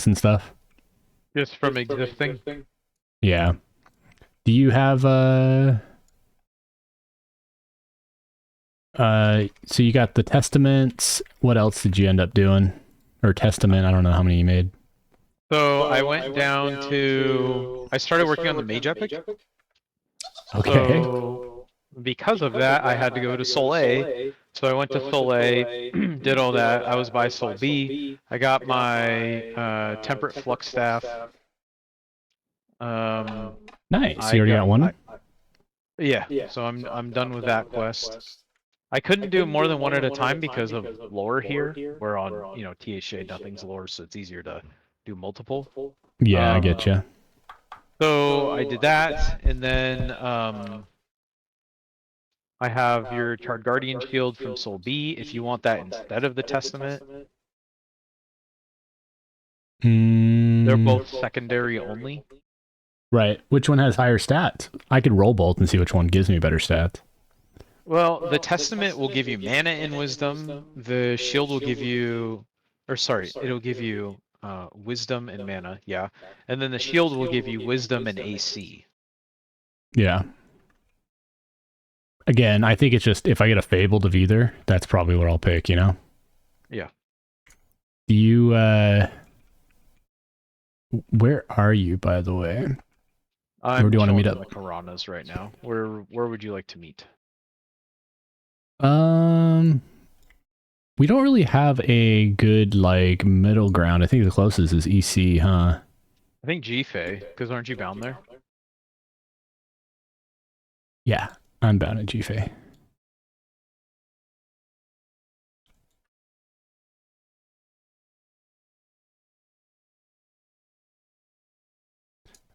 and stuff? Just from existing. Yeah. Do you have so you got the testaments. What else did you end up doing? Or testament, I don't know how many you made. So I went down to. I started working on the Mage Epic. Okay. So because of that, I had to go to Soul A. So I went to Soul A, did all that. I was by Soul B. I got my Temperate Flux Staff. Nice. I You already got got one? yeah. So I'm done with that quest. I couldn't do more than one at a time because of lore here. We're on, THA, nothing's lore, so it's easier to do multiple. Yeah, I get Um, you. so I did that, and then I have your Charred Guardian Shield from Soul B if you want that instead of the Testament. They're Mm, both secondary only. right. Which one has higher stats? I could roll both and see which one gives me better stats. Well, the Testament will give you mana and wisdom. The shield will give you, or sorry, it'll give you wisdom and mana, yeah. And then the shield will give you wisdom and AC. Yeah. Again, I think it's just if I get a fabled of either, that's probably what I'll pick, you know? Yeah. Do you where are you, by the way? Where I'm do you want to meet chilling in up? the Karanas right now. Where would you like to meet? Um, we don't really have a good like middle ground. I think the closest is EC, huh? I think G-Fei, because aren't you bound there? Yeah, I'm bound at GFA.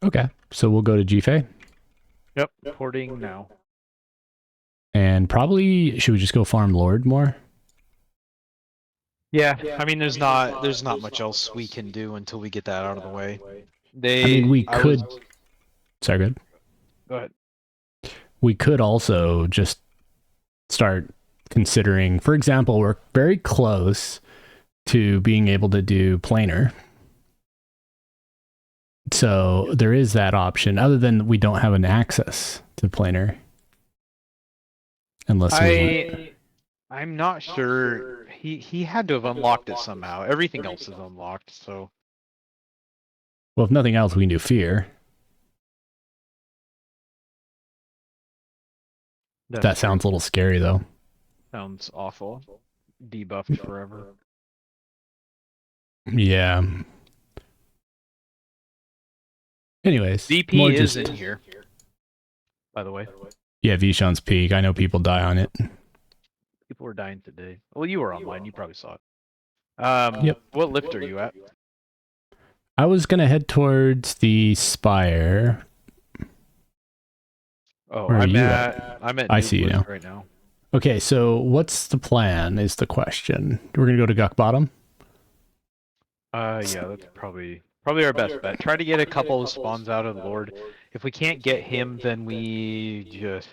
Okay, so we'll go to GFA. Yep, porting now. And probably should we just go farm Lord more? Yeah, I mean there's not much else we can do until we get that out of the way. I mean, we I was could. Sorry, good. Go ahead. We could also just start considering. For example, we're very close to being able to do planar. So there is that option. Other than we don't have an access to planar, unless I'm not sure. He had to have unlocked it somehow. Everything else is unlocked, so well, if nothing else, we can do fear. that's That true. sounds a little scary, though. Sounds awful. Debuffed forever. Yeah. Anyways, more VP is just in here, by the way. yeah. Vishan's Peak. I know people die on it. People were dying today. Well, you were online. You probably saw it. Yep. What lift are you at? I was gonna head towards the spire. Oh, Where are you at? I'm at I noob see you lift now. right now. Okay, so what's the plan? Is the question. We're gonna go to Guck Bottom. Yeah, that's probably our best bet. Try to get a couple of spawns out of Lord. If we can't get him, then we just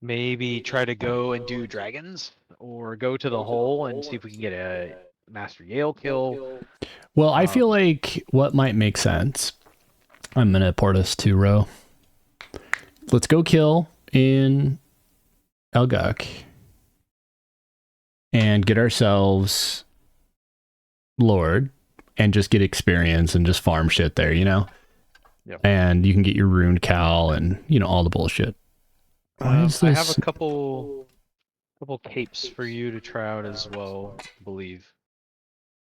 maybe try to go and do dragons, or go to the hole and see if we can get a Master Yale kill. Well, I feel like what might make sense. I'm gonna port us to row. Let's go kill in El Guck and get ourselves Lord and just get experience and just farm shit there, you know? Yep. And you can get your ruined cow and, you know, all the bullshit. Why is I this? have a couple capes for you to try out as well, I believe.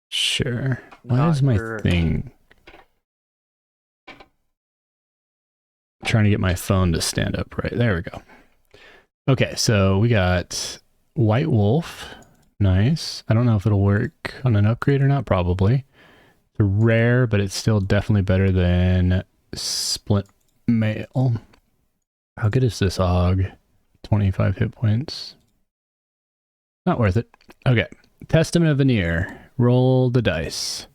Sure. Why Not is my sure. thing trying to get my phone to stand up right? There we go. Okay, so we got White Wolf. Nice. I don't know if it'll work on an upgrade or not, probably. It's rare, but it's still definitely better than Splint Mail. How good is this Og? 25 hit points. Not worth it. Okay. Testament of Veneer. Roll the dice.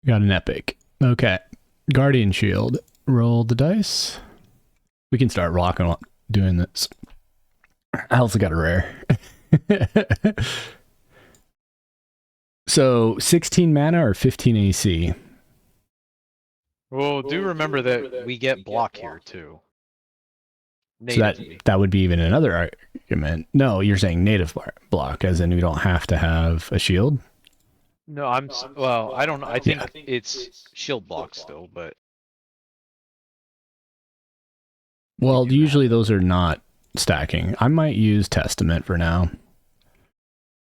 Got an epic. Okay. Guardian Shield. Roll the dice. We can start rocking while doing this. I also got a rare. So 16 mana or 15 AC? Well, do remember that we get block here too. So Natively. that would be even another argument. No, you're saying native block, as in we don't have to have a shield. No, well, I don't know. I Yeah. think it's shield block still, but we Well, do have usually it. those are not stacking. I might use Testament for now.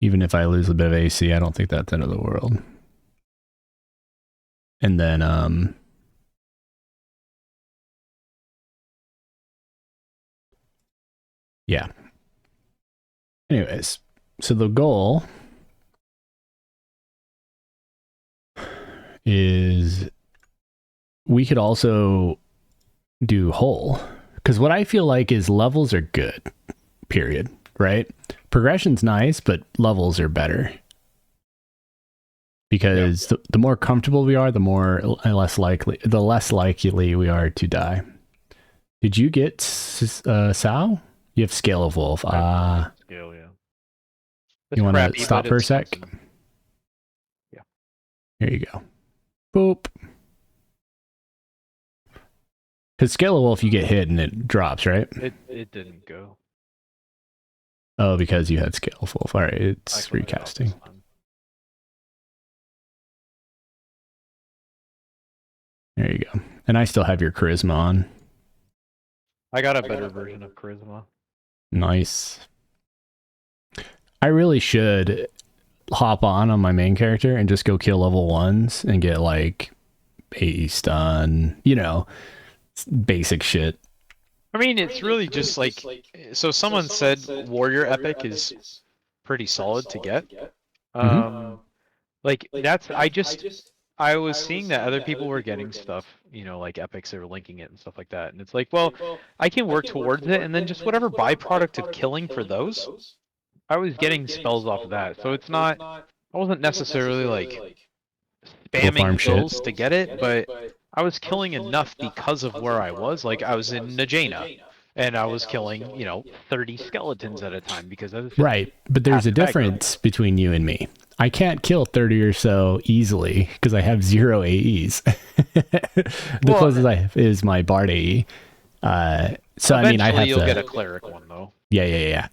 Even if I lose a bit of AC, I don't think that's the end of the world. And then yeah. Anyways, so the goal is we could also do whole, because what I feel like is levels are good, period, right? Progression's nice, but levels are better, because the more comfortable we are, the less likely we are to die. Did you get Sao? You have Scale of Wolf. Scale, yeah. It's You want to crappy, stop but for a it's sec? something. Yeah. Here you go. Boop. Because Scale of Wolf, you get hit and it drops, right? It didn't go. Oh, because you had Scale of Wolf. All right, it's Actually, it dropped this recasting. time. There you go. And I still have your Charisma on. I got a better version of Charisma. Nice. I really should hop on my main character and just go kill level 1s and get like AE stun, basic shit. I mean, it's really just like, so someone said Warrior Epic is pretty solid to get. Mm-hmm. Like I was seeing that other people were getting stuff, like epics, they were linking it and stuff like that. And it's like, well, I can work towards it, and then just whatever byproduct of killing for those, I was getting spells off of that. So it's not, I wasn't necessarily like Go farm spamming shit. kills to get it, but I was killing enough because of where I was. Like I was in Najena, and I was killing, 30 skeletons at a time because I was just Right. But there's a passive aggro. difference between you and me. I can't kill 30 or so easily because I have 0 AEs. The Well, closest I have is my Bard AE. So, I mean, I eventually have you'll to. get a cleric one though. Yeah.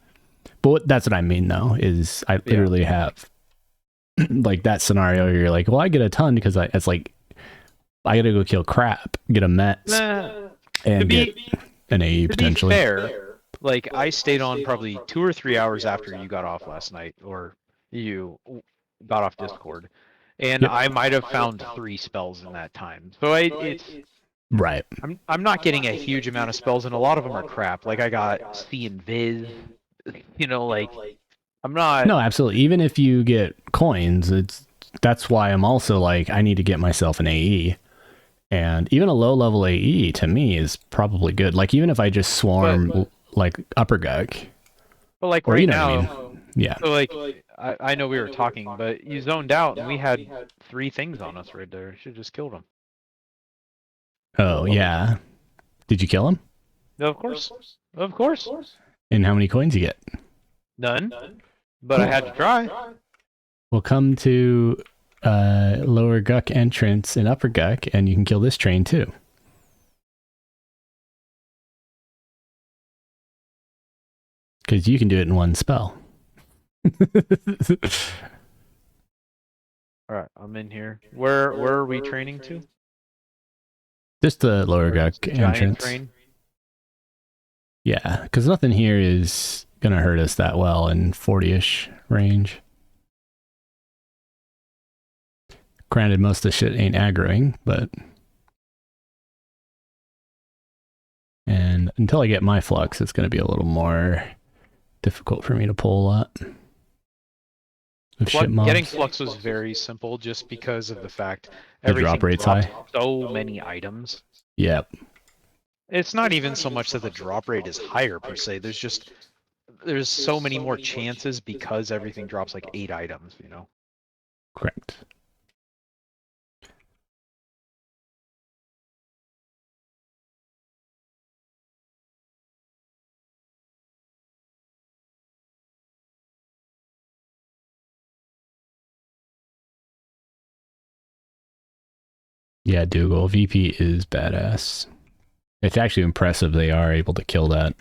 But that's what I mean, though, is I literally have like that scenario where you're like, well, I get a ton because it's like, I got to go kill crap, get a Mets, and get an AE To be potentially. fair, like I stayed on probably 2 or 3 hours after you got off last night, or you got off Discord, and Yep. I might have found 3 spells in that time. So it's Right. I'm not getting a huge amount of spells, and a lot of them are crap. Like I got See and Viz, like I'm not. No, absolutely. Even if you get coins, that's why I'm also like, I need to get myself an AE. And even a low level AE to me is probably good. Like even if I just swarm like upper gug, But like or right what I now, mean. Yeah. so like I know we were talking, but you zoned out, and we had 3 things on us right there. Should just killed them. Oh yeah. Did you kill him? No, of course, And how many coins you get? none. But I had to try. We'll come to lower Guck entrance in upper Guck, and you can kill this train too. Because you can do it in one spell. All right, I'm in here. Where are we training to? Just the lower Guck Giant entrance. train. Yeah, because nothing here is going to hurt us that well in 40-ish range. Granted, most of the shit ain't aggroing, but... And until I get my flux, it's going to be a little more difficult for me to pull up. Getting flux was very simple just because of the fact the drop rate's dropped high. so many items. Yep. It's not even so much that the drop rate is higher per se. There's so many more chances because everything drops like 8 items, Correct. Yeah, Dougal. VP is badass. It's actually impressive they are able to kill that.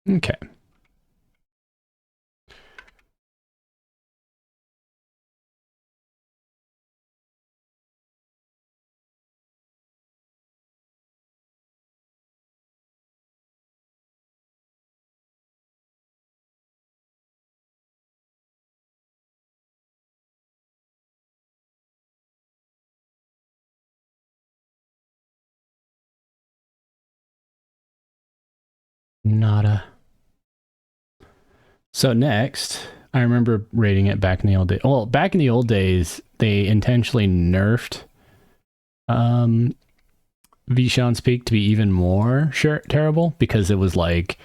Okay. Nada. So next, I remember rating it back in the old days. Well, back in the old days, they intentionally nerfed um, Vishan's Peak to be even more terrible because it was like,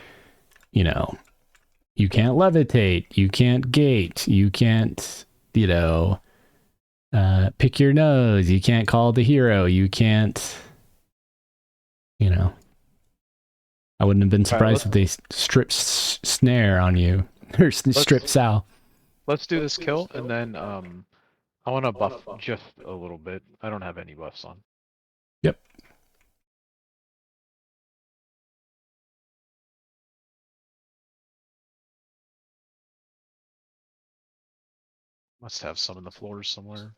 you know, you can't levitate, you can't gate, you can't, pick your nose, you can't call the hero, you can't, you know. I wouldn't have been surprised if they strip snare on you or strip Sal. Let's do this kill, and then I want to buff just a little bit. I don't have any buffs on. Yep. Must have some in the floors somewhere.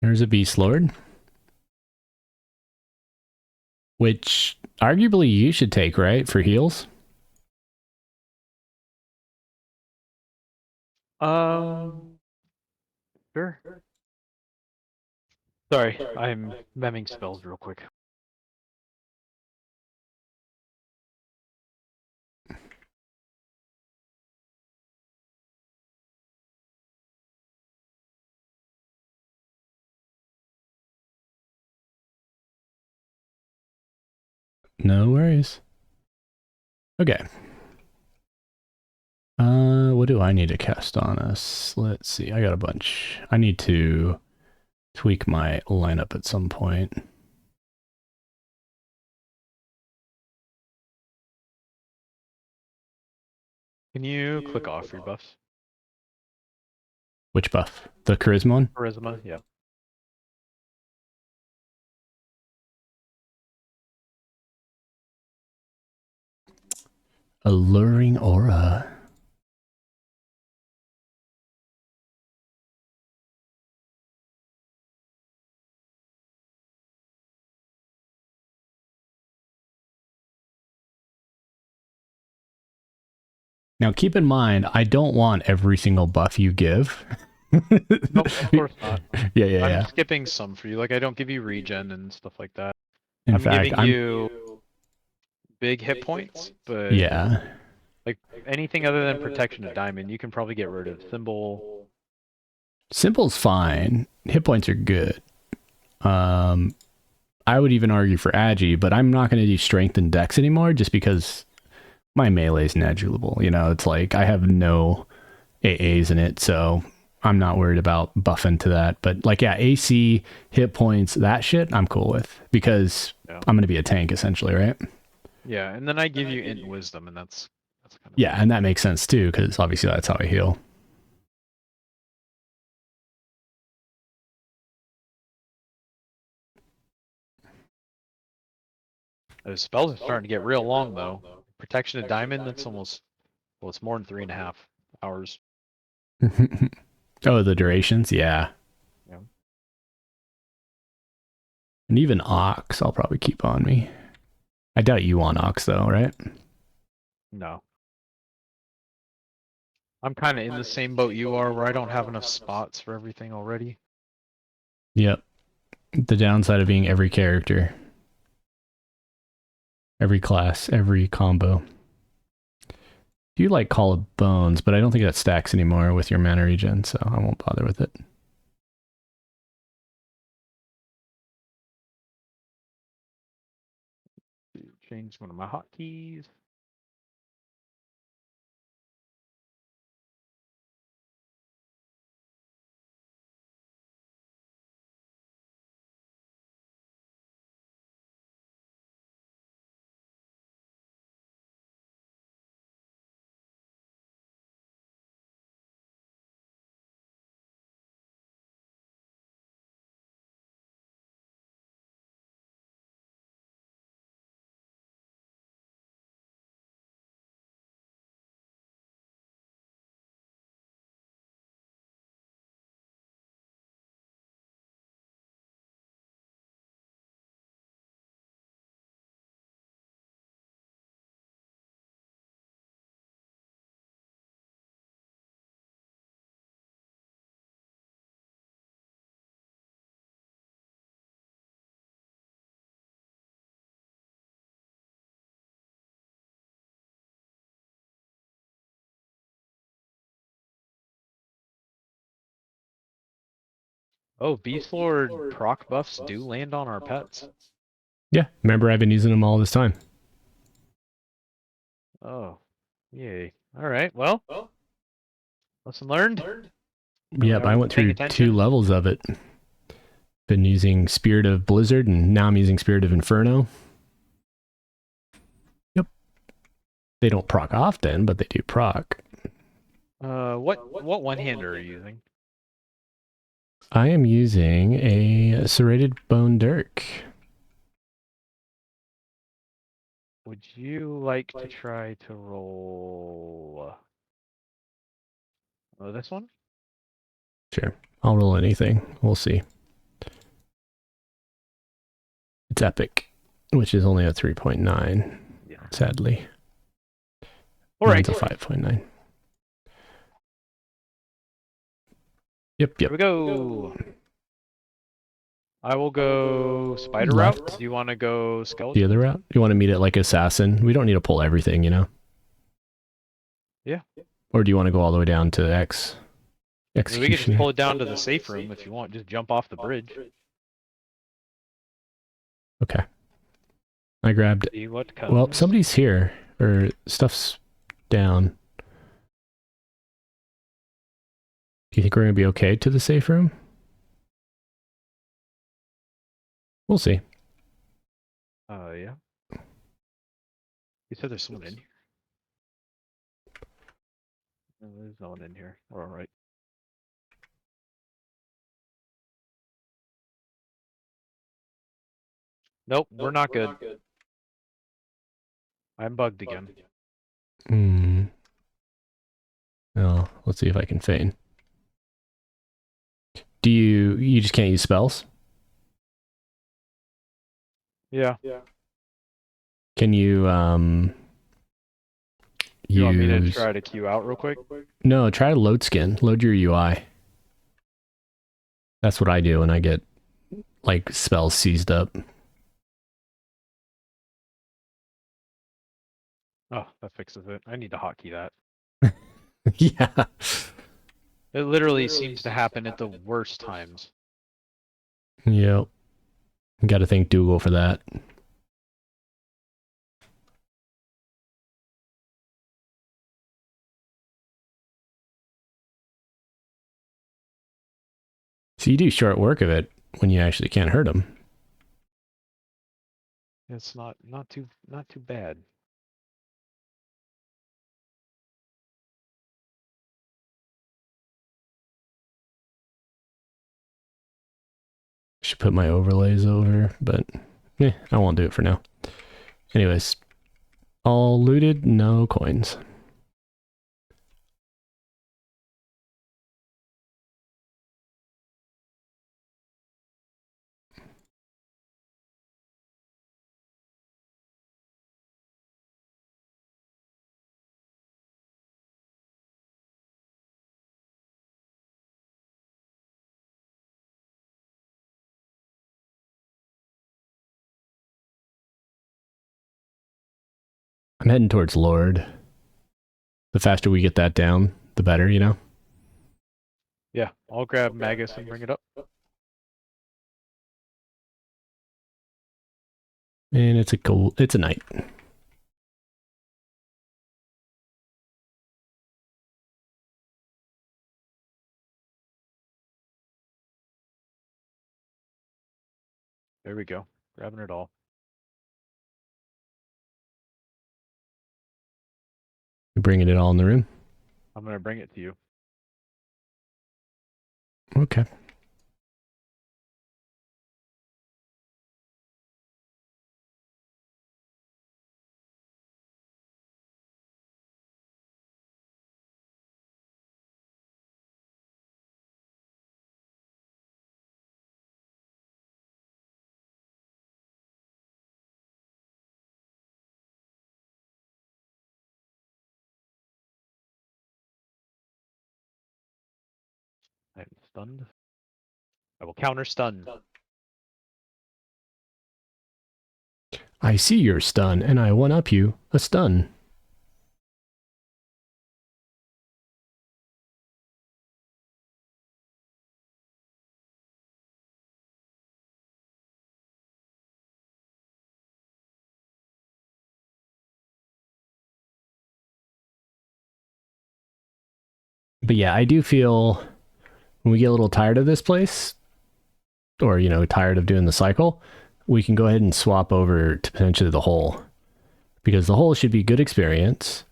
There's a Beast Lord, which arguably you should take, right, for heals? Sure. Sorry, I'm memming spells real quick. No worries. Okay. What do I need to cast on us? Let's see. I got a bunch. I need to tweak my lineup at some point. Can you click off your buffs? Which buff? The charisma one? Charisma, yeah. Alluring aura. Now keep in mind, I don't want every single buff you give. Nope, of course not. Yeah. I'm skipping some for you. Like, I don't give you regen and stuff like that. In I'm fact, giving you big hit points, but yeah. like anything other than protection of diamond, you can probably get rid of symbol. Simple's fine. Hit points are good. I would even argue for Agi, but I'm not going to do strength and dex anymore just because my melee is negligible. You know, it's like I have no AAs in it, so I'm not worried about buffing to that. But like, yeah, AC, hit points, that shit, I'm cool with because I'm going to be a tank essentially, right? Yeah, and then I give you int wisdom, and that's kind of Yeah, and that makes sense too because obviously that's how I heal. Those spells are starting to get real long though. Protection of diamond, that's almost, well, it's more than 3.5 hours. Oh, the durations, yeah. Yeah. And even Ox, I'll probably keep on me. I doubt you want Ox though, right? No. I'm kind of in the same boat you are, where I don't have enough spots for everything already. Yep. The downside of being every character, every class, every combo. You like Call of Bones, but I don't think that stacks anymore with your mana regen, so I won't bother with it. change one of my hotkeys. Oh, Beast Lord proc buffs do land on our pets. Yeah, remember I've been using them all this time. Oh, yay. All right, well, lesson learned. Yep, Now I we've went been paying through 2 attention. levels of it. Been using Spirit of Blizzard, and now I'm using Spirit of Inferno. Yep. They don't proc often, but they do proc. What one-hander are you using? I am using a Serrated Bone Dirk. Would you like to try to roll this one? Sure. I'll roll anything. We'll see. It's epic, which is only a 3.9, Yeah. sadly. All right. Mine's a 5.9. Yep. Here we go. I will go spider Left. route. Do you want to go The skeleton? other route? You want to meet it like assassin? We don't need to pull everything, you know? Yeah. Or do you want to go all the way down to X? I mean, we could just Executioner. pull it down to the safe room if you want. Just jump off the bridge. Okay. I grabbed. See what comes. Well, somebody's here, or stuff's down. Do you think we're going to be okay to the safe room? We'll see. Yeah. You said there's someone in here. No, there's no one in here. We're all right. Nope, we're not good. I'm bugged again. Hmm. Oh, let's see if I can feign. Do you just can't use spells? Yeah. Can you You want me to use... try to queue out real quick? No, try to load skin. Load your UI. That's what I do when I get like spells seized up. Oh, that fixes it. I need to hotkey that. Yeah. It literally seems to happen at the worst times. Yep. Got to thank Dougal for that. So you do short work of it when you actually can't hurt them. It's not too bad. Should put my overlays over, but I won't do it for now. Anyways, all looted, no coins. I'm heading towards Lord. The faster we get that down, the better, you know? Yeah, I'll grab Magus and bring it up. And it's a knight. There we go. Grabbing it all. You're bringing it all in the room. I'm gonna bring it to you. Okay. I'm stunned. I will counter stun. I see your stun, and I one up you a stun. But yeah, I do feel when we get a little tired of this place, or, tired of doing the cycle, we can go ahead and swap over to potentially the hole. Because the hole should be good experience,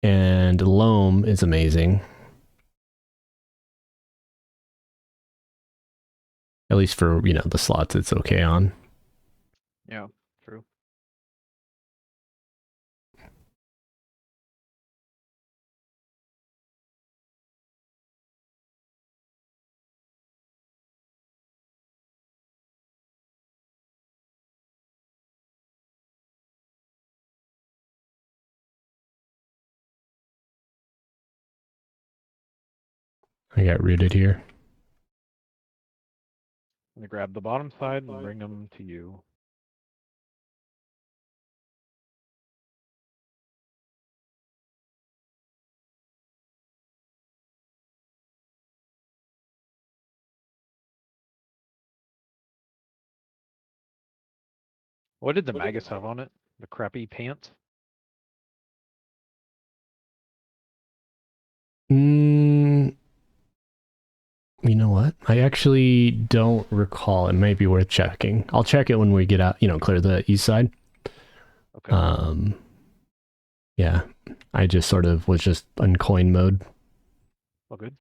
and loam is amazing. At least for, the slots it's okay on. Yeah, true. I got rooted here. I'm gonna grab the bottom side and bring them to you. What did the Magus have on it? The crappy pants? You know what? I actually don't recall. It might be worth checking. I'll check it when we get out, clear the east side. Okay. Yeah. I just sort of was just on coin mode. All good.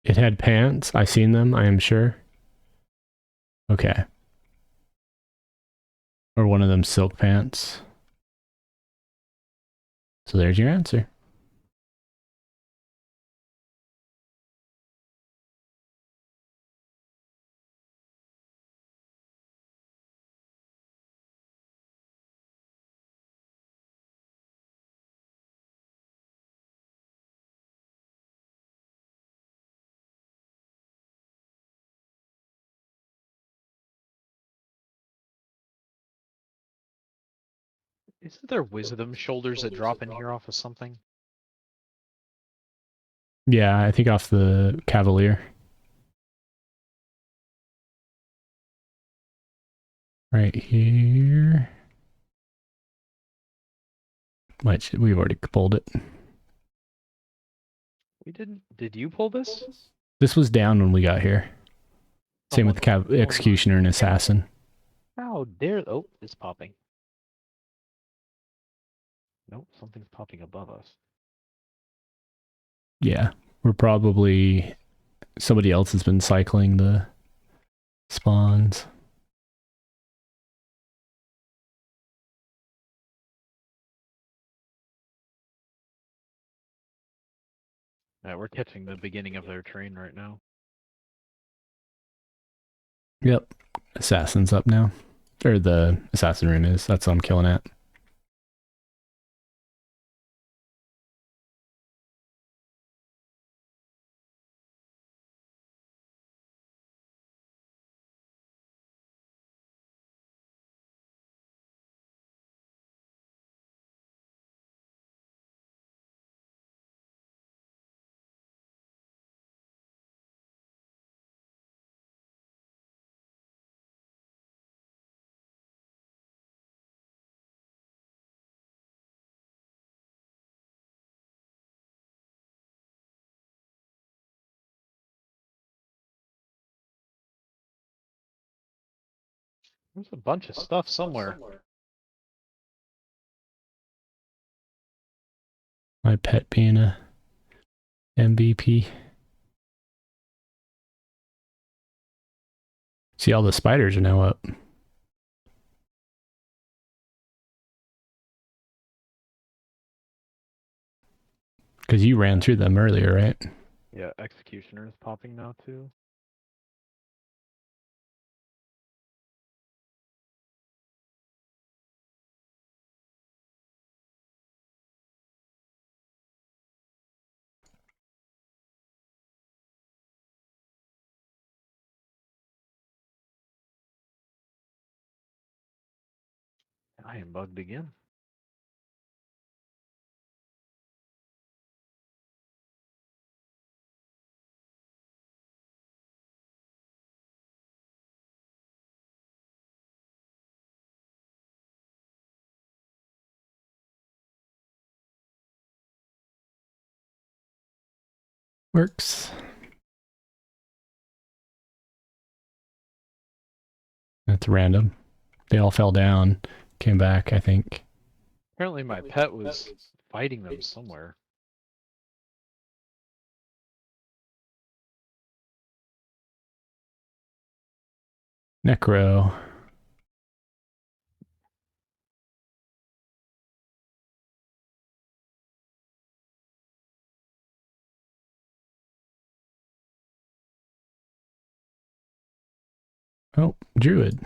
It had pants. I seen them, I am sure. Okay. Or one of them silk pants. So there's your answer. Isn't there wisdom shoulders that drop in here off of something? Yeah, I think off the Cavalier. Right here. We've already pulled it. We didn't. Did you pull this? This was down when we got here. Same with the Executioner and Assassin. How dare... Oh, it's popping. Nope, something's popping above us. Yeah, we're probably... Somebody else has been cycling the spawns. Yeah, we're catching the beginning of their train right now. Yep. Assassin's up now. Or the Assassin room is. That's what I'm killing at. There's a bunch of stuff somewhere. My pet being a MVP. See, all the spiders are now up. Because you ran through them earlier, right? Yeah, Executioner is popping now too. I am bugged again. Works. That's random. They all fell down, came back, I think. Apparently my pet was fighting them somewhere. Necro. Oh, Druid.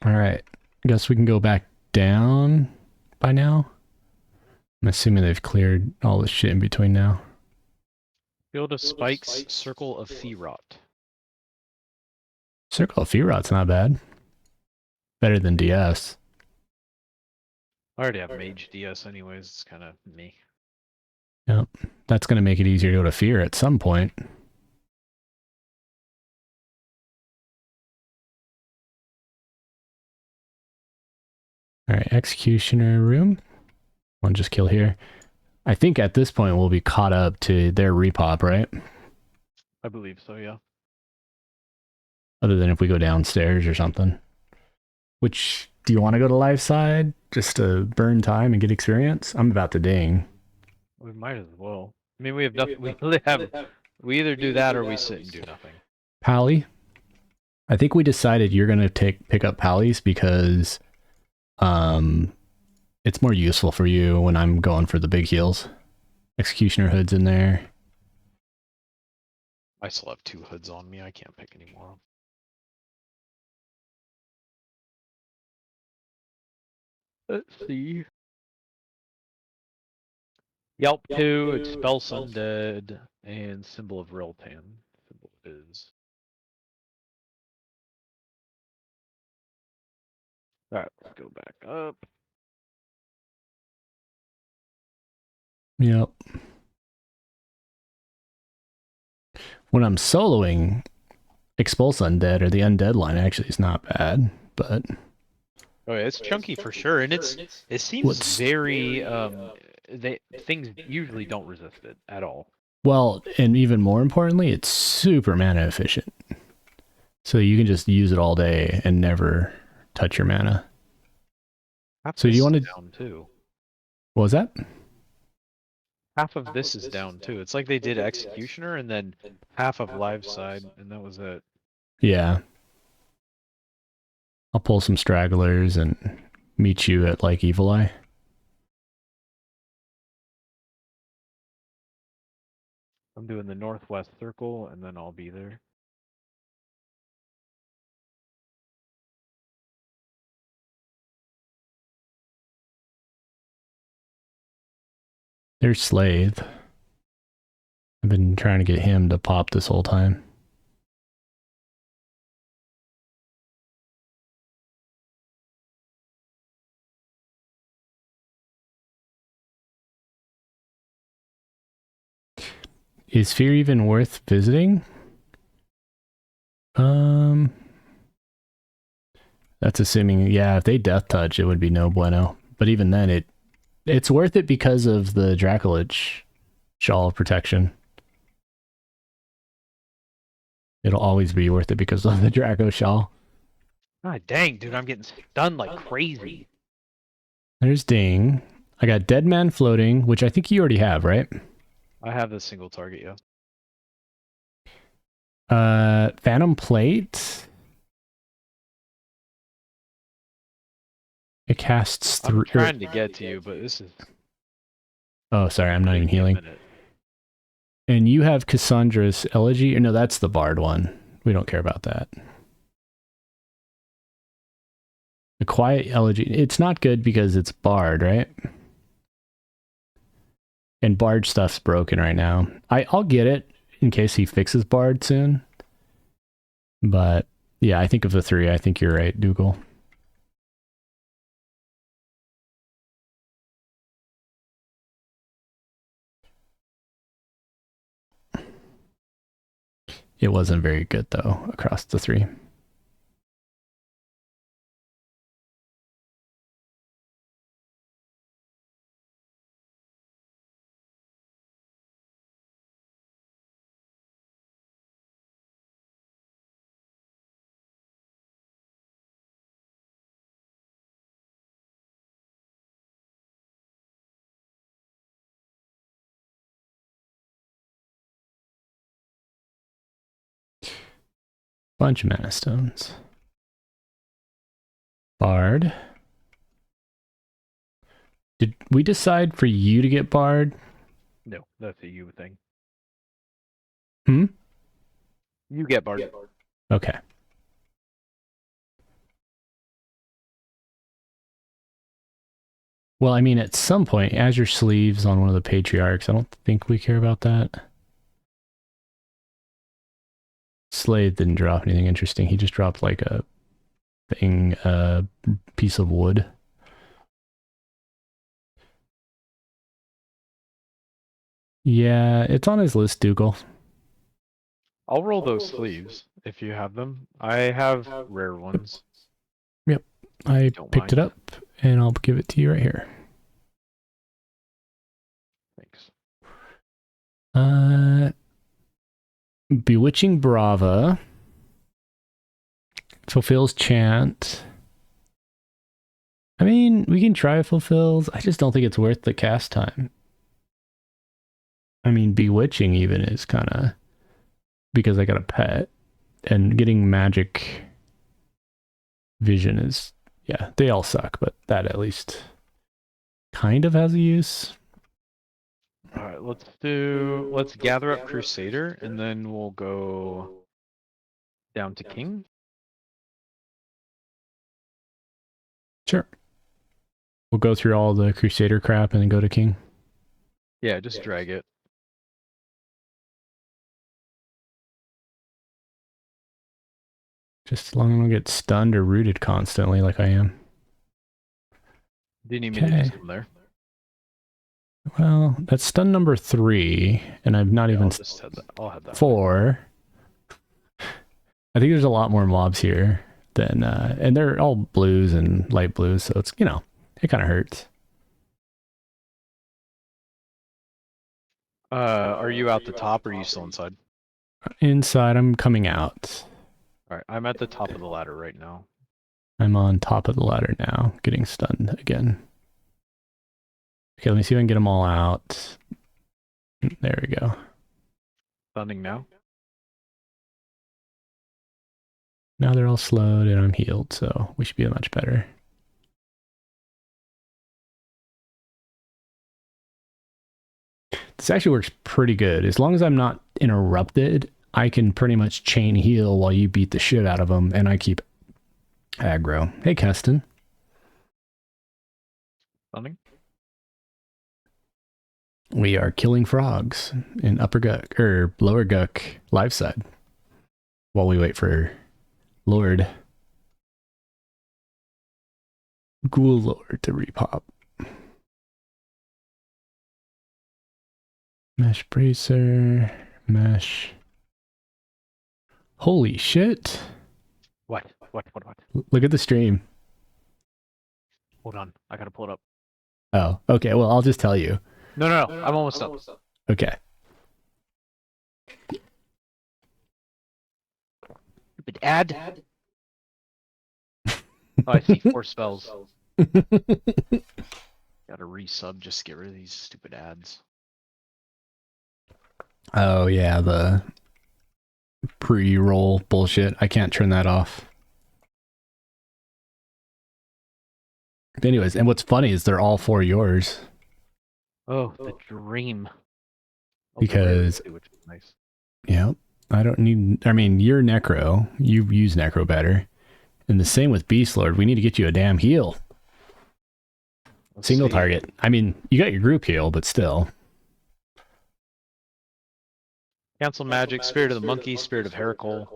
All right. Guess we can go back down by now. I'm assuming they've cleared all the shit in between now. Field of Spikes, Circle of Fearot. Circle of Fearot's not bad. Better than DS. I already have Mage DS anyways, it's kind of me. Yep. That's going to make it easier to go to Fear at some point. All right, Executioner room. One just kill here. I think at this point we'll be caught up to their repop, right? I believe so, yeah. Other than if we go downstairs or something. Which, do you want to go to live side just to burn time and get experience? I'm about to ding. We might as well. I mean, we have nothing. We really have. We either do that or we sit and do nothing. Pally. I think we decided you're gonna pick up Pally's because it's more useful for you when I'm going for the big heals. Executioner hood's in there. I still have 2 hoods on me. I can't pick anymore. Let's see. Yelp 2, Expel Undead, and Symbol of Riltan. Symbol is. Alright, let's go back up. Yep. When I'm soloing, Expulse Undead or the Undead line actually is not bad, but Oh yeah, it's chunky for sure, and it seems very things usually don't resist it at all. well, and even more importantly, it's super mana efficient. So you can just use it all day and never touch your mana. So do you want to down too? What was that? Half of this is down too. It's like they did Executioner and then half of Live Side, and that was it. Yeah. I'll pull some stragglers and meet you at like Evil Eye. I'm doing the Northwest Circle, and then I'll be there. There's Slave. I've been trying to get him to pop this whole time. Is Fear even worth visiting? That's assuming, yeah, if they death touch, it would be no bueno. But even then, It's worth it because of the Dracolich shawl protection. It'll always be worth it because of the Draco shawl. God dang, dude, I'm getting stunned like crazy. There's Ding. I got Dead Man Floating, which I think you already have, right? I have the single target, yeah. Phantom Plate. It casts I'm through. trying to get to you, but this is Oh, sorry, I'm not even taking a healing. minute. And you have Cassandra's Elegy. No, that's the Bard one. We don't care about that. The Quiet Elegy. It's not good because it's Bard, right? And Bard stuff's broken right now. I'll get it in case he fixes Bard soon. But yeah, I think of the three, I think you're right, Dougal. It wasn't very good though across the three. Bunch of mana stones. Bard. Did we decide for you to get Bard? No, that's a you thing. Hmm? You get Bard. Okay. Well, I mean, at some point, Azure Sleeves on one of the Patriarchs, I don't think we care about that. Slade didn't drop anything interesting. He just dropped like a thing, a piece of wood. Yeah, it's on his list, Dougal. I'll roll those sleeves if you have them. I have rare ones. Yep. I Don't picked it mind. up and I'll give it to you right here. Thanks. Bewitching Brava. Fulfills Chant. I mean, we can try Fulfills. I just don't think it's worth the cast time. I mean, Bewitching even is kind of because I got a pet, and getting Magic Vision is, yeah, they all suck, but that at least kind of has a use. All right, let's gather up Crusader and then we'll go down to King. Sure. We'll go through all the Crusader crap and then go to King. Yeah, just drag it. Just as long as I don't get stunned or rooted constantly like I am. Do you need me to do Okay. something there? Well, that's stun number 3, and I've not Yeah, even I'll just have that. I'll have that. 4. I think there's a lot more mobs here than, and they're all blues and light blues, so it's, you know, it kind of hurts. Are you out the top or are you still inside? Inside, I'm coming out. All right, I'm at the top of the ladder right now. I'm on top of the ladder now, getting stunned again. Okay, let me see if I can get them all out. There we go. Stunning now. Now they're all slowed and I'm healed, so we should be much better. This actually works pretty good. As long as I'm not interrupted, I can pretty much chain heal while you beat the shit out of them, and I keep aggro. Hey, Keston. Stunning. We are killing frogs in upper Guk, or lower Guk live side while we wait for Lord Ghoul Lord to repop. Mesh bracer, mesh. Holy shit. What? What? Look at the stream. Hold on, I gotta pull it up. Oh, okay. Well, I'll just tell you. No, no, no. I'm almost up. Okay. Stupid ad. Oh, I see 4 spells. Gotta resub just to get rid of these stupid ads. Oh, yeah, the pre-roll bullshit. I can't turn that off. But anyways, and what's funny is they're all 4 yours. Oh, the dream. Because, Which is nice. yeah, I don't need... I mean, you're Necro. You use Necro better. And the same with Beast Lord. We need to get you a damn heal. Single target. I mean, you got your group heal, but still. Cancel magic, Spirit of the Monkey, Spirit of Heracol.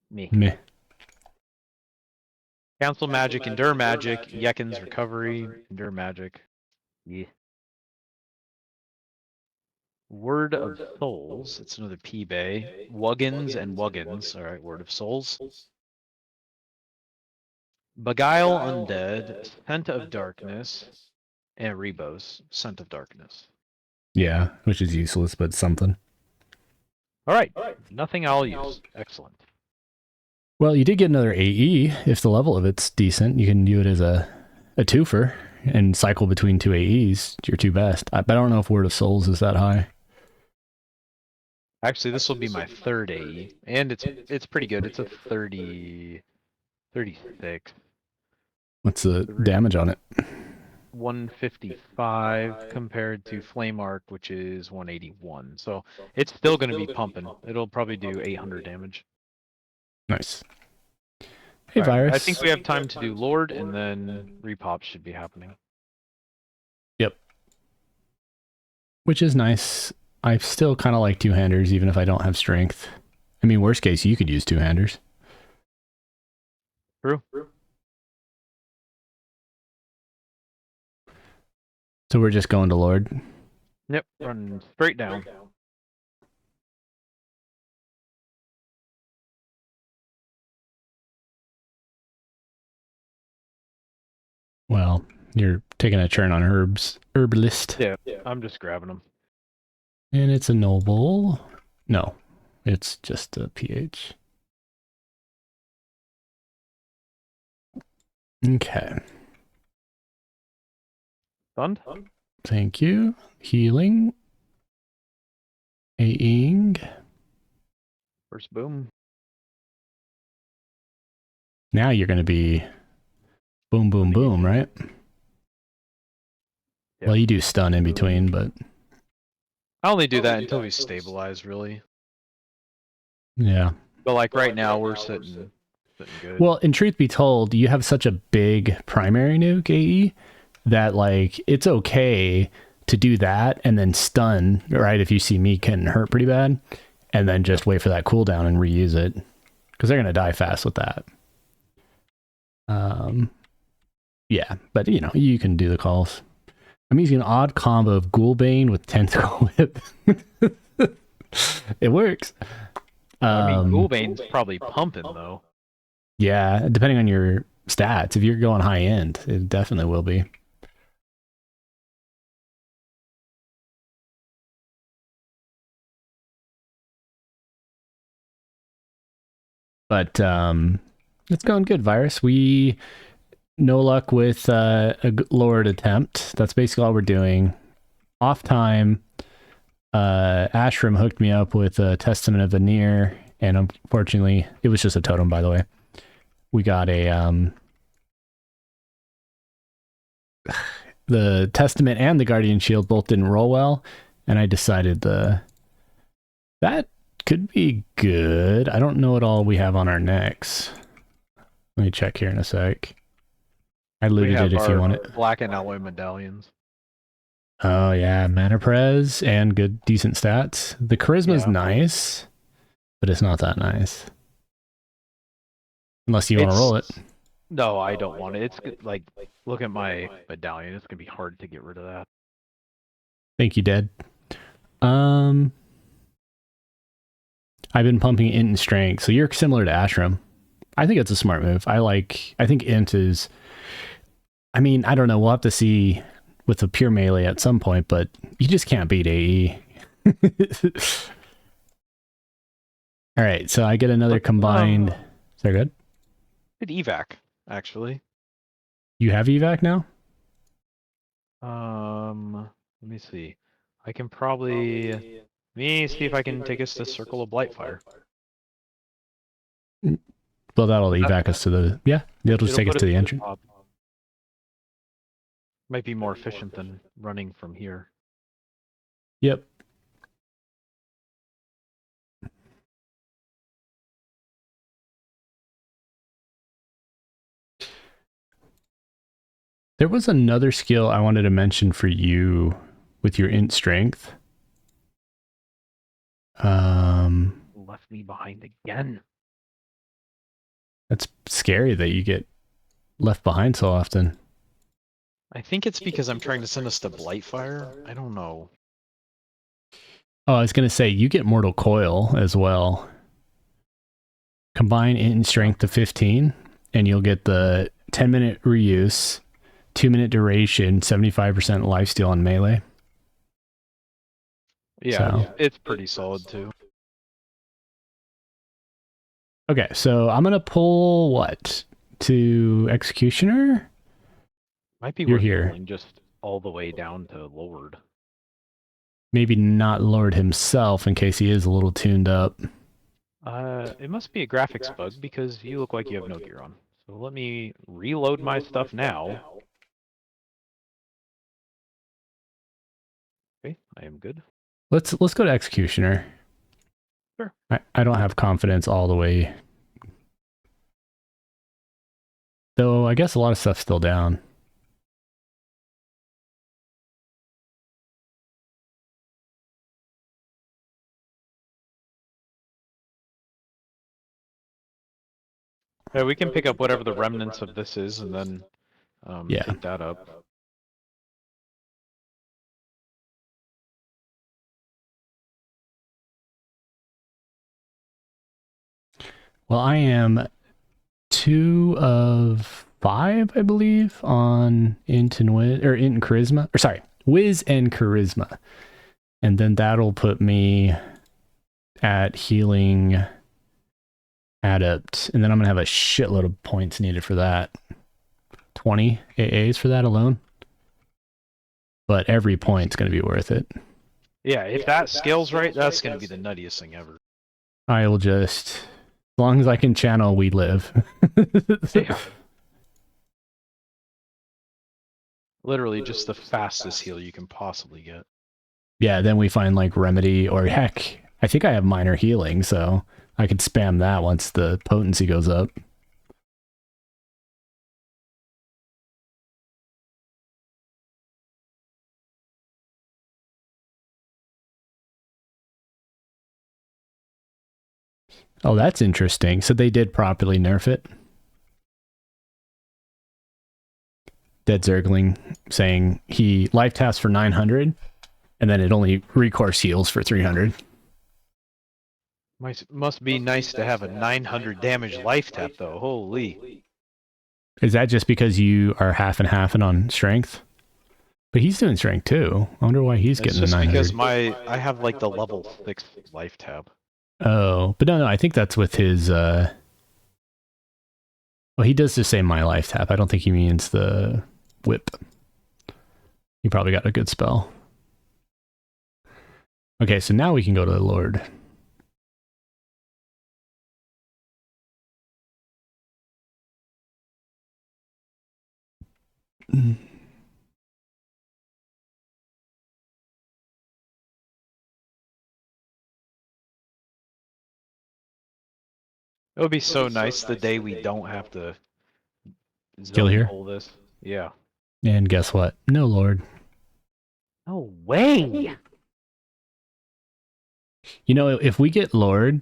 Me. Meh. Cancel magic, Endure magic, Yekin's recovery, Endure magic. Yeah. Word of Souls. It's another P-Bay. Wuggins and Wuggins. Alright, Word of Souls. Beguile Undead, Scent of Darkness, and Rebos, Scent of Darkness. Yeah, which is useless, but something. Alright, nothing I'll use. Excellent. Well, you did get another AE. If the level of it's decent, you can do it as a twofer and cycle between 2 AEs. Your 2 best. But I don't know if Word of Souls is that high. Actually, this will be my 3rd AE, and it's pretty good. It's a 36. What's the damage on it? 155 compared to Flame Arc, which is 181. So it's still going to be pumping. It'll probably do 800 damage. Nice. Hey, Right. Virus. I think we have time to do Lord, and then repop should be happening. Yep. Which is nice. I still kind of like 2-handers, even if I don't have strength. I mean, worst case, you could use 2-handers. True. So we're just going to Lord. Yep, run straight down. Well, you're taking a turn on herbalist. Yeah, I'm just grabbing them. And it's a noble. No, it's just a PH. Okay. Stunned? Thank you. Healing. A-ing. First boom. Now you're going to be boom, boom, boom, right? Yep. Well, you do stun in between, but... I only do that until we stabilize, really. Yeah. But like right now, we're sitting good. Well, in truth be told, you have such a big primary nuke AE that like it's okay to do that and then stun, right? If you see me getting hurt pretty bad, and then just wait for that cooldown and reuse it, because they're gonna die fast with that. Yeah, but you know, you can do the calls. I'm using an odd combo of Ghoulbane with Tentacle Whip. It works. I mean, Ghoulbane's probably pumping though. Yeah, depending on your stats. If you're going high end, it definitely will be. But it's going good, Virus. We no luck with a Lord attempt. That's basically all we're doing. Off time, Ashram hooked me up with a Testament of the Near, and unfortunately, it was just a totem, by the way. We got a the Testament and the Guardian Shield both didn't roll well, and I decided that could be good. I don't know what all we have on our necks. Let me check here in a sec. I looted it if you want it. Black and alloy medallions. Oh yeah, mana pres and good decent stats. The charisma's nice, but it's not that nice. Unless you want to roll it. No, I don't want it. It's good, like look at my medallion. It's gonna be hard to get rid of that. Thank you, Dead. I've been pumping int and strength, so you're similar to Ashram. I think it's a smart move. I think int is... I mean, I don't know. We'll have to see with a pure melee at some point, but you just can't beat AE. All right, so I get another combined. Is that good? Good evac, actually. You have evac now? Let me see. I can probably let me see if I can take us to Circle of Blightfire. Well, that'll evac us to the it'll just take us to the entrance. Might be more efficient than running from here. Yep. There was another skill I wanted to mention for you with your int strength. Left me behind again. That's scary that you get left behind so often. I think it's because I'm trying to send us to Blightfire. I don't know. Oh, I was going to say, you get Mortal Coil as well. Combine int strength to 15, and you'll get the 10-minute reuse, 2-minute duration, 75% lifesteal on melee. Yeah, So. it's pretty solid too. Okay, so I'm going to pull what? To Executioner? Might be You're worth here. pulling just all the way down to Lord. Maybe not Lord himself in case he is a little tuned up. It must be a graphics bug because you look like you have no gear on. So let me reload my stuff now. Okay, I am good. Let's go to Executioner. Sure. I don't have confidence all the way. Though I guess a lot of stuff's still down. Yeah, we can pick up whatever the remnants of this is and then take that up. Well, I am 2 of 5, I believe, on int and Wiz, or int and charisma. Or sorry, Wiz and charisma. And then that'll put me at healing adept. And then I'm going to have a shitload of points needed for that. 20 AAs for that alone. But every point's going to be worth it. Yeah, if that scales right, that's going to be the nuttiest thing ever. I will just, as long as I can channel, we live. Yeah. Literally just the fastest heal you can possibly get. Yeah, then we find like remedy, or heck, I think I have minor healing, so I could spam that once the potency goes up. Oh, that's interesting. So they did properly nerf it. Dead Zergling saying he life taps for 900, and then it only recourse heals for 300. Must be nice to have a 900 damage life tap, though. Holy. Is that just because you are half and half on strength? But he's doing strength too. I wonder why he's getting the 900. It's just because I have like the level 6 life tap. Oh, but no, I think that's with his, well, he does just say my life tap. I don't think he means the whip. He probably got a good spell. Okay, so now we can go to the Lord. It would be so nice the day we don't have to Kill here. all this. Yeah. And guess what? No Lord. No way! You know, if we get Lord,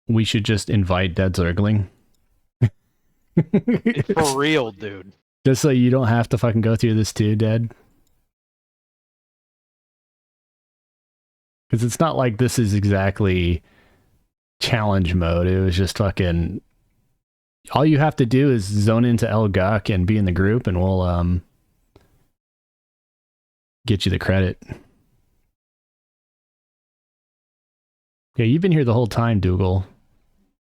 we should just invite Dead Zergling. For real, dude. Just so you don't have to fucking go through this too, Dead. Because it's not like this is exactly challenge mode. It was just fucking... All you have to do is zone into El Guk and be in the group, and we'll get you the credit. Yeah, you've been here the whole time, Dougal.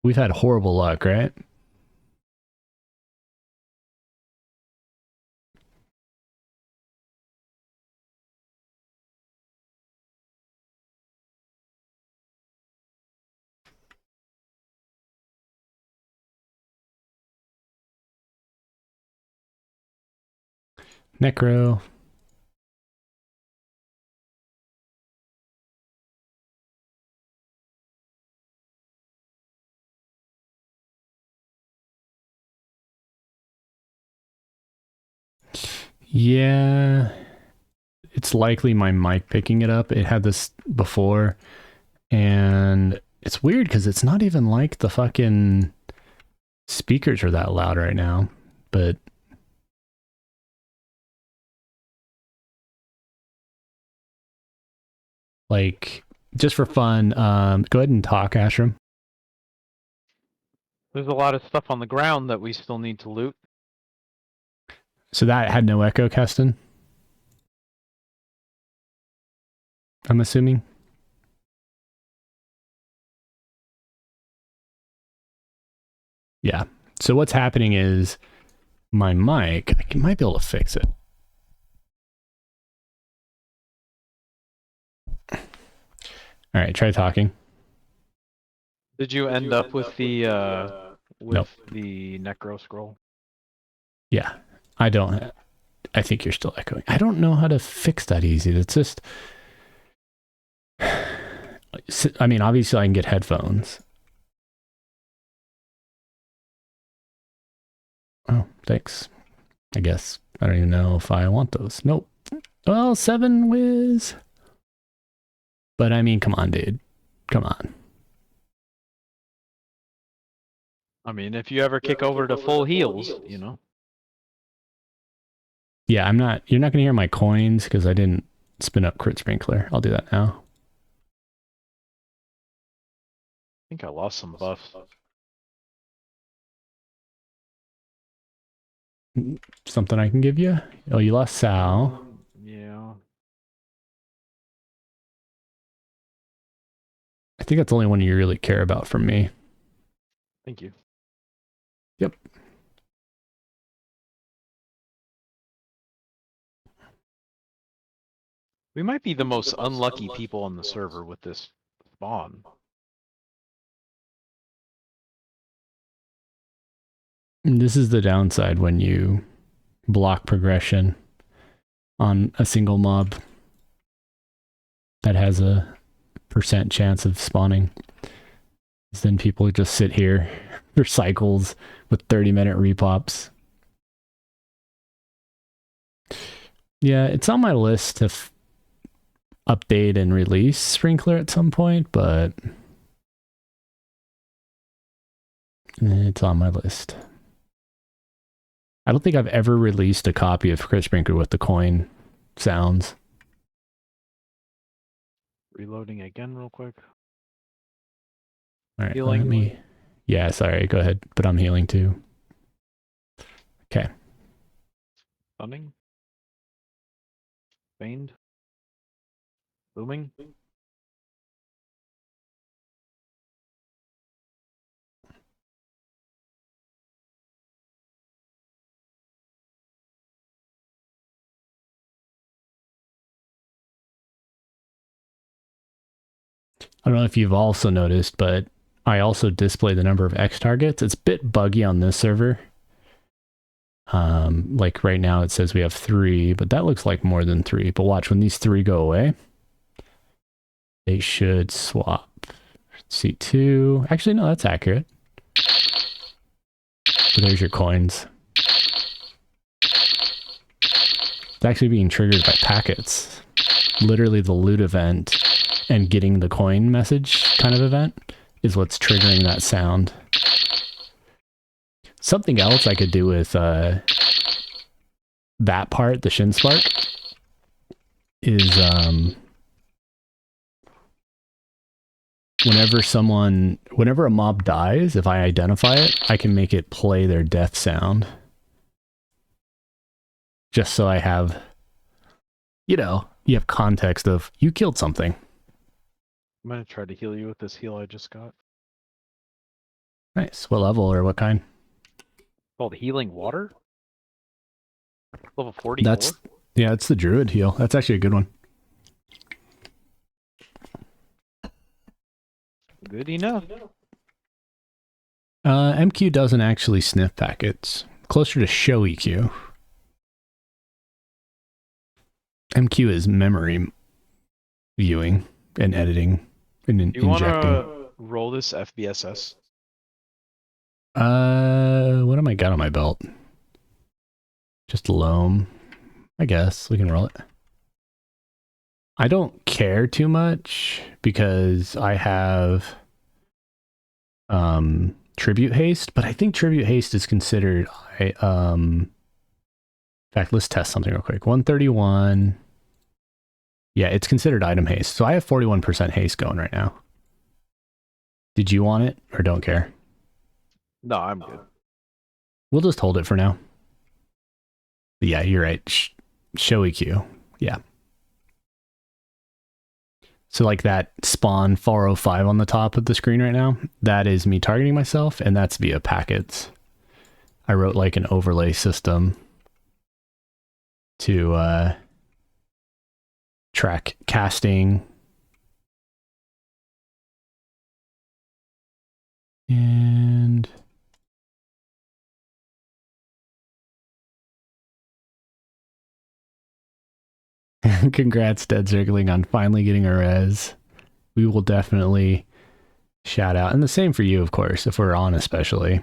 We've had horrible luck, right? Necro. Yeah, it's likely my mic picking it up. It had this before, and it's weird because it's not even like the fucking speakers are that loud right now, but like just for fun, go ahead and talk, Ashram. There's a lot of stuff on the ground that we still need to loot. So that had no echo, Keston? I'm assuming. Yeah. So what's happening is my mic, I might be able to fix it. All right, try talking. Did you end up with the Nope. the necro scroll? Yeah. I think you're still echoing. I don't know how to fix that easy. It's just I mean, obviously I can get headphones. Oh, thanks. I guess I don't even know if I want those. Nope. Well, 7 whiz. But I mean, come on, dude. Come on. I mean, if you ever kick over to full heals, you know. Yeah, you're not going to hear my coins because I didn't spin up Crit Sprinkler. I'll do that now. I think I lost some buffs. Something I can give you? Oh, you lost Sal. Yeah. I think that's the only one you really care about from me. Thank you. Yep. We might be the most unlucky people on the server with this spawn. And this is the downside when you block progression on a single mob that has a % chance of spawning. Then people just sit here for cycles with 30-minute repops. Yeah, it's on my list to update and release Sprinkler at some point, but it's on my list. I don't think I've ever released a copy of Crit Sprinkler with the coin sounds. Reloading again real quick. All right, Healing. let me... Yeah, sorry, go ahead, but I'm healing too. Okay. Stunning. Feigned. Booming. I don't know if you've also noticed, but I also display the number of X targets. It's a bit buggy on this server. Like right now it says we have 3, but that looks like more than 3. But watch, when these 3 go away, they should swap. C2. Actually, no, that's accurate. So there's your coins. It's actually being triggered by packets. Literally the loot event and getting the coin message kind of event is what's triggering that sound. Something else I could do with that part, the Shin Spark, is whenever a mob dies, if I identify it, I can make it play their death sound. Just so I have you know, you have context of you killed something. I'm gonna try to heal you with this heal I just got. Nice. What level or what kind? Called Healing Water? Level 44? It's the Druid heal. That's actually a good one. Good enough. MQ doesn't actually sniff packets. Closer to show EQ. MQ is memory viewing and editing and Do you injecting. wanna roll this FBSS? What am I got on my belt? Just loam. I guess we can roll it. I don't care too much because I have tribute haste, but I think tribute haste is considered in fact, let's test something real quick. 131. Yeah, it's considered item haste. So I have 41% haste going right now. Did you want it or don't care? No, I'm good. We'll just hold it for now. But yeah, you're right. Show EQ. Yeah. So like that spawn 405 on the top of the screen right now, that is me targeting myself, and that's via packets. I wrote like an overlay system to track casting. And congrats, Dead Circling, on finally getting a res. We will definitely shout out. And the same for you, of course, if we're on especially.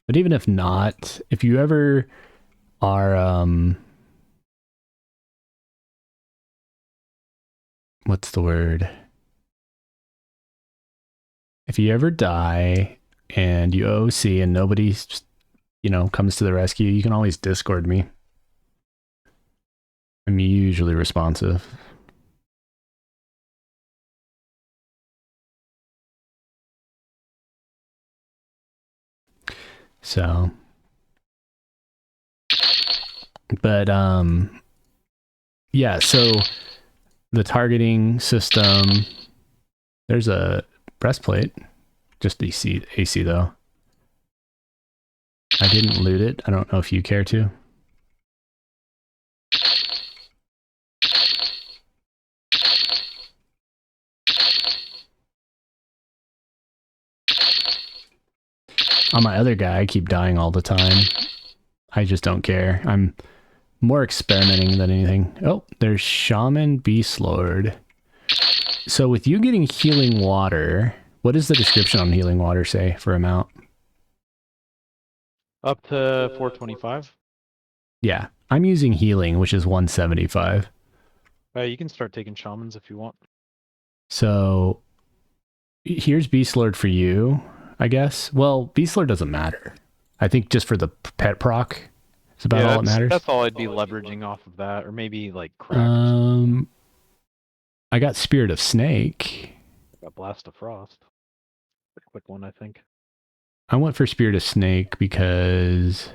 But even if not, if you ever are, what's the word? If you ever die and you OC and nobody, comes to the rescue, you can always Discord me. I'm usually responsive. So, but yeah, so the targeting system, there's a breastplate, just AC though. I didn't loot it. I don't know if you care to. On my other guy, I keep dying all the time. I just don't care. I'm more experimenting than anything. Oh, there's Shaman Beast Lord. So with you getting healing water, what does the description on healing water say for amount? Up to 425. Yeah, I'm using healing, which is 175. You can start taking shamans if you want. So here's Beast Lord for you, I guess. Well, Beast Lord doesn't matter. I think just for the pet proc, it's about all that matters. That's all I'd be leveraging off of that, or maybe like crack. I got Spirit of Snake. I got Blast of Frost. Quick one, I think. I went for Spirit of Snake because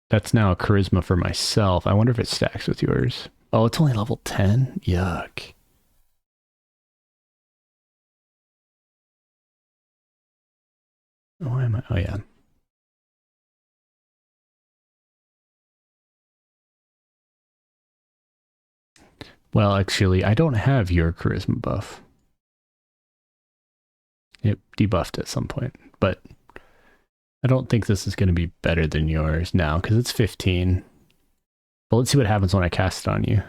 that's now a charisma for myself. I wonder if it stacks with yours. Oh, it's only level 10? Yuck. Why am I? Oh, yeah. Well, actually, I don't have your charisma buff. It debuffed at some point, but I don't think this is going to be better than yours now because it's 15. But let's see what happens when I cast it on you.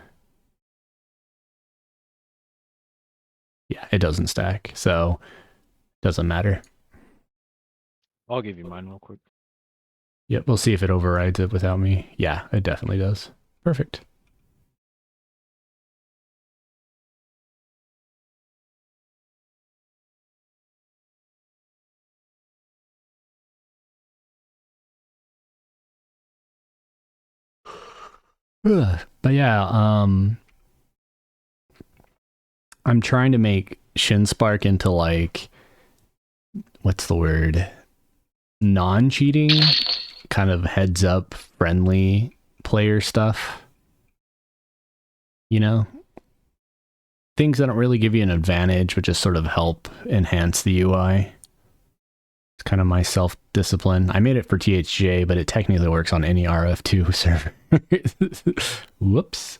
Yeah, it doesn't stack, so it doesn't matter. I'll give you mine real quick. Yep, we'll see if it overrides it without me. Yeah, it definitely does. Perfect. But yeah, I'm trying to make Shinspark into like, what's the word? Non-cheating, kind of heads up, friendly player stuff. you know, things that don't really give you an advantage, but just sort of help enhance the UI. It's kind of my self-discipline. I made it for THJ, but it technically works on any RF2 server. Whoops.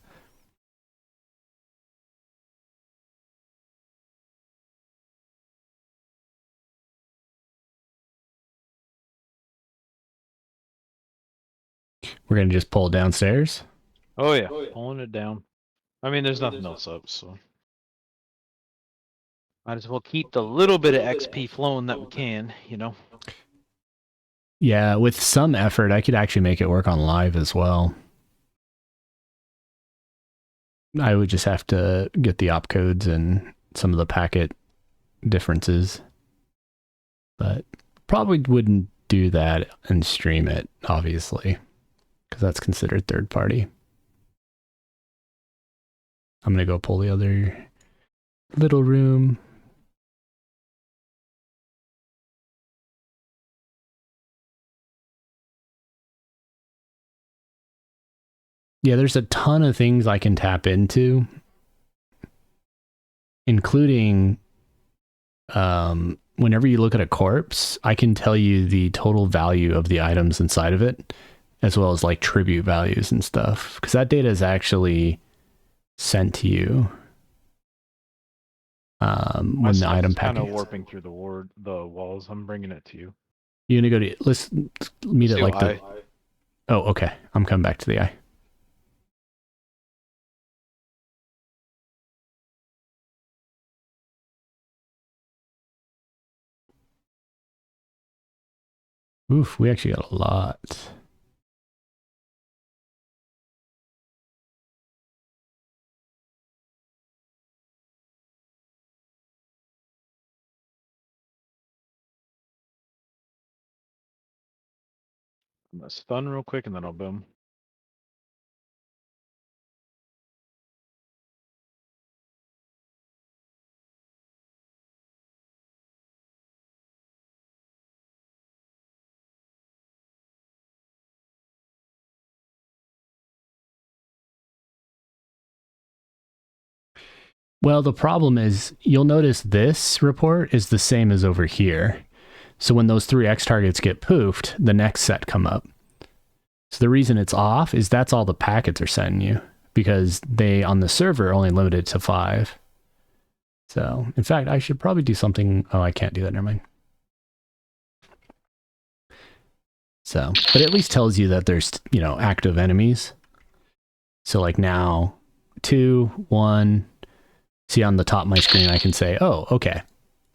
We're going to just pull it downstairs. Oh yeah, pulling it down. I mean, there's nothing else up, so might as well keep the little bit of XP flowing that we can, you know. Yeah, with some effort, I could actually make it work on live as well. I would just have to get the opcodes and some of the packet differences. But probably wouldn't do that and stream it, obviously, because that's considered third party. I'm going to go pull the other little room. Yeah, there's a ton of things I can tap into, including whenever you look at a corpse, I can tell you the total value of the items inside of it, as well as like tribute values and stuff, because that data is actually sent to you when the item package. Kind of warping through the walls. I'm bringing it to you. You're gonna go to let's meet at like the. Oh, okay. I'm coming back to the eye. Oof, we actually got a lot. I'm gonna stun real quick and then I'll boom. Well, the problem is you'll notice this report is the same as over here. So when those 3X targets get poofed, the next set come up. So the reason it's off is that's all the packets are sending you, because they on the server only limited to 5. So in fact, I should probably do something. Oh, I can't do that. Never mind. So, but at least tells you that there's, active enemies. So like now, 2, 1. See on the top of my screen, I can say, oh, okay,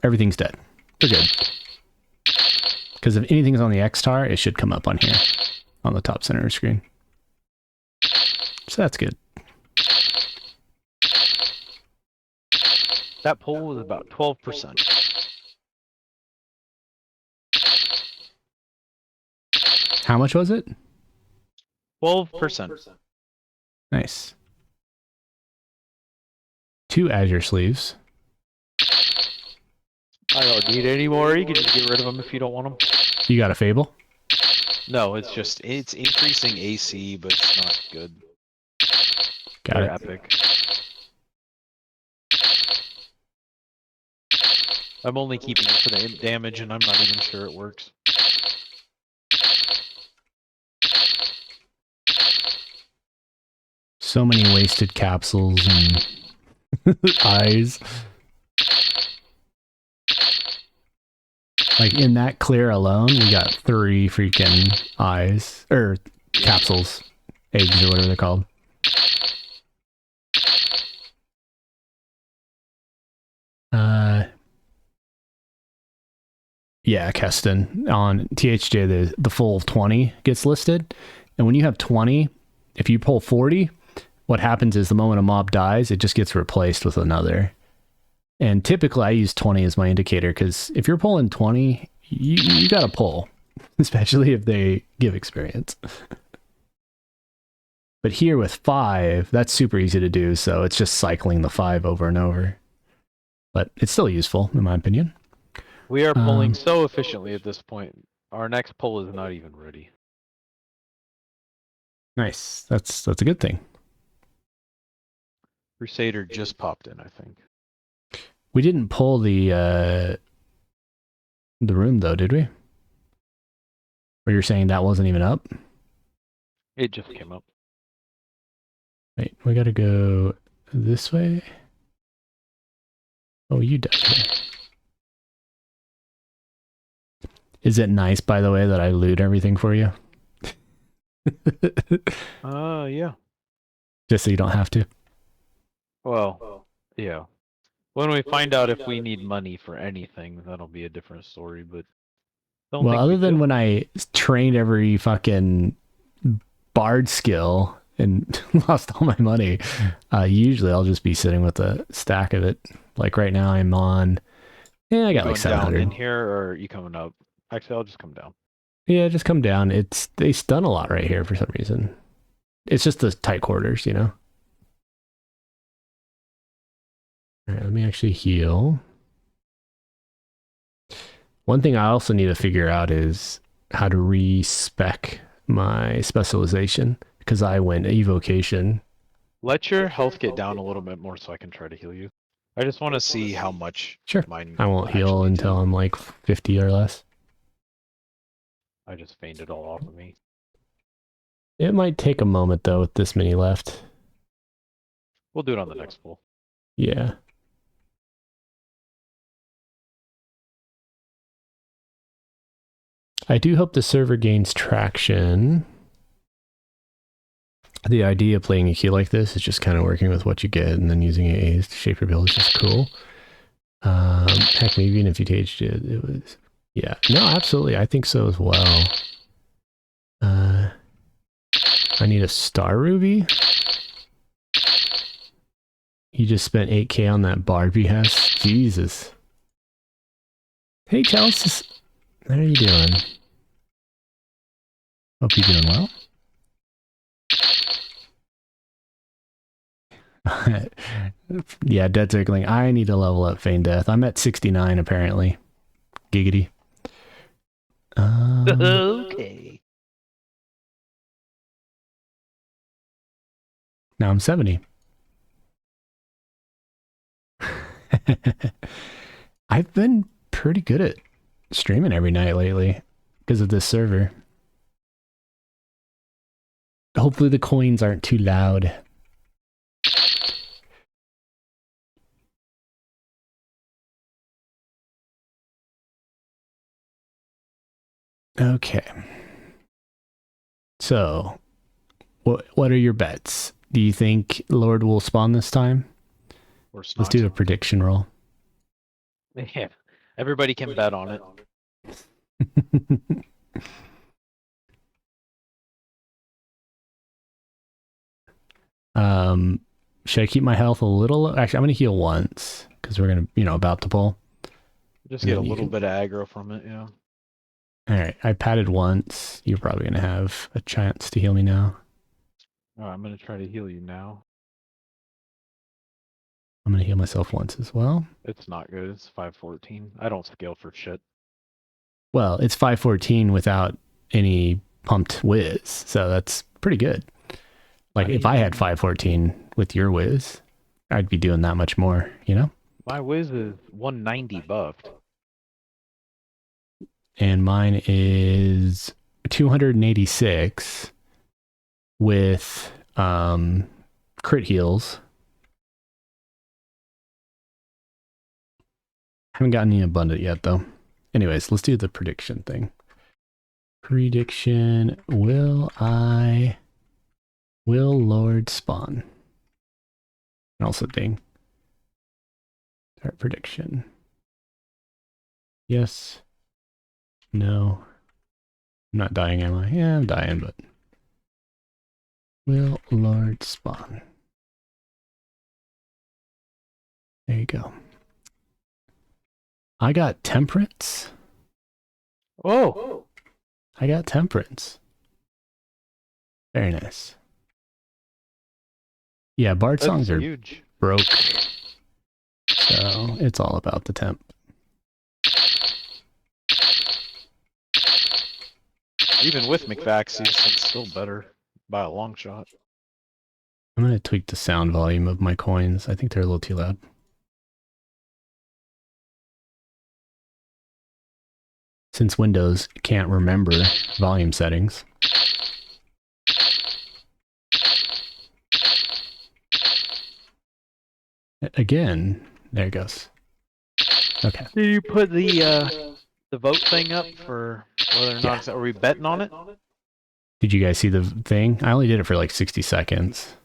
everything's dead. We're good. Because if anything's on the X-Tar, it should come up on here, on the top center of the screen. So that's good. That pull was about 12%. How much was it? 12%. Nice. 2 Azure sleeves. I don't need any more. You can just get rid of them if you don't want them. You got a Fable? No, it's increasing AC, but it's not good. Got it. Epic. I'm only keeping it for the damage, and I'm not even sure it works. So many wasted capsules and eyes. Like in that clear alone, we got 3 freaking eyes, or capsules, eggs, or whatever they're called. Yeah, Keston. On THJ, the full 20 gets listed. And when you have 20, if you pull 40, what happens is the moment a mob dies, it just gets replaced with another. And typically I use 20 as my indicator, because if you're pulling 20, you got to pull, especially if they give experience. But here with 5, that's super easy to do, so it's just cycling the 5 over and over. But it's still useful, in my opinion. We are pulling so efficiently at this point. Our next pull is not even ready. Nice. That's a good thing. Crusader just popped in, I think. We didn't pull the room though, did we? Or you're saying that wasn't even up? It just came up. Wait, we gotta go this way. Oh, you died. Is it nice, by the way, that I loot everything for you? Yeah. Just so you don't have to. Well, yeah. When we find out if we need money for anything, that'll be a different story, but don't Well, think other we than do. when I trained every fucking bard skill and lost all my money, usually I'll just be sitting with a stack of it. Like right now I'm on, I got like Going down 700. in here, or are you coming up? Actually, I'll just come down. Yeah, just come down. They stun a lot right here for some reason. It's just the tight quarters, you know? All right, let me actually heal. One thing I also need to figure out is how to respec my specialization because I went evocation. Let your health get down a little bit more so I can try to heal you. I just want to see how much Sure. mine I won't heal actually until do. I'm like 50 or less. I just feigned it all off of me. It might take a moment though with this many left. We'll do it on the next pull. Yeah. I do hope the server gains traction. The idea of playing a key like this is just kind of working with what you get and then using AAs to shape your build is just cool. Heck, maybe even if you staged it, it was... Yeah, no, absolutely. I think so as well. I need a star ruby. You just spent 8k on that Barbie house? Jesus. Hey, Chelsea. How are you doing? Hope you're doing well. Yeah, dead circling. I need to level up Feign Death. I'm at 69 apparently. Giggity. Okay. Now I'm 70. I've been pretty good at streaming every night lately because of this server. Hopefully the coins aren't too loud. Okay. So, what are your bets? Do you think Lord will spawn this time? Or Let's Snox. do a prediction roll. Yeah. Everybody can bet on it. Should I keep my health a little? Actually, I'm going to heal once because we're going to, about to pull. Just And get a then you little can- bit of aggro from it, yeah. All right, I padded once. You're probably going to have a chance to heal me now. Alright, I'm gonna try to heal you now. I'm going to heal myself once as well. It's not good. It's 514. I don't scale for shit. Well, it's 514 without any pumped whiz, so that's pretty good. Like, if I had 514 with your whiz, I'd be doing that much more, you know? My whiz is 190 buffed. And mine is 286 with crit heals. Haven't gotten any abundant yet, though. Anyways, let's do the prediction thing. Prediction, will Lord spawn? And also ding. Start prediction. Yes. No. I'm not dying, am I? Yeah, I'm dying, but... Will Lord spawn? There you go. I got temperance. Oh! I got temperance. Very nice. Yeah, Bard That's songs are huge. broke. So it's all about the temp. Even with McVaxies, it's still better by a long shot. I'm going to tweak the sound volume of my coins. I think they're a little too loud. Since Windows can't remember volume settings. Again, there it goes. Okay. Did you put the vote thing up for whether or not are we betting on it? Did you guys see the thing? I only did it for like 60 seconds.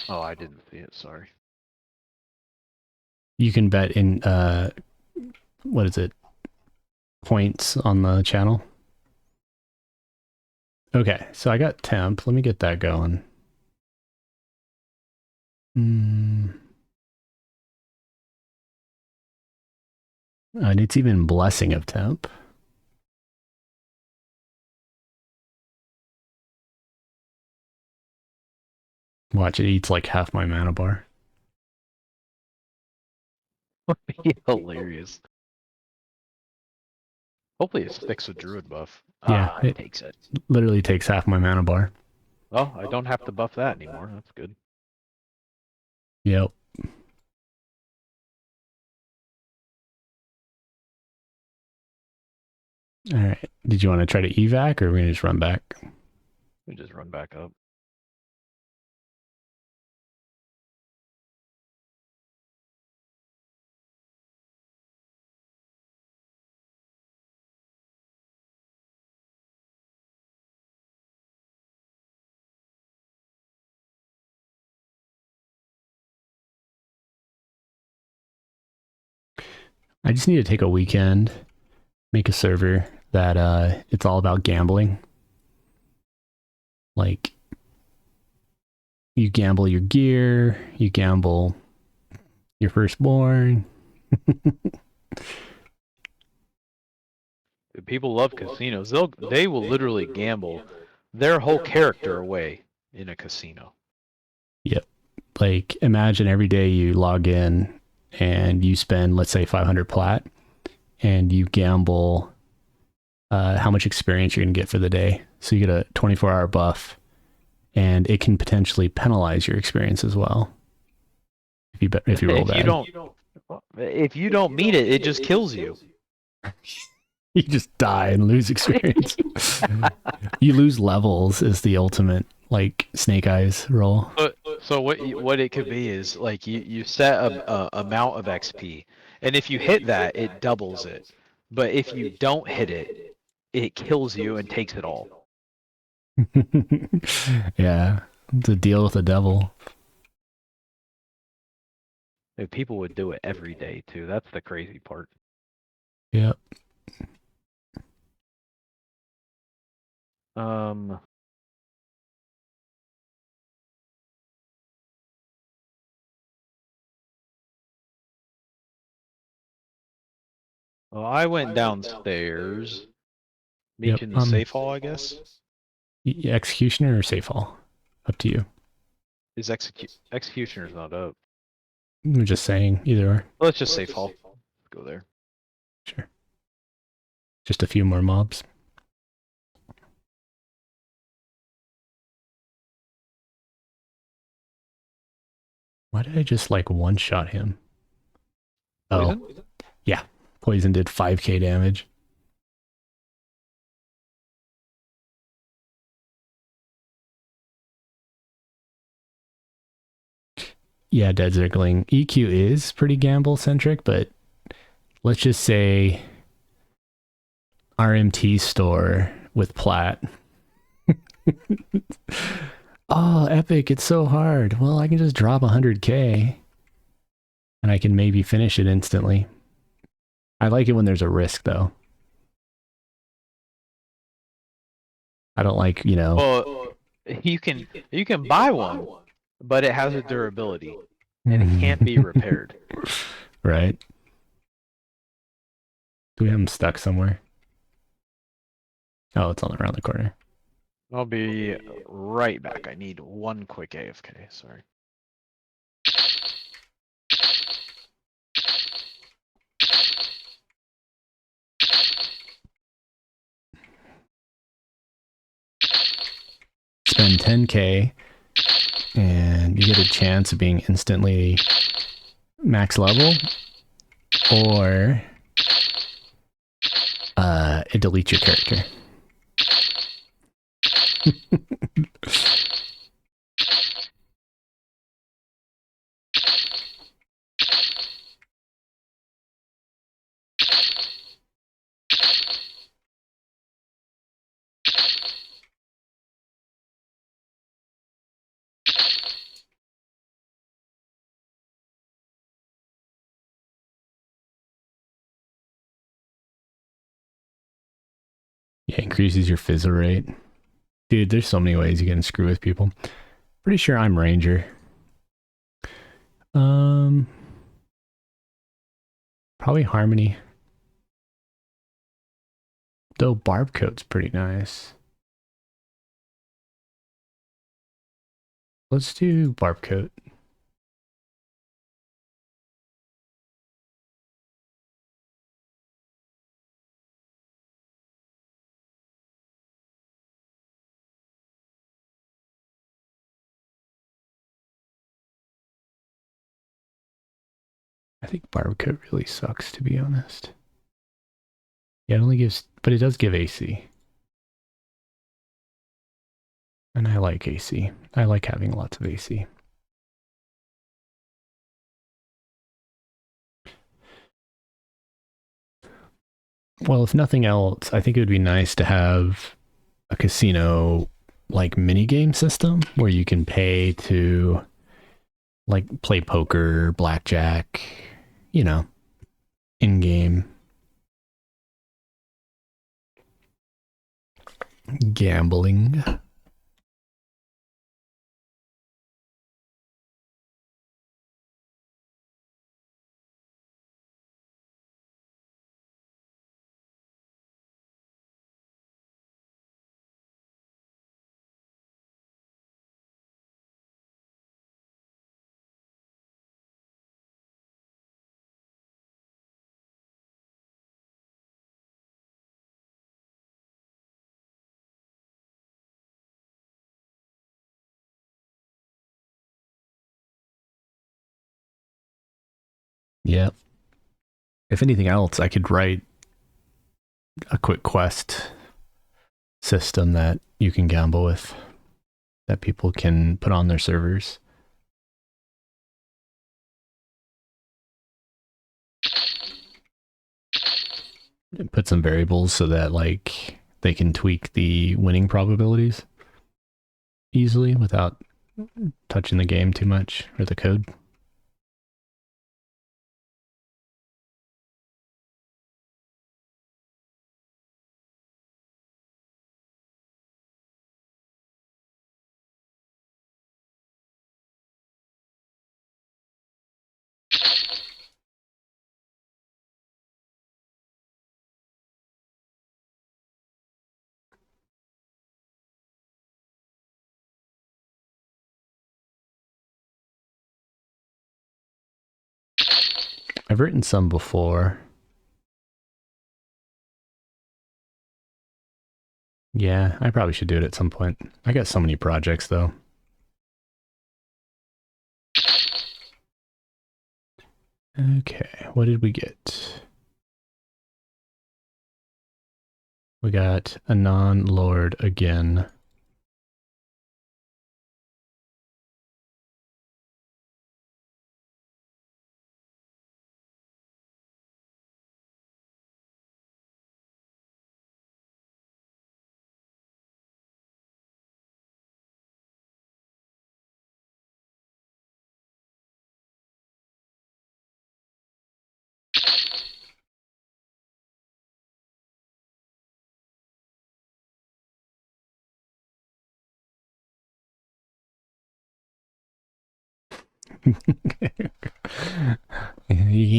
Oh, I didn't see it. Sorry. You can bet in, what is it? Points on the channel. Okay, so I got temp. Let me get that going. And it's even blessing of temp. Watch, it eats like half my mana bar. Would be hilarious. Hopefully it sticks with Druid buff. Yeah, It takes it. Literally takes half my mana bar. Well, I don't have to buff that anymore. That's good. Yep. All right. Did you want to try to evac or are we going to just run back? We just run back up. I just need to take a weekend, make a server that it's all about gambling. Like, you gamble your gear, you gamble your firstborn. People love casinos. They will literally gamble their whole character away in a casino. Yep. Like, imagine every day you log in and you spend, let's say, 500 plat, and you gamble how much experience you're going to get for the day. So you get a 24-hour buff, and it can potentially penalize your experience as well. If you roll bad. If you don't meet it, it just kills you. You just die and lose experience. You lose levels is the ultimate, like, Snake Eyes roll. So what it could be is like you set a amount of XP, and if you hit that, it doubles it. But if you don't hit it, it kills you and takes it all. Yeah, it's a deal with the devil. If people would do it every day too. That's the crazy part. Yep. Well, I went downstairs. Meet Yep. you in the safe hall, I guess. Executioner or safe hall? Up to you. His executioner's not up. I'm just saying, either or. Well, let's just safe hall. Let's go there. Sure. Just a few more mobs. Why did I just like one-shot him? Poison? Oh, yeah. Poison did 5k damage. Yeah, Dead Zergling. EQ is pretty gamble-centric, but let's just say RMT store with plat. Oh, epic. It's so hard. Well, I can just drop 100k and I can maybe finish it instantly. I like it when there's a risk, though. I don't like, you know. Well, you can buy one, but it has a durability, and it can't be repaired. Right. Do we have them stuck somewhere? Oh, it's on around the corner. I'll be right back. I need one quick AFK. Sorry. Spend 10k, and you get a chance of being instantly max level, or it deletes your character. Yeah, increases your fizzle rate. Dude, there's so many ways you can screw with people. Pretty sure I'm Ranger. Probably Harmony. Though Barb Coat's pretty nice. Let's do Barb Coat. I think Barb Coat really sucks, to be honest. Yeah, it only gives, but it does give AC. And I like AC. I like having lots of AC. Well, if nothing else, I think it would be nice to have a casino like mini game system where you can pay to like play poker, blackjack, you know, in game gambling. Yep. If anything else, I could write a quick quest system that you can gamble with, that people can put on their servers. And put some variables so that like they can tweak the winning probabilities easily without touching the game too much or the code. I've written some before. Yeah, I probably should do it at some point. I got so many projects though. Okay, what did we get? We got a non-lord again. You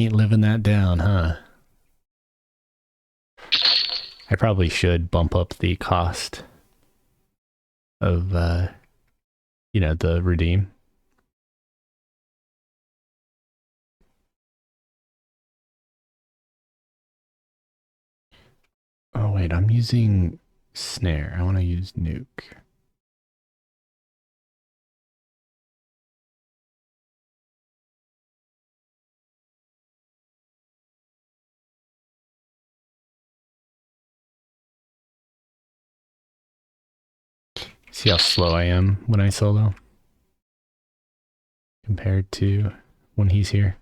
ain't living that down, huh? I probably should bump up the cost of, the redeem. Oh, wait, I'm using snare. I want to use nuke. See how slow I am when I solo compared to when he's here.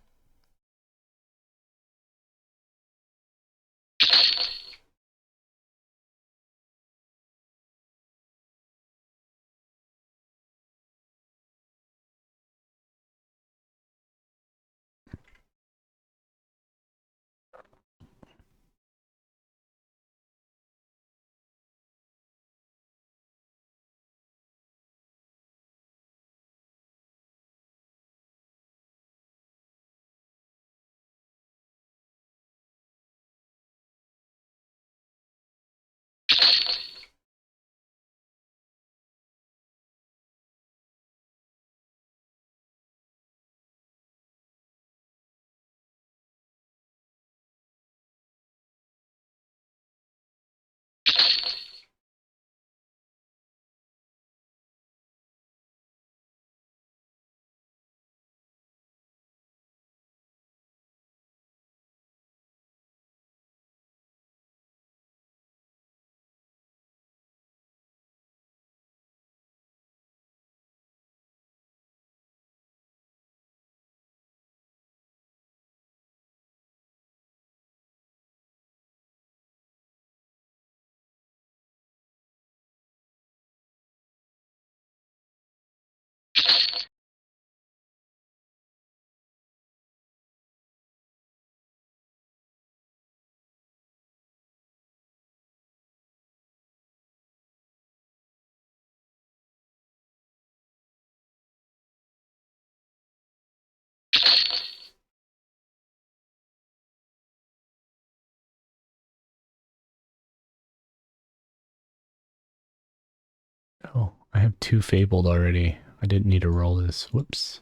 Oh, I have 2 fabled already. I didn't need to roll this. Whoops.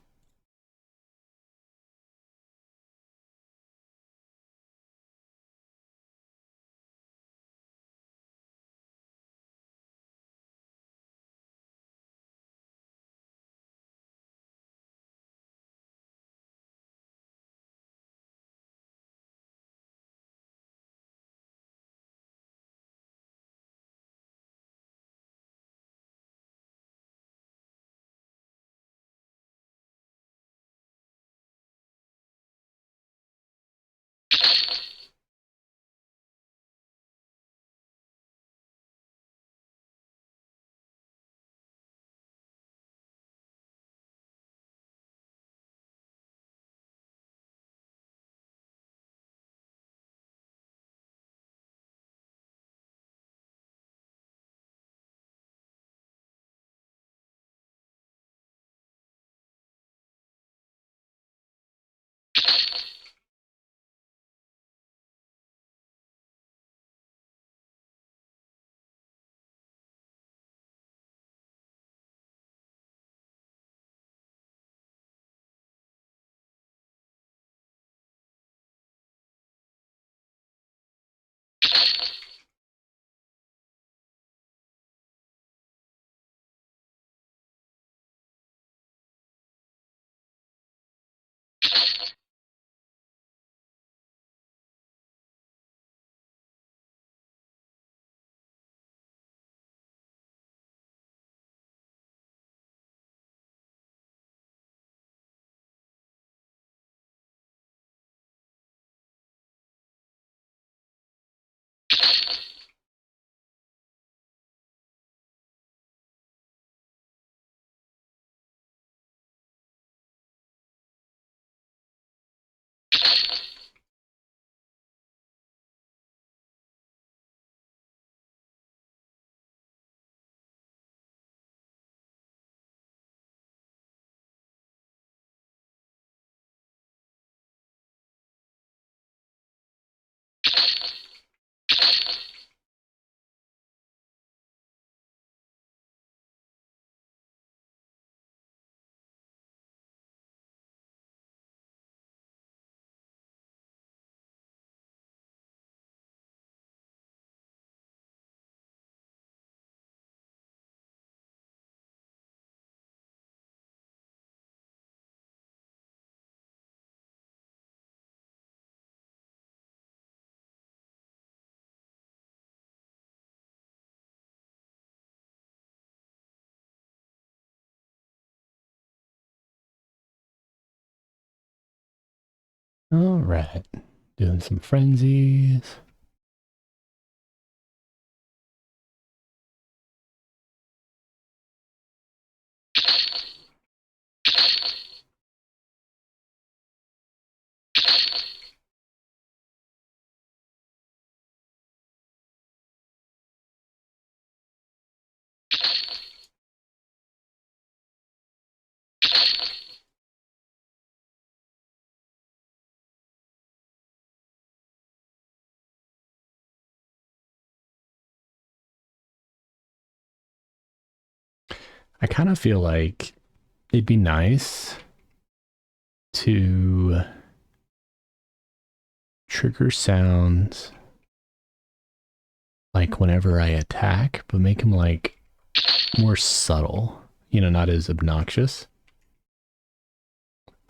All right. Doing some frenzies. I kind of feel like it'd be nice to trigger sounds like whenever I attack, but make them like more subtle, not as obnoxious.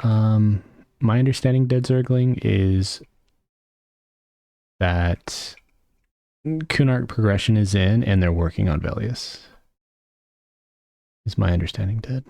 Um, my understanding, Dead Zergling, is that Kunark progression is in and they're working on Velius. Is my understanding, Dead.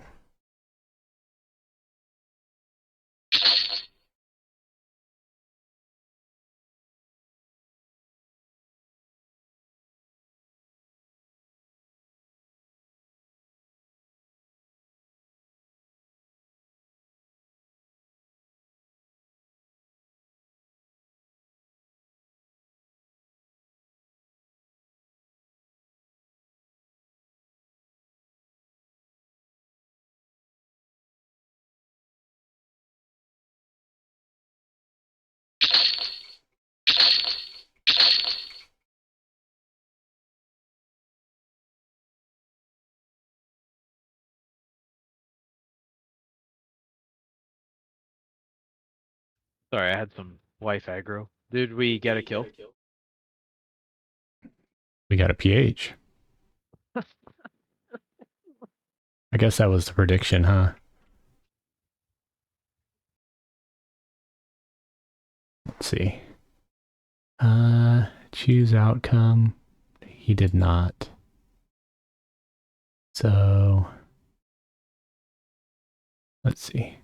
Sorry, I had some wife aggro. Did we get a kill? We got a PH. I guess that was the prediction, huh? Let's see. Choose outcome. He did not. So, let's see.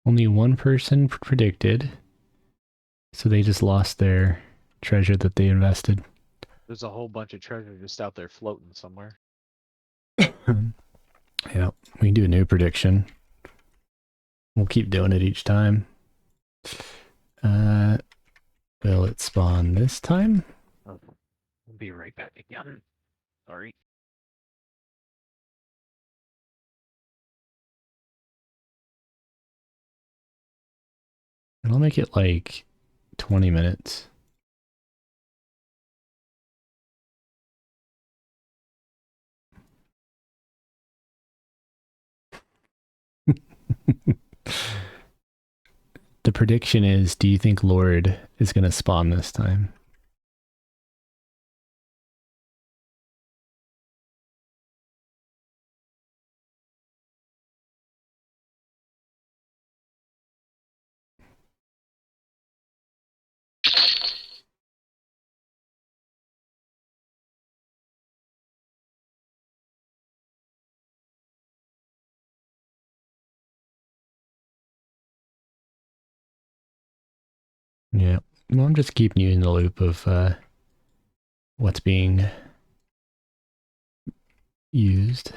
Only one person predicted, so they just lost their treasure that they invested. There's a whole bunch of treasure just out there floating somewhere. Yeah, we can do a new prediction. We'll keep doing it each time. Will it spawn this time? Oh, we'll be right back again. Sorry. And I'll make it like 20 minutes. The prediction is, do you think Lord is going to spawn this time? Yeah. Well, I'm just keeping you in the loop of what's being used.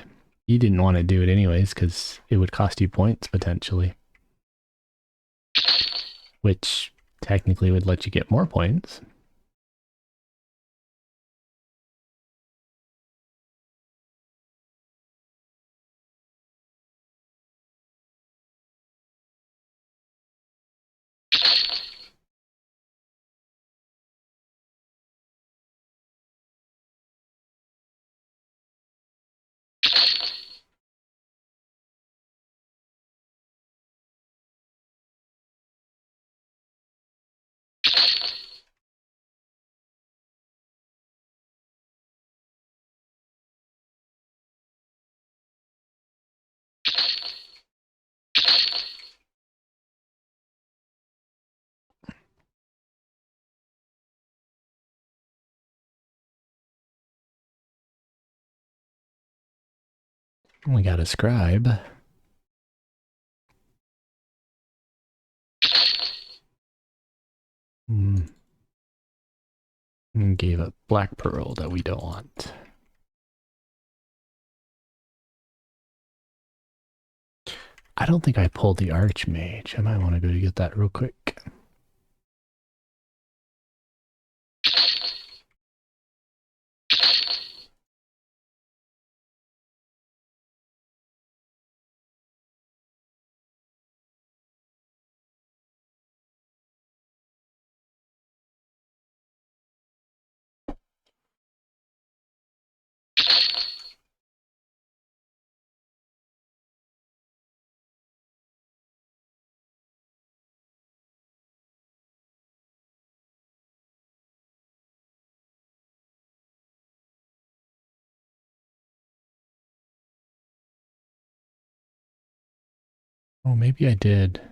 You didn't want to do it anyways because it would cost you points potentially, which technically would let you get more points. We got a scribe. And gave a black pearl that we don't want. I don't think I pulled the archmage. I might want to go get that real quick. Oh, maybe I did.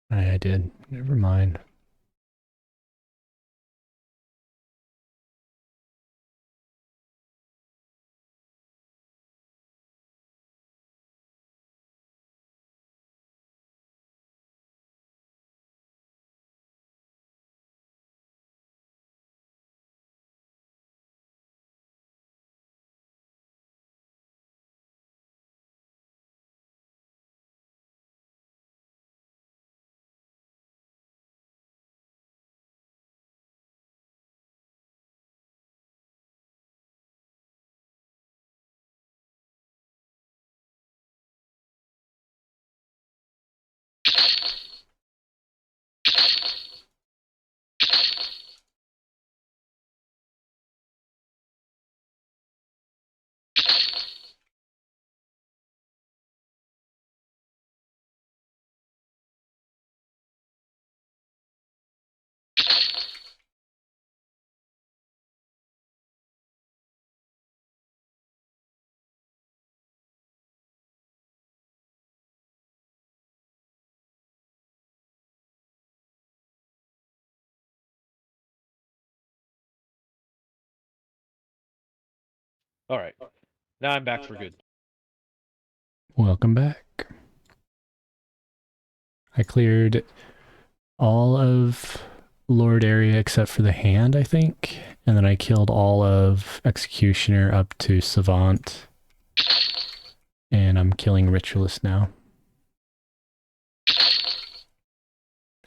I did. Never mind. All right. Now I'm back for good. Welcome back. I cleared all of Lord area except for the hand, I think. And then I killed all of Executioner up to Savant. And I'm killing Ritualist now.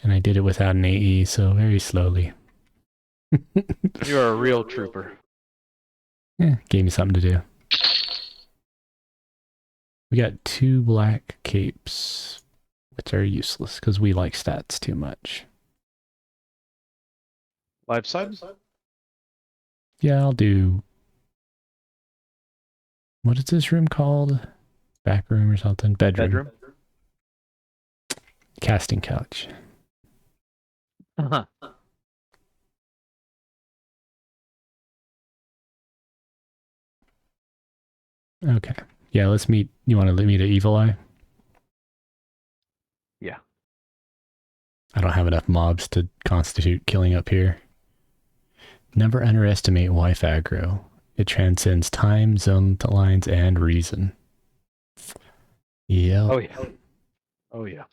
And I did it without an AE, so very slowly. You are a real trooper. Yeah, gave me something to do. We got 2 black capes, which are useless because we like stats too much. Live side? Yeah, I'll do... What is this room called? Back room or something? Bedroom. Casting couch. Uh-huh. Okay. Yeah, let's meet. You want to meet at Evil Eye? Yeah. I don't have enough mobs to constitute killing up here. Never underestimate wife aggro. It transcends time, zone lines, and reason. Yep. Oh, yeah. Oh, yeah.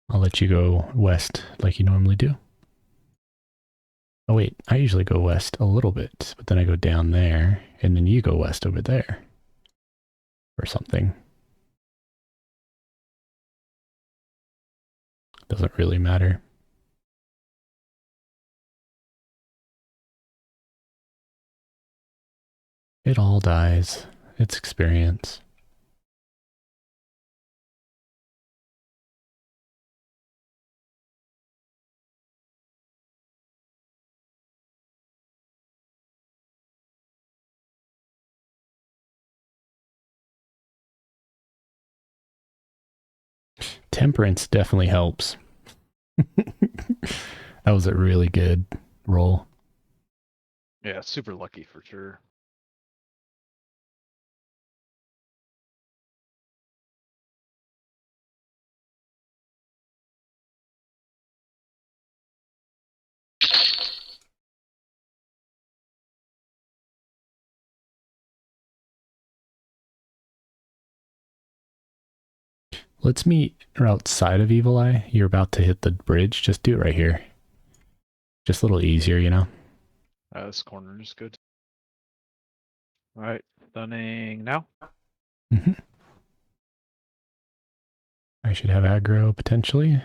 I'll let you go west like you normally do. Oh wait, I usually go west a little bit, but then I go down there, and then you go west over there. Or something. Doesn't really matter. It all dies. It's experience. Temperance definitely helps. That was a really good roll. Yeah, super lucky for sure. Let's meet outside of Evil Eye. You're about to hit the bridge. Just do it right here. Just a little easier, you know? This corner is good. Alright, stunning now. Mm-hmm. I should have aggro potentially.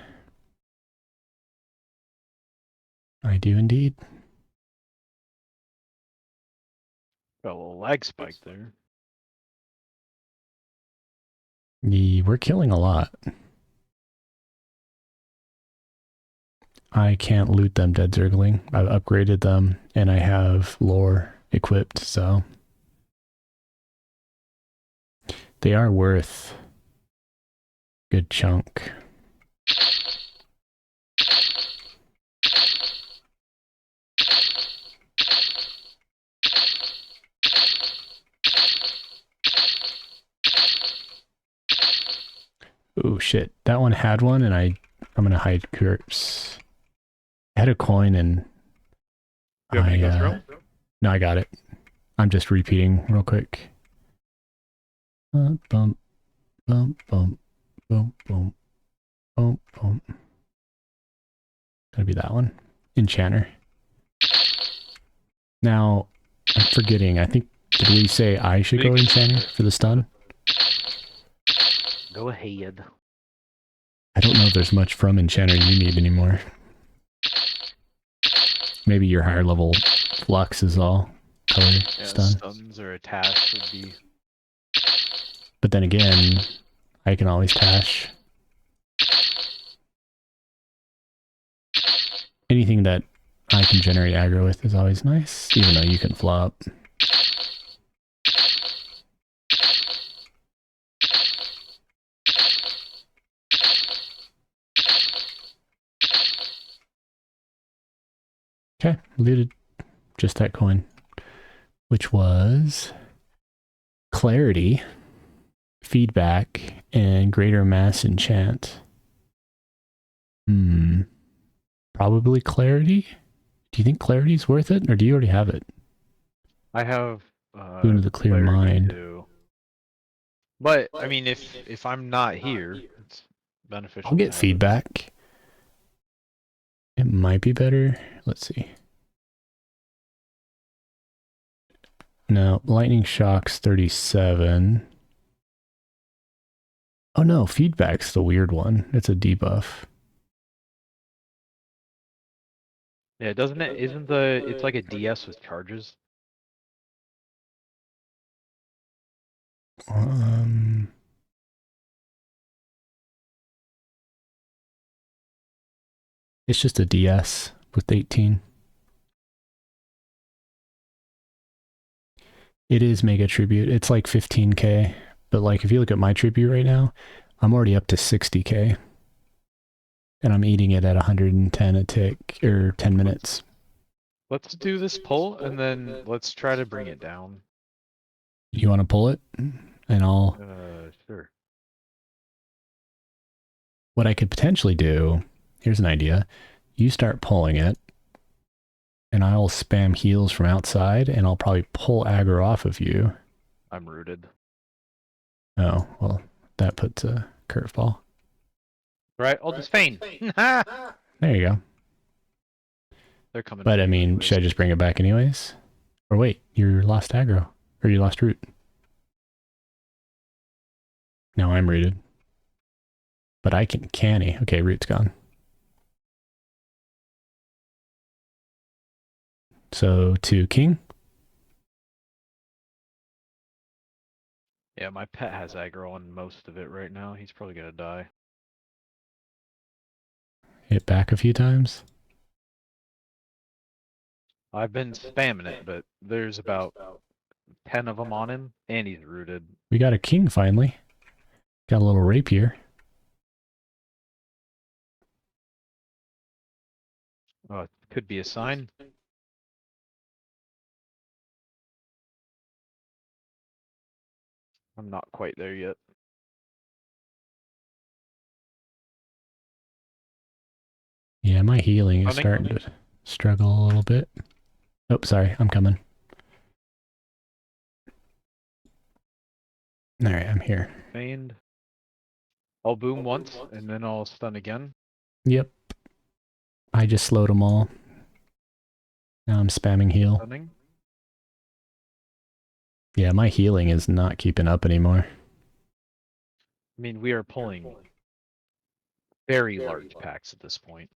I do indeed. Got a little lag spike there. We're killing a lot. I can't loot them dead zergling. I've upgraded them and I have lore equipped, so they are worth a good chunk. Oh shit, that one had one and I'm gonna hide corpse. I had a coin and You want me to go through? No, I got it. I'm just repeating real quick. Bump, bump, bump, bump, bump, bump, bump. Gonna be that one. Enchanter. Now, I'm forgetting. I think, did we say I should go Enchanter for the stun? Go ahead. I don't know if there's much from Enchanter you need anymore. Maybe your higher level Flux is all color stun. Stuns or a task would be... But then again, I can always tash. Anything that I can generate aggro with is always nice, even though you can flop. Okay, looted just that coin, which was Clarity, Feedback, and Greater Mass Enchant. Probably Clarity? Do you think Clarity's worth it, or do you already have it? I have Boon of the Clear Mind. Too. But, I mean, if I'm not here, it's beneficial. I'll get Feedback. It might be better. Let's see. No, Lightning Shock's 37. Oh no, Feedback's the weird one. It's a debuff. Yeah, doesn't it? It's like a DS with charges? It's just a DS with 18. It is Mega Tribute. It's like 15k. But like if you look at my tribute right now, I'm already up to 60k. And I'm eating it at 110 a tick, or 10 minutes. Let's do this pull, and then let's try to bring it down. You want to pull it? And I'll... Sure. What I could potentially do, here's an idea. You start pulling it, and I'll spam heals from outside, and I'll probably pull aggro off of you. I'm rooted. Oh, well, that puts a curveball. Right, I'll just feign. There you go. They're coming. But I mean, should I just bring it back anyways? Or wait, you lost aggro. Or you lost root. Now I'm rooted. But I can canny. Okay, root's gone. So to king. Yeah, my pet has aggro on most of it right now. He's probably gonna die. Hit back a few times. I've been spamming it, but there's about 10 of them on him, and he's rooted. We got a king finally. Got a little rapier. Oh, it could be a sign. I'm not quite there yet. Yeah, my healing is starting to struggle a little bit. Oh, sorry, I'm coming. Alright, I'm here. Feigned. I'll boom once, and then I'll stun again. Yep. I just slowed them all. Now I'm spamming heal. Stunning. Yeah, my healing is not keeping up anymore. I mean, we are pulling very large packs at this point.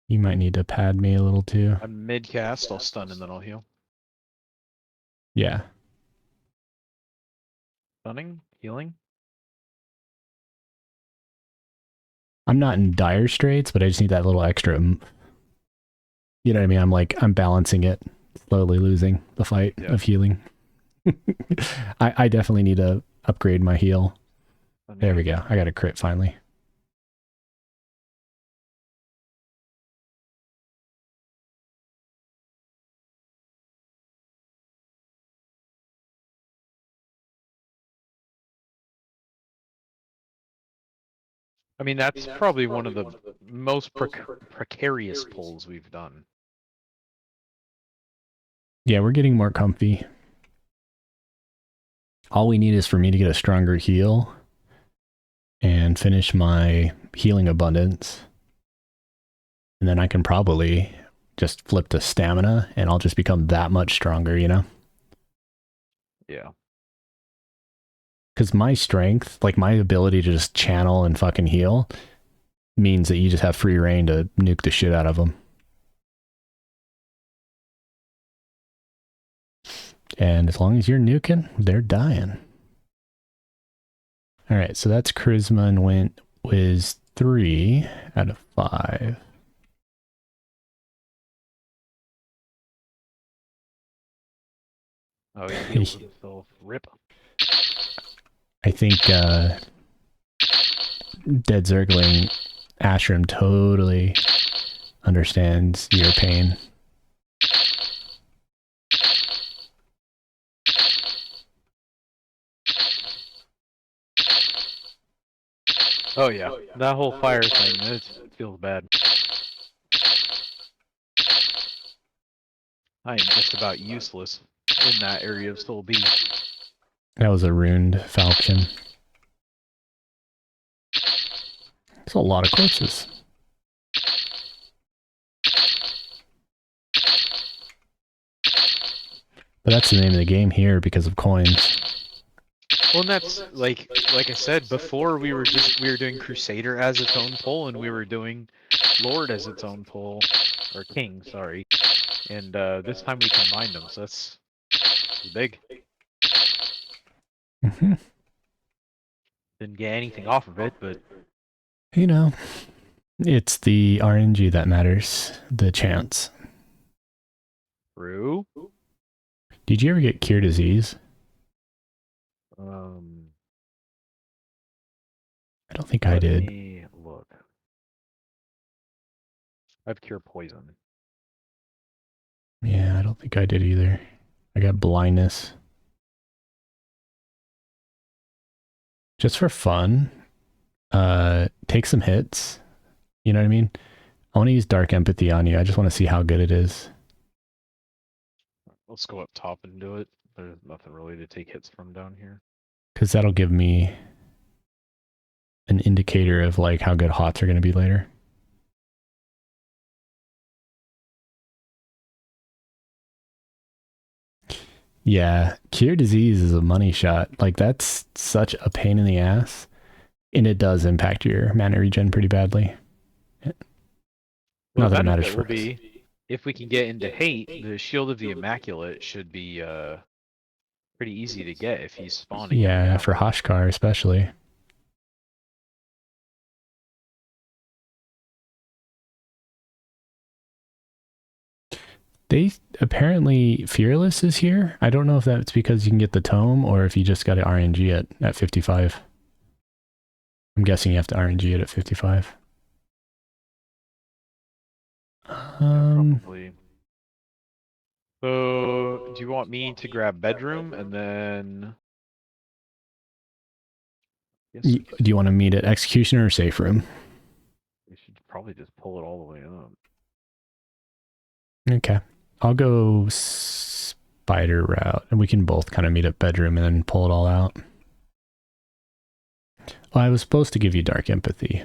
You might need to pad me a little too. I'm mid cast, I'll stun and then I'll heal. Yeah. Stunning, healing. I'm not in dire straits, but I just need that little extra. You know what I mean? I'm balancing it, slowly losing the fight of healing. I definitely need to upgrade my heal. Stunning. There we go. I got a crit finally. I mean, that's probably one of the most precarious pulls we've done. Yeah, we're getting more comfy. All we need is for me to get a stronger heal and finish my healing abundance. And then I can probably just flip to stamina and I'll just become that much stronger, you know? Yeah. Because my strength, like my ability to just channel and fucking heal, means that you just have free reign to nuke the shit out of them. And as long as you're nuking, they're dying. All right, so that's charisma and went was 3 out of 5. Oh, he healed himself. Rip. I think Dead Zergling Ashram totally understands your pain. Oh yeah, that whole fire thing, it feels bad. I am just about useless in that area of Soul B. That was a ruined falchion. It's a lot of corpses. But that's the name of the game here because of coins. Well, and that's like I said before, we were doing Crusader as its own pull, and we were doing Lord as its own pull, or King, sorry. And this time we combined them, so that's big. Mm-hmm. Didn't get anything off of it, but You know, it's the RNG that matters, the chance. true. Did you ever get cure disease? I don't think I did. Let me look. I have cure poison. Yeah, I don't think I did either. I got blindness. Just for fun, take some hits. You know what I mean? I want to use Dark Empathy on you. I just want to see how good it is. Let's go up top and do it. There's nothing really to take hits from down here. Because that'll give me an indicator of like how good hots are going to be later. Yeah, cure disease is a money shot. Like that's such a pain in the ass. And it does impact your mana regen pretty badly. Well, Not the that it matters benefit for will us. be if we can get into hate, the Shield of the Immaculate should be pretty easy to get if he's spawning every Yeah, for hour. Hashkar especially. They apparently Fearless is here. I don't know if that's because you can get the tome or if you just got an RNG at 55. I'm guessing you have to RNG it at 55. Yeah, probably. So, do you want me to grab bedroom and then? Yes, Do you want to meet at Executioner or Safe Room? we should probably just pull it all the way up. Okay. I'll go spider route and we can both kind of meet at bedroom and then pull it all out. Well, I was supposed to give you dark empathy.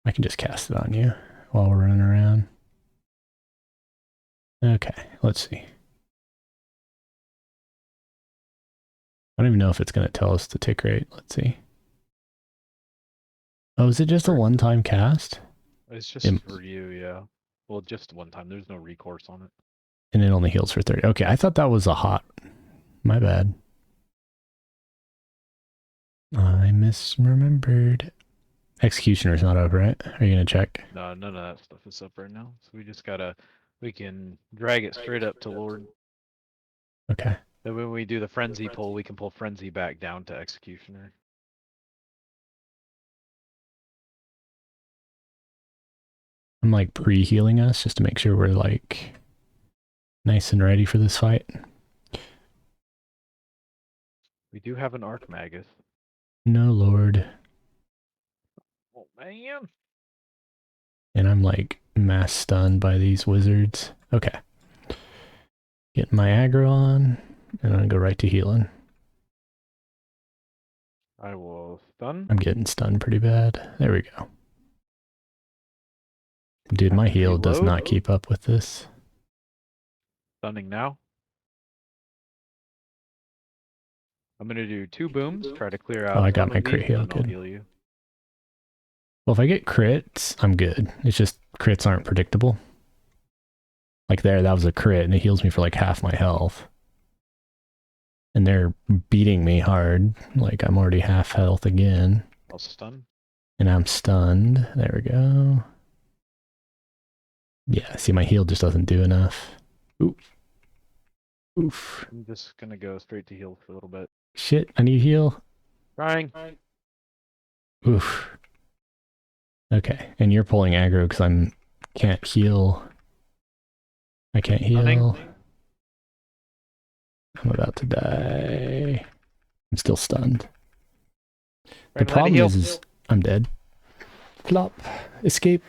I can just cast it on you while we're running around. Okay, let's see. I don't even know if it's going to tell us the tick rate. Let's see. Oh, is it just a one-time cast? It's just for you, yeah. Well, just one time. There's no recourse on it. And it only heals for 30. Okay, I thought that was a hot. My bad. I misremembered. Executioner's not up, right? Are you going to check? No, none of that stuff is up right now. So we just gotta, we can drag it straight up to Lord. Okay. Then when we do the Frenzy pull, we can pull Frenzy back down to Executioner. I'm like pre-healing us just to make sure we're like nice and ready for this fight. We do have an Archmagus. No, Lord. Oh, man. And I'm like mass stunned by these wizards. Okay. Get my aggro on, and I'm going to go right to healing. I will stun. I'm getting stunned pretty bad. There we go. Dude, my Casting heal does Reload. not keep up with this. Stunning now. I'm gonna do 2 booms, try to clear out Oh, I got some my of crit these, heal. and then I'll Good. heal you. Well, if I get crits, I'm good. It's just crits aren't predictable. Like there, that was a crit, and it heals me for like half my health. And they're beating me hard. Like I'm already half health again. I'll stun. And I'm stunned. There we go. Yeah, see, my heal just doesn't do enough. Oof. Oof. I'm just gonna go straight to heal for a little bit. Shit, I need heal. Trying. Oof. Okay, and you're pulling aggro because can't heal. I can't heal. Stunning. I'm about to die. I'm still stunned. The Trying to land a problem heal. is I'm dead. Flop. Escape.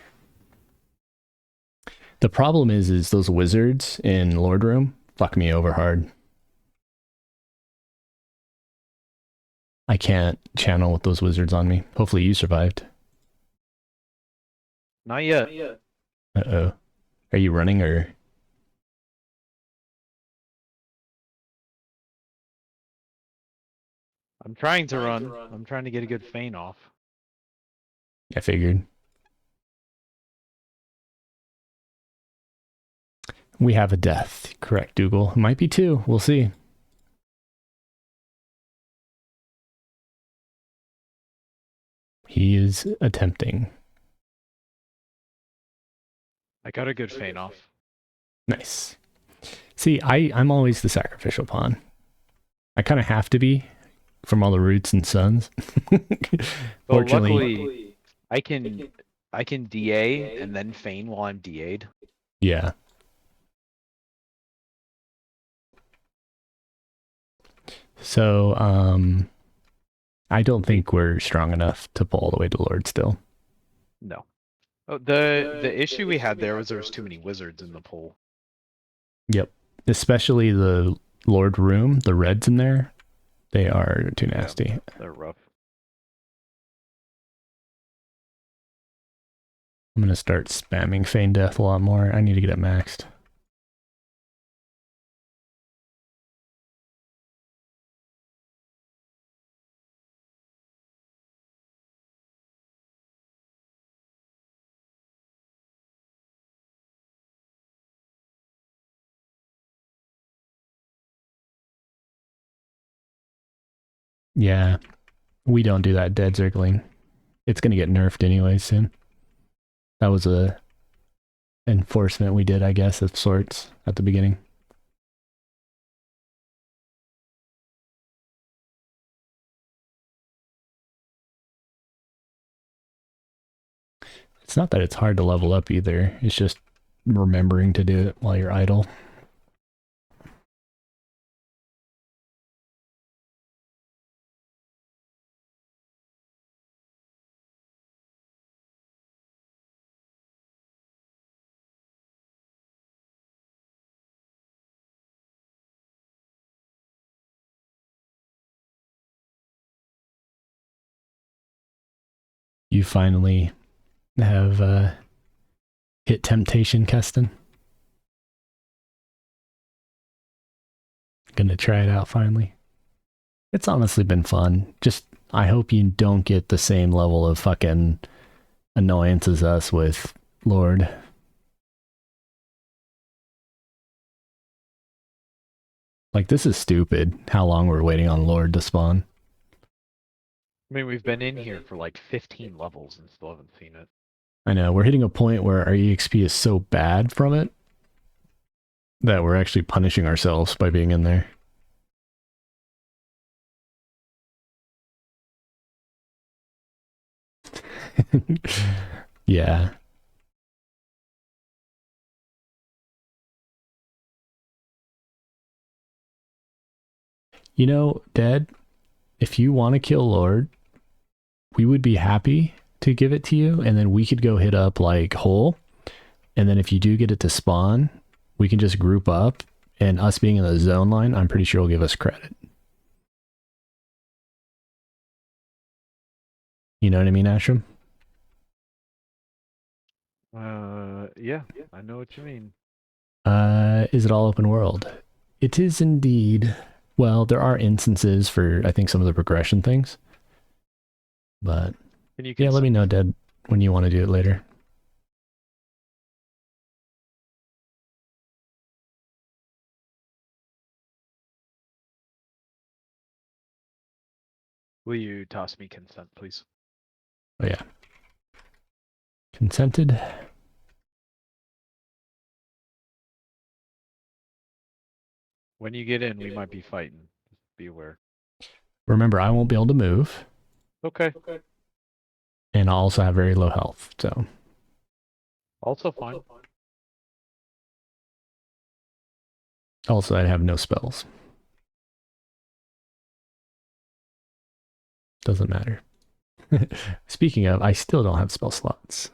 The problem is those wizards in Lord Room fuck me over hard. I can't channel with those wizards on me. Hopefully you survived. Not yet. Uh-oh. Are you running or? I'm trying to run. I'm trying to get a good feint off. I figured. We have a death. Correct, Dougal. Might be 2. We'll see. He is attempting. I got a good feint off. Nice. See, I'm always the sacrificial pawn. I kind of have to be from all the roots and sons. Well, Fortunately, luckily, I can DA and then feign while I'm DA'd. yeah. So, I don't think we're strong enough to pull all the way to Lord still. No. Oh, the issue we had there was too many wizards in the pool. Yep. Especially the Lord room, the reds in there, they are too nasty. Yeah, they're rough. I'm going to start spamming Feign Death a lot more. I need to get it maxed. Yeah, we don't do that dead circling. It's going to get nerfed anyway soon. That was a enforcement we did, I guess, of sorts at the beginning. It's not that it's hard to level up either. It's just remembering to do it while you're idle. You finally have hit temptation, Keston. Gonna try it out finally. It's honestly been fun. Just, I hope you don't get the same level of fucking annoyance as us with Lord. Like, this is stupid, how long we're waiting on Lord to spawn. I mean, we've been in here for like 15 levels and still haven't seen it. I know, we're hitting a point where our EXP is so bad from it that we're actually punishing ourselves by being in there. Yeah. You know, Dad, if you want to kill Lord, we would be happy to give it to you, and then we could go hit up like Hole, and then if you do get it to spawn, we can just group up, and us being in the zone line, I'm pretty sure will give us credit. You know what I mean, Ashram? Yeah, I know what you mean. Is it all open world? It is indeed. Well, there are instances for, I think, some of the progression things. But, yeah, let me know, Dad, when you want to do it later. Will you toss me consent, please? Oh, yeah. Consented. When you get in, we might be fighting. Just be aware. Remember, I won't be able to move. Okay. And I'll also have very low health, so. Also fine. Also, I have no spells. Doesn't matter. Speaking of, I still don't have spell slots.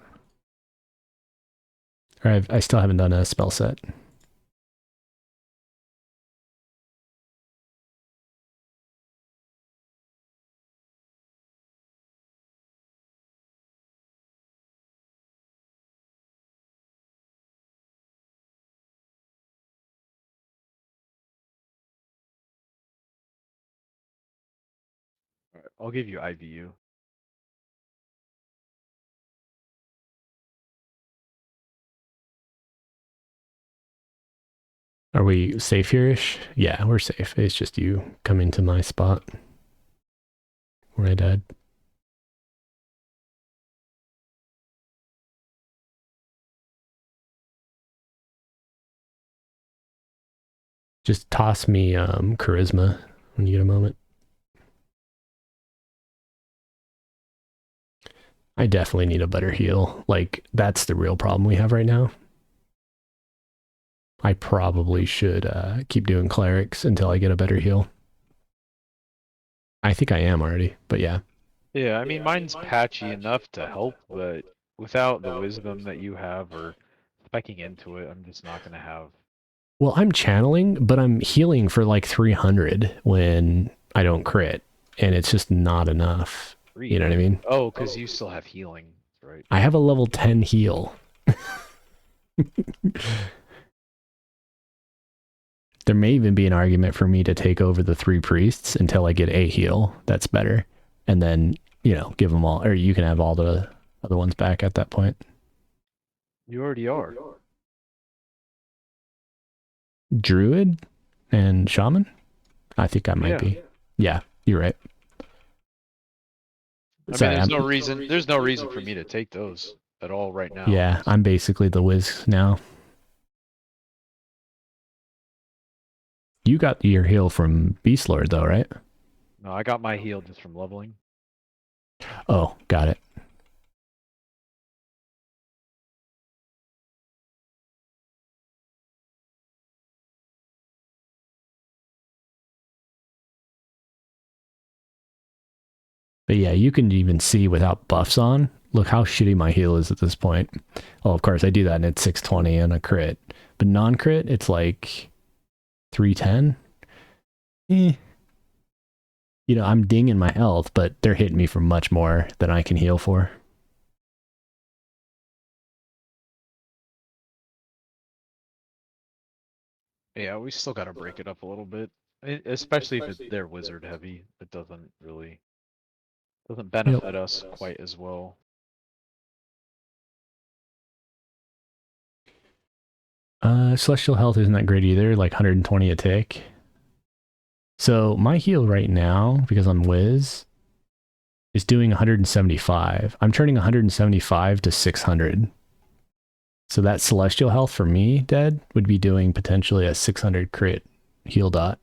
Or I still haven't done a spell set. All right, I'll give you IVU. Are we safe here-ish? Yeah, we're safe. It's just you coming to my spot where I died. Just toss me charisma when you get a moment. I definitely need a better heal. Like, that's the real problem we have right now. I probably should keep doing clerics until I get a better heal. I think I am already, but yeah. Yeah, I mean, mine's patchy enough to help, but without the wisdom that you have or specking into it, I'm just not going to have. Well, I'm channeling, but I'm healing for like 300 when I don't crit, and it's just not enough. You know what I mean? Oh, because you still have healing, right? I have a level 10 heal. There may even be an argument for me to take over the 3 priests until I get a heal that's better. And then, you know, give them all, or you can have all the other ones back at that point. You already are. Druid and Shaman? I think I might be. Yeah, you're right. Sorry, there's no reason for me to take those at all right now. Yeah, I'm basically the whiz now. You got your heal from Beast Lord though, right? No, I got my heal just from leveling. Oh, got it. But yeah, you can even see without buffs on. Look how shitty my heal is at this point. Oh, of course, I do that and it's 620 and a crit. But non-crit, it's like 310. You know, I'm dinging my health, but they're hitting me for much more than I can heal for. Yeah, we still gotta break it up a little bit. Especially if they're wizard heavy. It doesn't Yep. benefit us quite as well. Celestial health isn't that great either, like 120 a tick. So my heal right now, because I'm Wiz, is doing 175. I'm turning 175 to 600. So that celestial health for me, dead, would be doing potentially a 600 crit heal dot.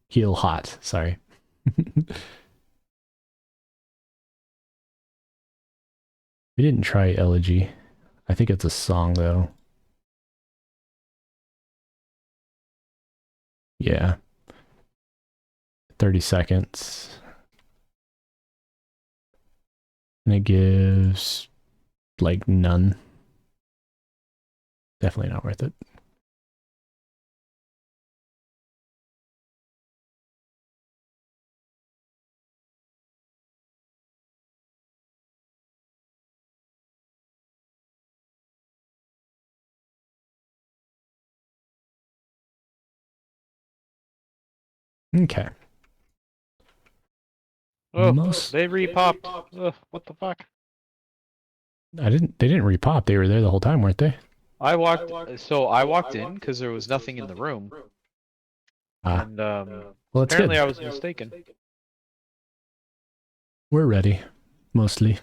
Heal hot, sorry. We didn't try Elegy. I think it's a song though. Yeah. 30 seconds. And it gives like none. Definitely not worth it. Okay. Oh, Most they repopped. Ugh, what the fuck? they didn't repop. They were there the whole time, weren't they? I walked in because there was nothing in the room, Ah. and Well, it's good. apparently I was mistaken. We're ready. Mostly.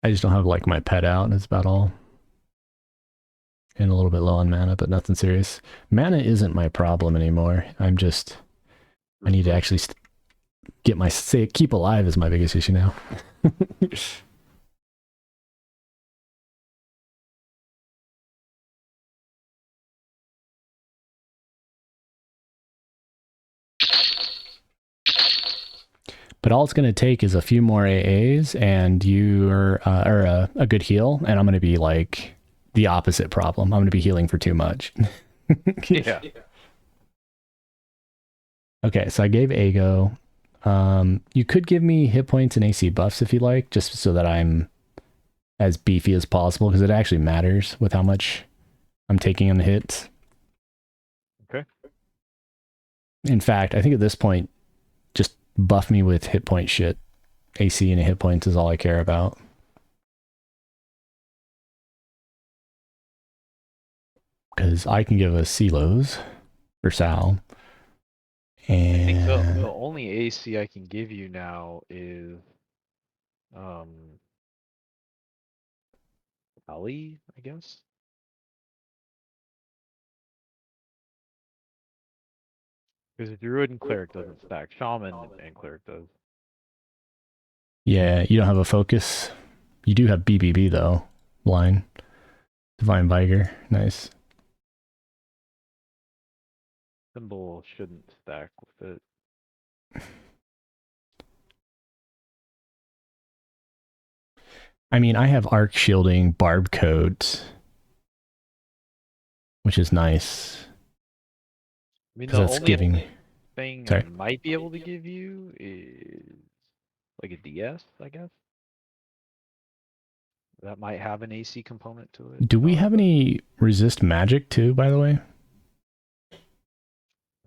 I just don't have like my pet out, and that's about all. And a little bit low on mana, but nothing serious. Mana isn't my problem anymore. I need to actually get my keep alive is my biggest issue now. But all it's going to take is a few more AAs and you're or a good heal, and I'm going to be like the opposite problem. I'm going to be healing for too much. Yeah. Okay, so I gave Ago. You could give me hit points and AC buffs if you like, just so that I'm as beefy as possible, because it actually matters with how much I'm taking on the hits. Okay. In fact, I think at this point, just buff me with hit point shit. AC and hit points is all I care about. Because I can give a Silos or Sal. I think the And only AC I can give you now is Ali, I guess. Because Druid and Cleric doesn't stack. Shaman and Cleric does. yeah, you don't have a focus. You do have BBB though. Line. Divine Vigor. Nice. Symbol shouldn't stack with it. I mean, I have arc shielding, barb coat, which is nice. I mean, Because the that's only giving. thing I Sorry. might be able to give you is like a DS, I guess. That might have an AC component to it. Do we have any resist magic too, by the way?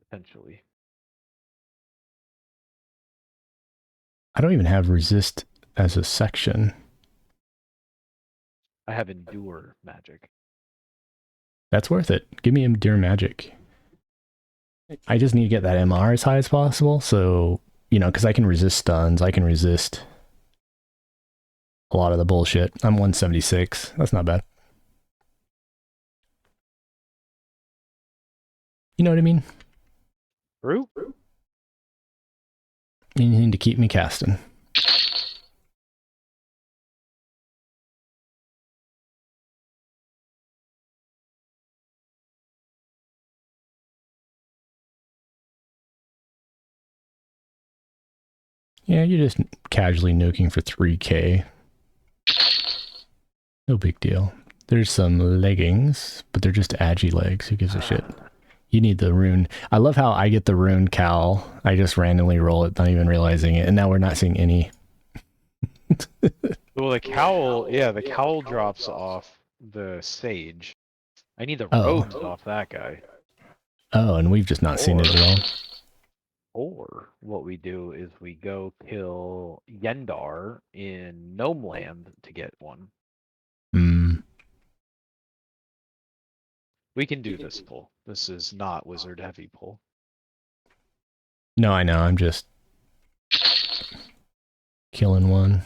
Potentially. I don't even have resist as a section. I have Endure magic. That's worth it. Give me Endure Magic. I just need to get that MR as high as possible. So, because I can resist stuns. I can resist a lot of the bullshit. I'm 176. That's not bad. You know what I mean? True? Anything to keep me casting. Yeah, you're just casually nuking for 3k. No big deal. There's some leggings, but they're just agi legs. Who gives a shit? You need the rune. I love how I get the rune cowl. I just randomly roll it, not even realizing it. And now we're not seeing any. Well, the cowl drops off the sage. I need the Oh. robes off that guy. Oh, and we've just not seen it at all. Or what we do is we go kill Yendar in Gnome Land to get one. Hmm. We can do this pull. This is not wizard heavy pull. No, I know. I'm just killing one.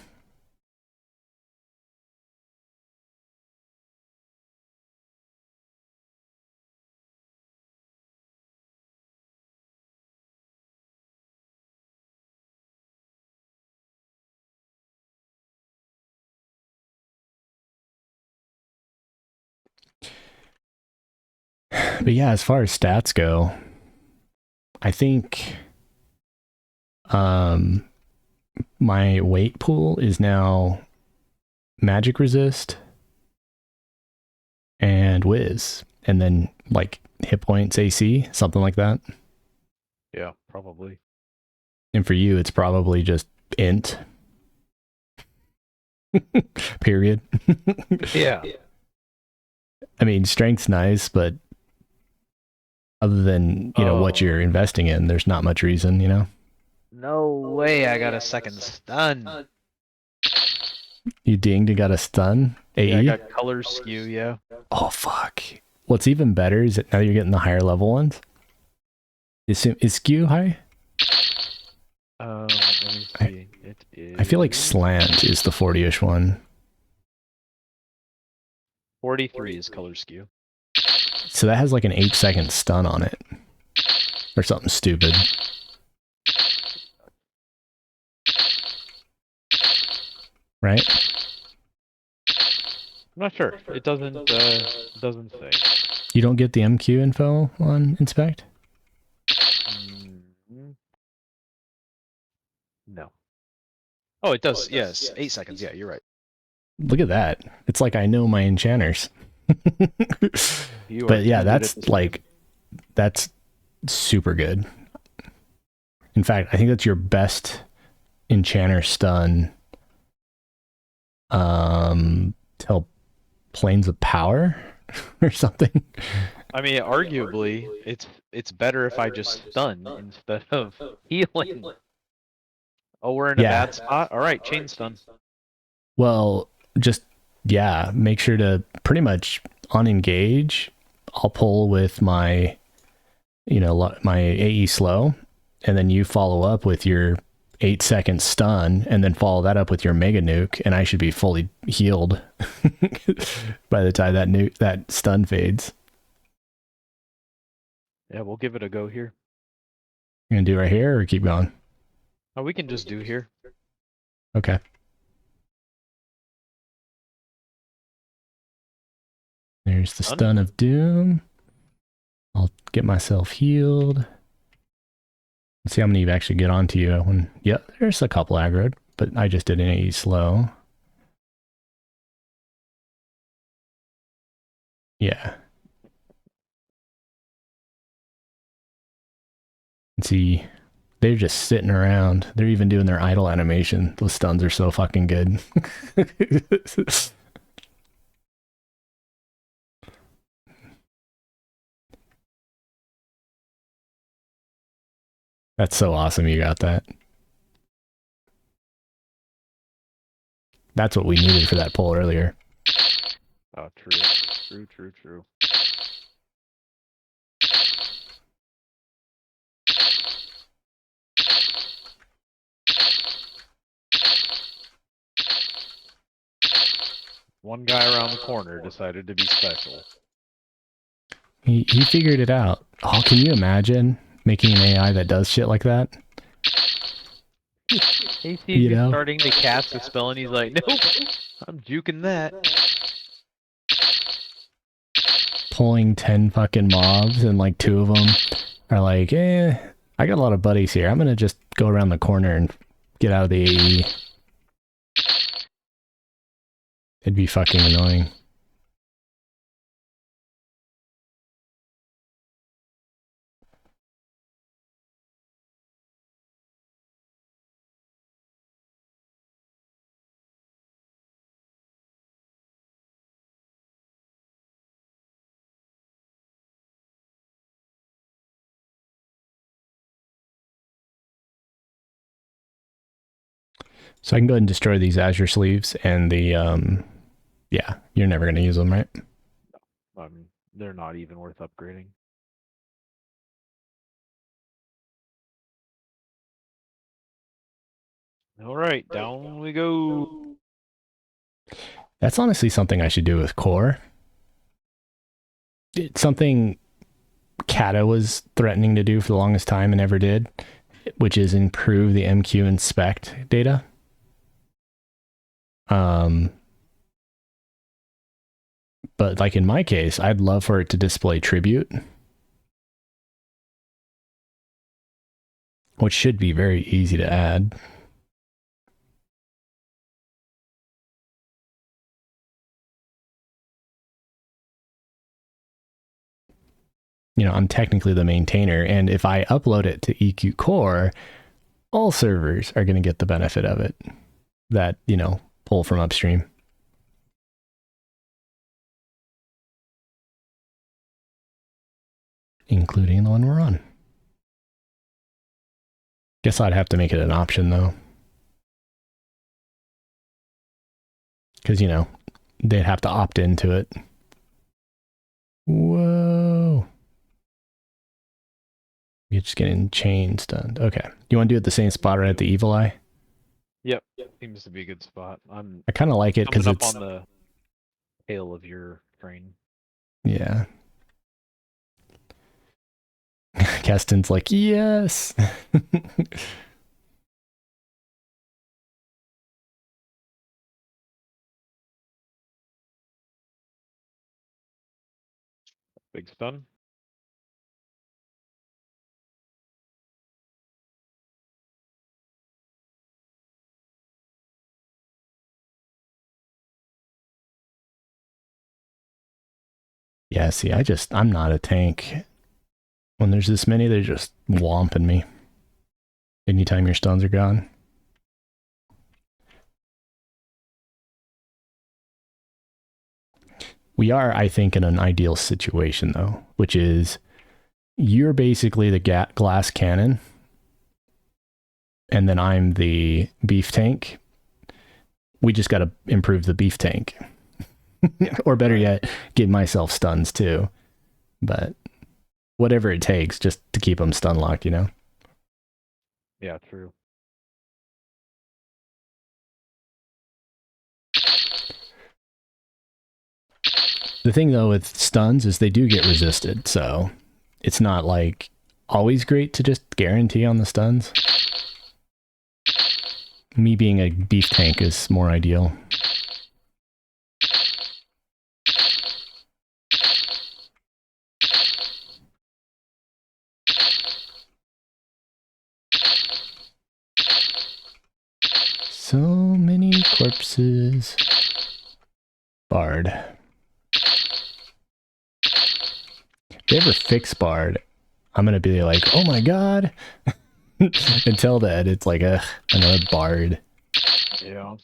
But yeah, as far as stats go, I think my weight pool is now magic resist and whiz, and then like hit points AC, something like that. Yeah, probably. And for you, it's probably just int. Period. Yeah. I mean, strength's nice, but other than, you know, what you're investing in, there's not much reason, you know? No way I got a second stun. You dinged and got a stun? AE? Yeah, I got color skew, yeah. Oh, fuck. What's even better is that now you're getting the higher level ones. Is skew high? Let me see. It is... I feel like slant is the 40-ish one. 43 is color skew. So that has like an 8-second stun on it. Or something stupid. Right? I'm not sure. It doesn't say. You don't get the MQ info on inspect? No. Oh, it does. Yes, 8 seconds. Yeah, you're right. Look at that. It's like I know my enchanters. But yeah, that's super good. In fact, I think that's your best enchanter stun till planes of power or something. I mean, arguably, it's better if I just stun instead of healing. Oh, we're in a bad spot? Alright, chain stun. Well, just, yeah, make sure to pretty much unengage. I'll pull with my, you know, my AE slow, and then you follow up with your 8-second stun, and then follow that up with your mega nuke, and I should be fully healed by the time that stun fades. Yeah, we'll give it a go here. You gonna do it right here or keep going? Oh, we can just do here. Okay. There's the stun of doom. I'll get myself healed. Let's see how many you actually get onto you. Yep, there's a couple aggroed, but I just did an AE slow. Yeah. And see, they're just sitting around. They're even doing their idle animation. Those stuns are so fucking good. That's so awesome you got that. That's what we needed for that poll earlier. Oh, true. One guy around the corner decided to be special. He figured it out. Oh, can you imagine making an AI that does shit like that? He sees you starting to cast a spell and he's like, nope, I'm juking that. Pulling 10 fucking mobs and like 2 of them are like, I got a lot of buddies here. I'm gonna just go around the corner and get out of the AE. It'd be fucking annoying. So I can go ahead and destroy these Azure sleeves and the, yeah, you're never going to use them, right? They're not even worth upgrading. All right, down we go. That's honestly something I should do with core. It's something Kata was threatening to do for the longest time and never did, which is improve the MQ inspect data. But like in my case, I'd love for it to display tribute, which should be very easy to add. You know, I'm technically the maintainer, and if I upload it to EQ Core, all servers are going to get the benefit of it that, you know, pull from upstream. Including the one we're on. Guess I'd have to make it an option, though. Because, you know, they'd have to opt into it. Whoa. You're just getting chain stunned. Okay. You want to do it the same spot right at the evil eye? Yep, seems to be a good spot. I kind of like it because it's on the tail of your train. Yeah. Keston's like, yes. Big stun. Yeah, see, I'm not a tank. When there's this many, they're just whomping me. Anytime your stuns are gone. We are, I think, in an ideal situation, though, which is you're basically the glass cannon, and then I'm the beef tank. We just got to improve the beef tank. Or better yet, give myself stuns, too. But whatever it takes just to keep them stun locked, you know? Yeah, true. The thing, though, with stuns is they do get resisted, so it's not, like, always great to just guarantee on the stuns. Me being a beef tank is more ideal. So many corpses. Bard. If they ever fix Bard, I'm gonna be like, oh my god. Until then, it's like, another Bard. Yeah.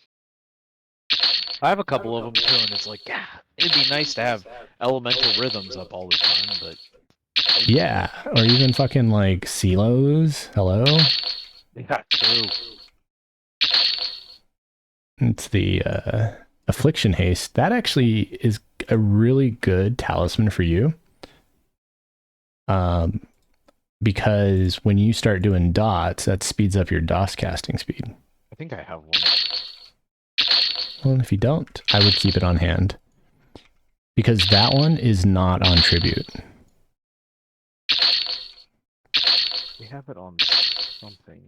I have a couple of them too, and it's like, yeah, it'd be nice to have elemental rhythms up all the time, but... Yeah, or even fucking like silos. Hello? Yeah, true. It's the Affliction Haste. That actually is a really good talisman for you. Because when you start doing dots, that speeds up your DOS casting speed. I think I have one. Well, if you don't, I would keep it on hand. Because that one is not on tribute. We have it on something.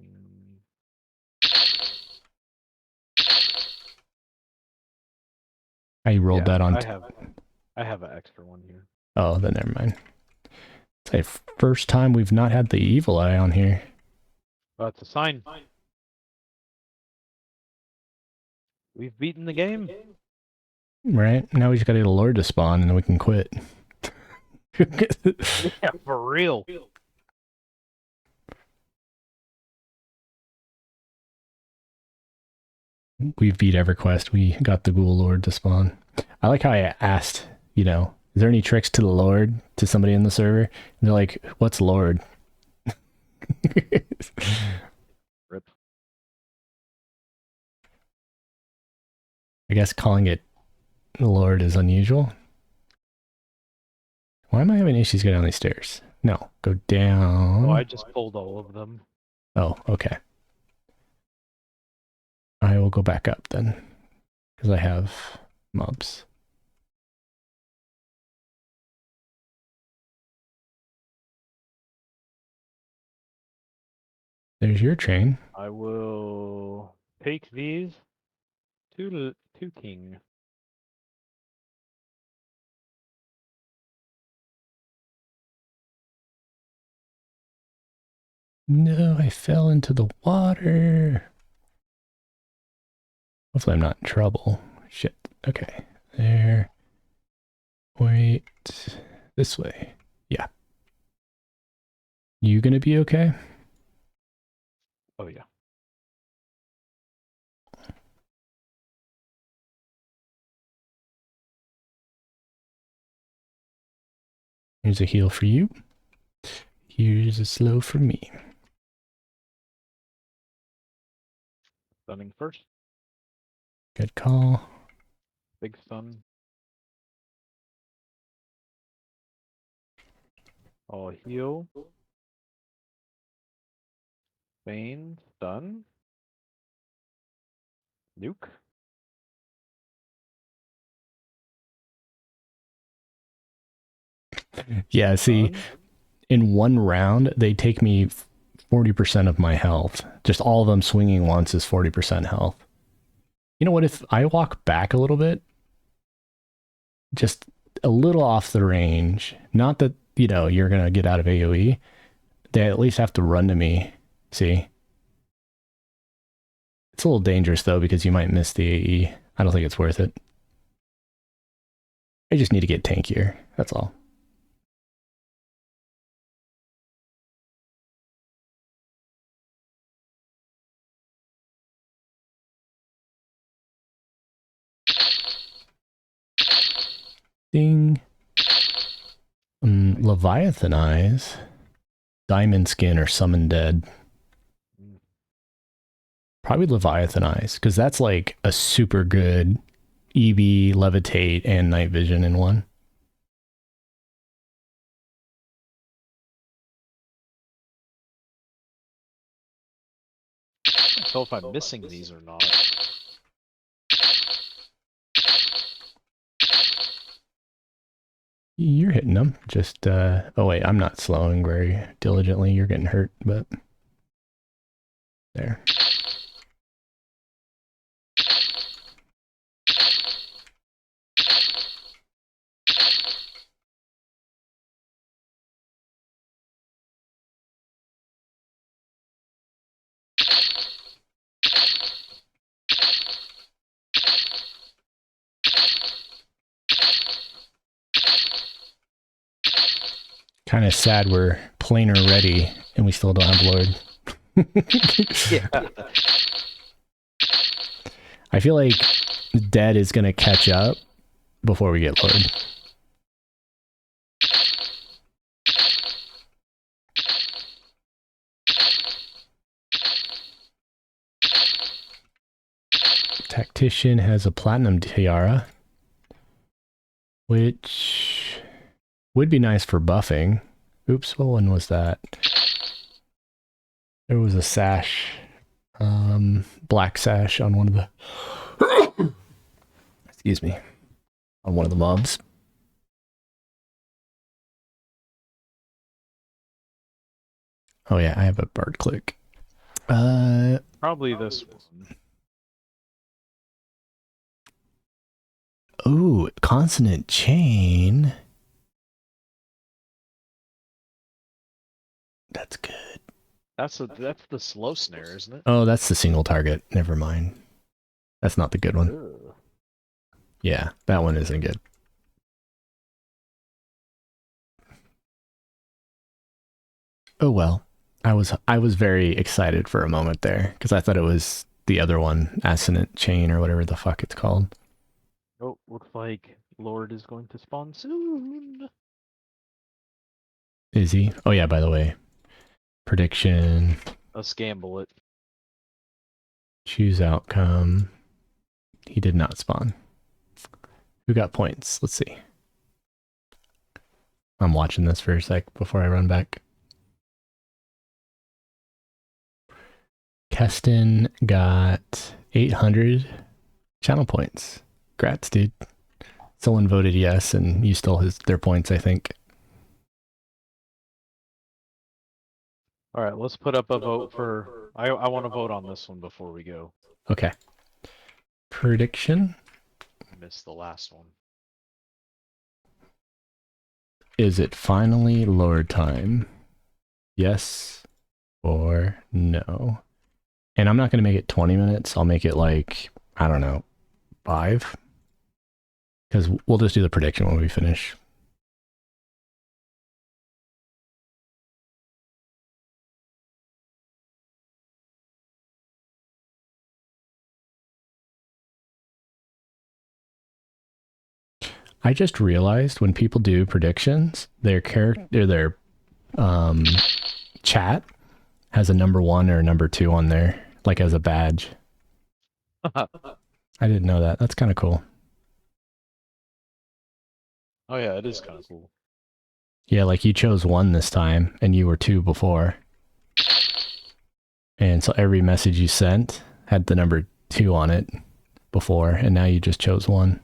I rolled that on. I have an extra one here. Oh, then never mind. It's the first time we've not had the evil eye on here. Well, it's a sign. We've beaten the game. Right? Now we just gotta get a lord to spawn and then we can quit. Yeah, for real. We beat EverQuest. We got the ghoul lord to spawn. I like how I asked, you know, is there any tricks to the lord to somebody in the server? And they're like, what's lord? Rip. I guess calling it Lord is unusual. Why am I having issues getting down these stairs? No, go Oh, I down. just pulled all of them. Oh, okay. I will go back up then, because I have mobs. There's your train. I will take these to king. No, I fell into the water. Hopefully I'm not in trouble. Shit. Okay. There. Wait. This way. Yeah. You gonna be okay? Oh yeah. Here's a heal for you. Here's a slow for me. Stunning first. Good call. Big stun. I'll heal. Bane. Stun. Nuke. Yeah, see, Stun. in one round, they take me 40% of my health. Just all of them swinging once is 40% health. You know what? If I walk back a little bit, just a little off the range, not that, you're going to get out of AoE, they at least have to run to me. See? It's a little dangerous, though, because you might miss the AE. I don't think it's worth it. I just need to get tankier. That's all. Ding. Leviathan Eyes. Diamond Skin or Summon Dead. Probably Leviathan Eyes, because that's like a super good EB, Levitate, and Night Vision in one. I don't know if I'm missing these or not. You're hitting them. Just, oh wait, I'm not slowing very diligently. You're getting hurt, but there. Kind of sad we're planar ready and we still don't have Lord. Yeah. I feel like Dead is going to catch up before we get Lord. Tactician has a platinum tiara, which would be nice for buffing. Oops, what one was that? There was a sash, black sash on one of the, excuse me, on one of the mobs. Oh yeah, I have a Bard click. Probably this one. Ooh, consonant chain. That's good. That's the slow snare, isn't it? Oh, that's the single target. Never mind. That's not the good one. Ugh. Yeah, that one isn't good. Oh well. I was very excited for a moment there because I thought it was the other one, Assonant Chain or whatever the fuck it's called. Oh, looks like Lord is going to spawn soon. Is he? Oh yeah, by the way. Prediction. Let's gamble it. Choose outcome. He did not spawn. Who got points? Let's see. I'm watching this for a sec before I run back. Keston got 800 channel points. Grats, dude. Someone voted yes and you stole their points, I think. All right, let's put up a vote for. I want to vote on this one before we go. Okay. Prediction. Missed the last one. Is it finally Lord time? Yes or no? And I'm not going to make it 20 minutes. I'll make it like, I don't know, 5. Because we'll just do the prediction when we finish. I just realized when people do predictions, their chat has a number 1 or a number 2 on there, like as a badge. I didn't know that. That's kind of cool. Oh yeah, it is kind of cool. Yeah, like you chose 1 this time and you were 2 before. And so every message you sent had the number 2 on it before, and now you just chose 1.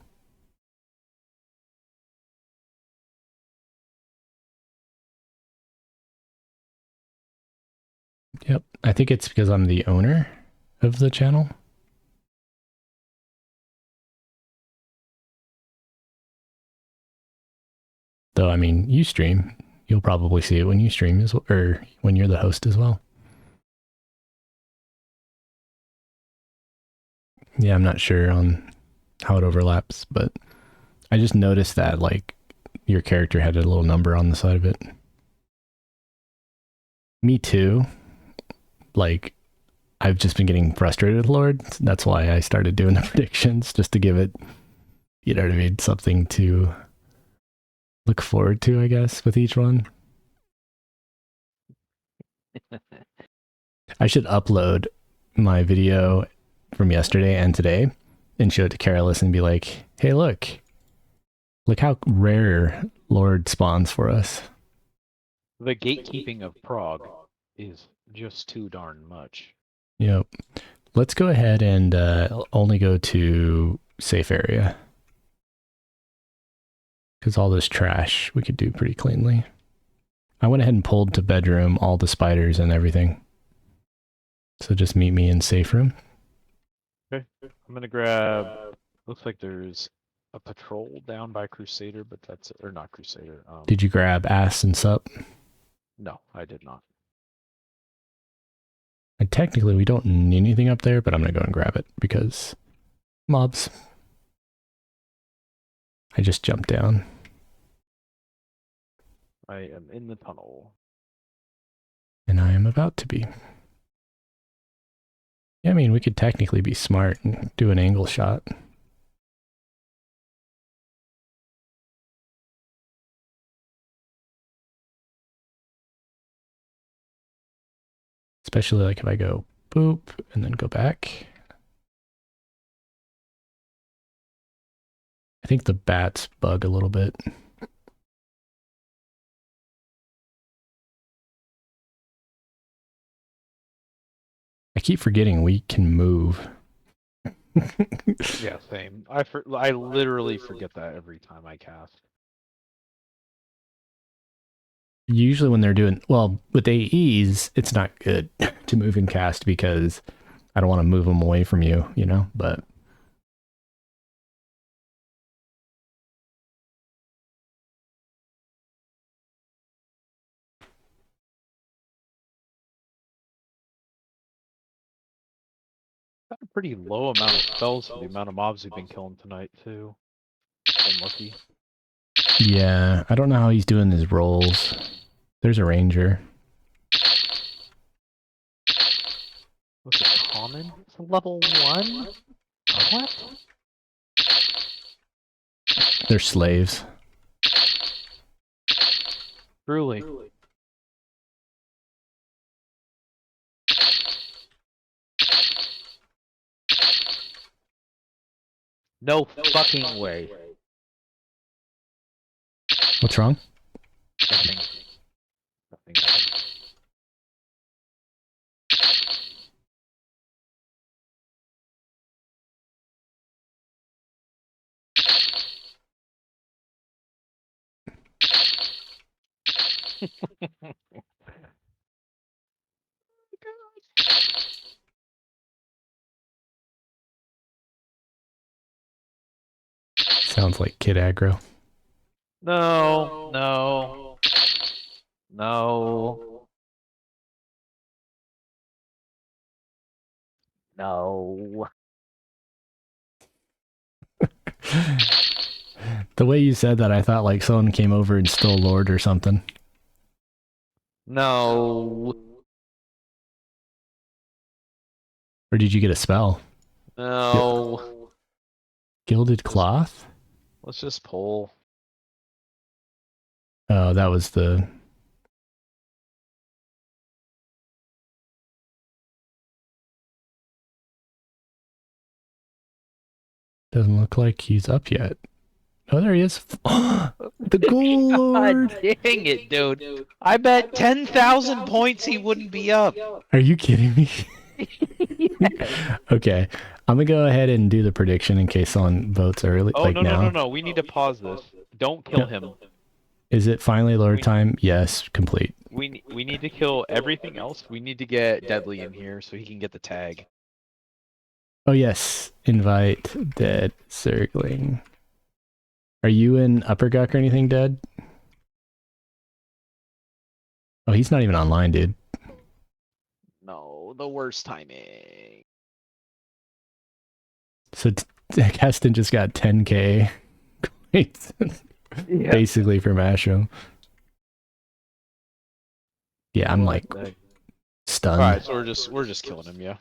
Yep. I think it's because I'm the owner of the channel. Though, I mean, you stream. You'll probably see it when you stream as well, or when you're the host as well. Yeah, I'm not sure on how it overlaps, but I just noticed that, like, your character had a little number on the side of it. Me too. Like, I've just been getting frustrated with Lord. That's why I started doing the predictions, just to give it, you know what I mean, something to look forward to, I guess, with each one. I should upload my video from yesterday and today and show it to Carolus and be like, hey, look how rare Lord spawns for us. The gatekeeping of Prague is just too darn much. Yep. Let's go ahead and only go to safe area. Because all this trash we could do pretty cleanly. I went ahead and pulled to bedroom all the spiders and everything. So just meet me in safe room. Okay, I'm gonna grab. Looks like there's a patrol down by Crusader, but that's or not Crusader. Did you grab ass and sup? No, I did not. And technically, we don't need anything up there, but I'm going to go and grab it because mobs. I just jumped down. I am in the tunnel. And I am about to be. Yeah, I mean, we could technically be smart and do an angle shot. Especially like if I go boop and then go back. I think the bats bug a little bit. I keep forgetting we can move. Yeah, same. I literally forget that every time I cast. Usually when they're doing, well, with AEs, it's not good to move and cast because I don't want to move them away from you, you know, but Got a pretty low amount of spells for the amount of mobs we've been killing tonight too. Unlucky. yeah, I don't know how he's doing his rolls. There's a ranger. What's it, common? It's a level 1? What? They're slaves. Truly. No fucking way. What's wrong? Nothing. Nothing. Sounds like kid aggro. No, no, no, no. The way you said that, I thought like someone came over and stole Lord or something. No. Or did you get a spell? No. Gilded cloth? Let's just pull. Oh, that was the... Doesn't look like he's up yet. Oh, there he is. The Ghoul Lord! God dang it, dude. I bet 10,000 points he wouldn't be up. Are you kidding me? Yes. Okay. I'm gonna go ahead and do the prediction in case someone votes early, Oh, like no, no, now. no, no. We need to pause this. Don't kill No. him. Is it finally Lord time? Yes, complete. We need to kill everything else. We need to get Deadly in here so he can get the tag. Oh yes, invite Dead circling. Are you in Upper Guck or anything, Dead? Oh, he's not even online, dude. No, the worst timing. So Keston just got 10k basically for Mashroom. Yeah, I'm like stunned. Alright, so we're just killing him, yeah.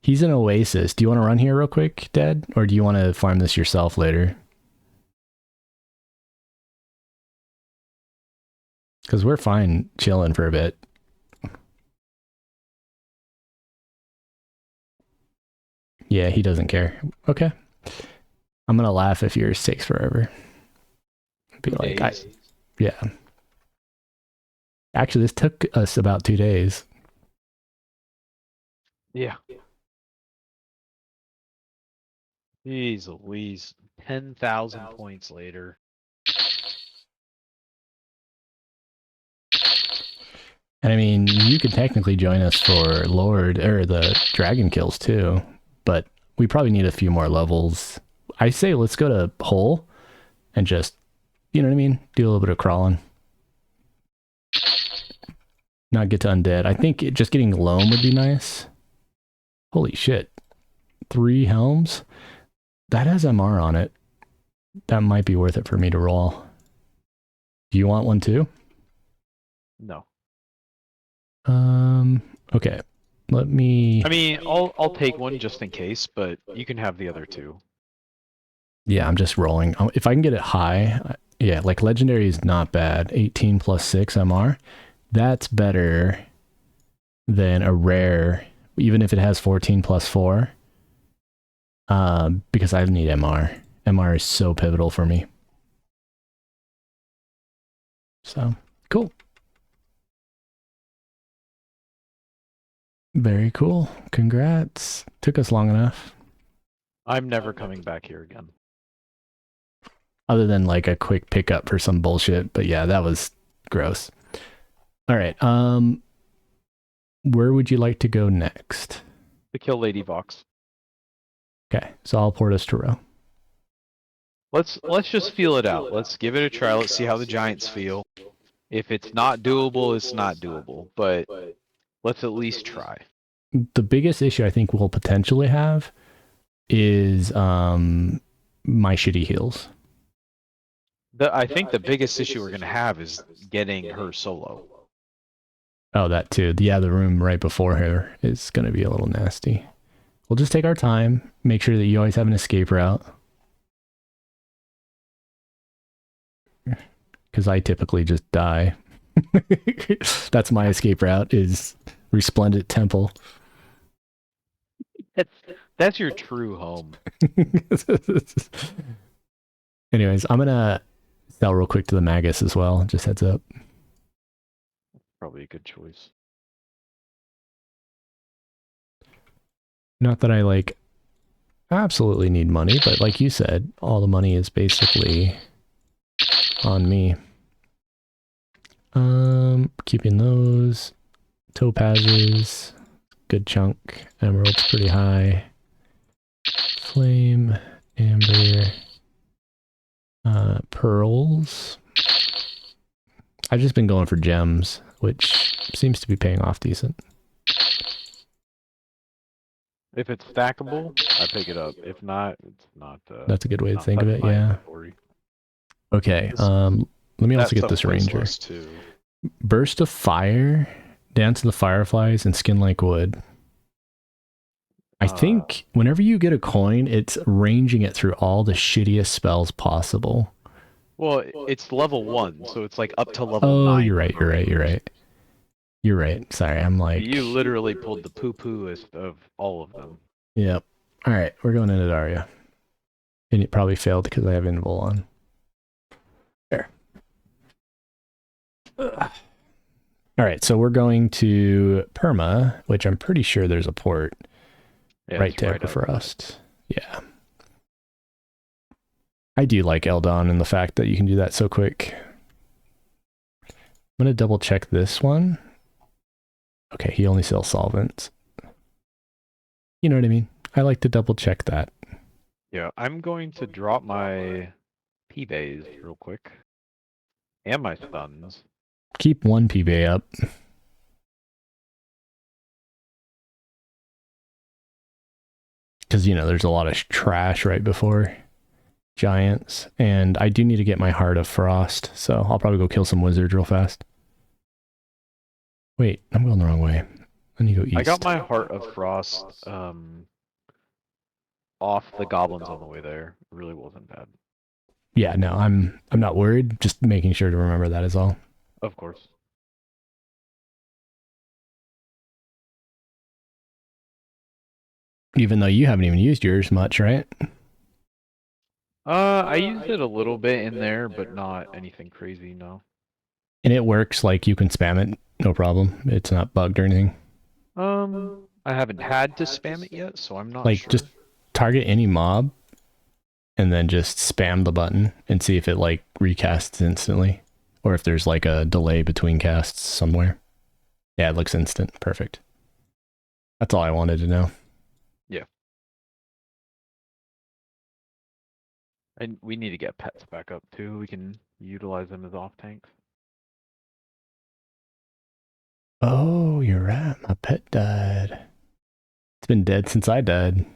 He's an Oasis. Do you want to run here real quick, Dead? Or do you want to farm this yourself later? Because we're fine chilling for a bit. Yeah, he doesn't care. Okay. I'm going to laugh if yours takes forever. Be like, yeah. Actually, this took us about 2 days. Yeah. Jeez Louise. 10,000 points later. And I mean, you could technically join us for Lord or the Dragon kills too, but we probably need a few more levels. I say let's go to Hole and just, you know what I mean? Do a little bit of crawling. Not get to Undead. I think just getting Loam would be nice. Holy shit. 3 helms? That has MR on it. That might be worth it for me to roll. Do you want one too? No. Okay. Let me... I mean, I'll take one just in case, but you can have the other two. Yeah, I'm just rolling. If I can get it high, yeah, like Legendary is not bad. 18 plus 6 MR. That's better than a rare, even if it has 14 plus 4. Because I need MR. MR is so pivotal for me. So, cool. Very cool. Congrats. Took us long enough. I'm never coming back here again. Other than like a quick pickup for some bullshit. But yeah, that was gross. All right. Where would you like to go next? To kill Lady Vox. Okay, so I'll port us to row. Let's just feel it out. Let's give it a try. Let's see how the Giants feel. If it's not doable, it's not doable. But let's at least try. The biggest issue I think we'll potentially have is my shitty heals. I think the biggest issue we're gonna have is getting her solo. Oh, that too. Yeah, the room right before her is going to be a little nasty. We'll just take our time. Make sure that you always have an escape route. Because I typically just die. That's my escape route, is Resplendent Temple. That's your true home. Anyways, I'm gonna sell real quick to the Magus as well. Just heads up. Probably a good choice. Not that I like absolutely need money, but like you said, all the money is basically on me. Keeping those topazes, good chunk. Emerald's pretty high. Flame, amber, pearls. I've just been going for gems, which seems to be paying off decent. If it's stackable, I pick it up. If not, it's not. That's a good way to not think of touching it, my yeah. inventory. Okay, let me also get this That's ranger. list too. Burst of fire, dance of the fireflies, and skin like wood. I think whenever you get a coin, it's ranging it through all the shittiest spells possible. Well, it's level 1, so it's like up to level 9. Oh, you're right. You're right. Sorry, I'm like... You literally pulled the poo-pooest of all of them. Yep. All right, we're going into Daria. And it probably failed because I have Invul on. There. Ugh. All right, so we're going to Perma, which I'm pretty sure there's a port right to Equifrost. Yeah. I do like Eldon and the fact that you can do that so quick. I'm going to double check this one. Okay, he only sells solvents. You know what I mean? I like to double check that. Yeah, I'm going to drop my P-Bays real quick. And my stuns. Keep one PB up. Because, you know, there's a lot of trash right before giants. And I do need to get my Heart of Frost. So I'll probably go kill some wizards real fast. Wait, I'm going the wrong way. I need to go east. I got my Heart of Frost off the goblins on the way there. It really wasn't bad. Yeah, no, I'm not worried. Just making sure to remember that is all. Of course. Even though you haven't even used yours much, right? I used it a little bit in there, but not anything crazy, no. And it works, like you can spam it, no problem. It's not bugged or anything. I haven't had to spam it yet, so I'm not like, sure. Just target any mob and then just spam the button and see if it like recasts instantly. Or if there's like a delay between casts somewhere. Yeah, it looks instant. Perfect. That's all I wanted to know. Yeah. And we need to get pets back up too. We can utilize them as off tanks. Oh, you're right. My pet died. It's been dead since I died.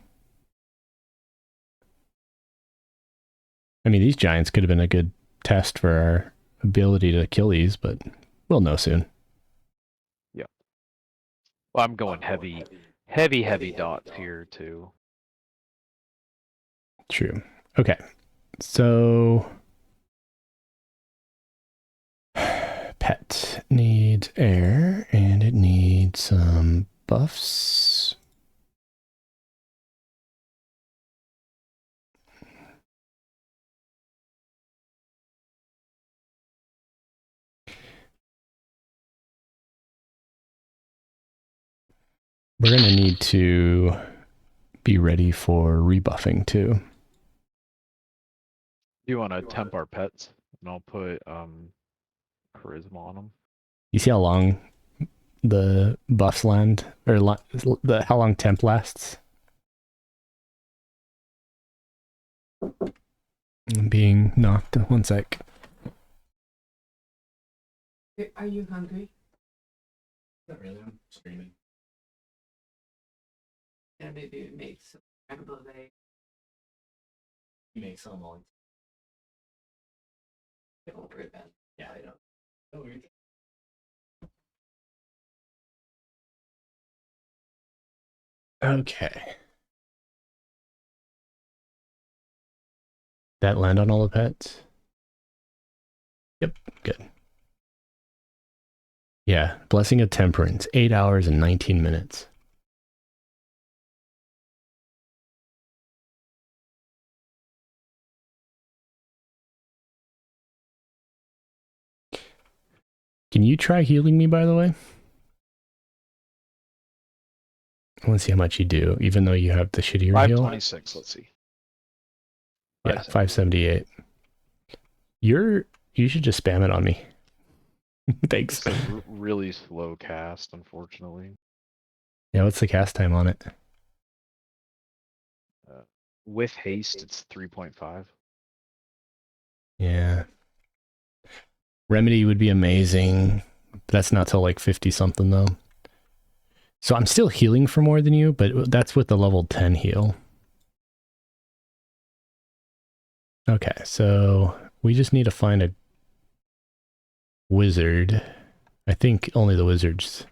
I mean, these giants could have been a good test for our ability to kill these, but we'll know soon. Yeah. Well, I'm going heavy dots here too. True. Okay. So pet needs air and it needs some buffs. We're going to need to be ready for rebuffing too. You want to temp our pets, and I'll put charisma on them. You see how long the buffs land, or how long temp lasts? I'm being knocked. One sec. Are you hungry? Not really. I'm screaming. Yeah, maybe make some scrambled eggs. You make some on. Don't worry about it. Yeah, I know. Don't worry. Okay. That land on all the pets? Yep, good. Yeah, Blessing of Temperance, 8 hours and 19 minutes. Can you try healing me, by the way? I want to see how much you do, even though you have the shittier heal. 526, let's see. Yeah, 578. You should just spam it on me. Thanks. It's a really slow cast, unfortunately. Yeah, what's the cast time on it? With haste, it's 3.5. Yeah. Remedy would be amazing. That's not till like 50 something though. So I'm still healing for more than you, but that's with the level 10 heal. Okay, so we just need to find a wizard. I think only the wizards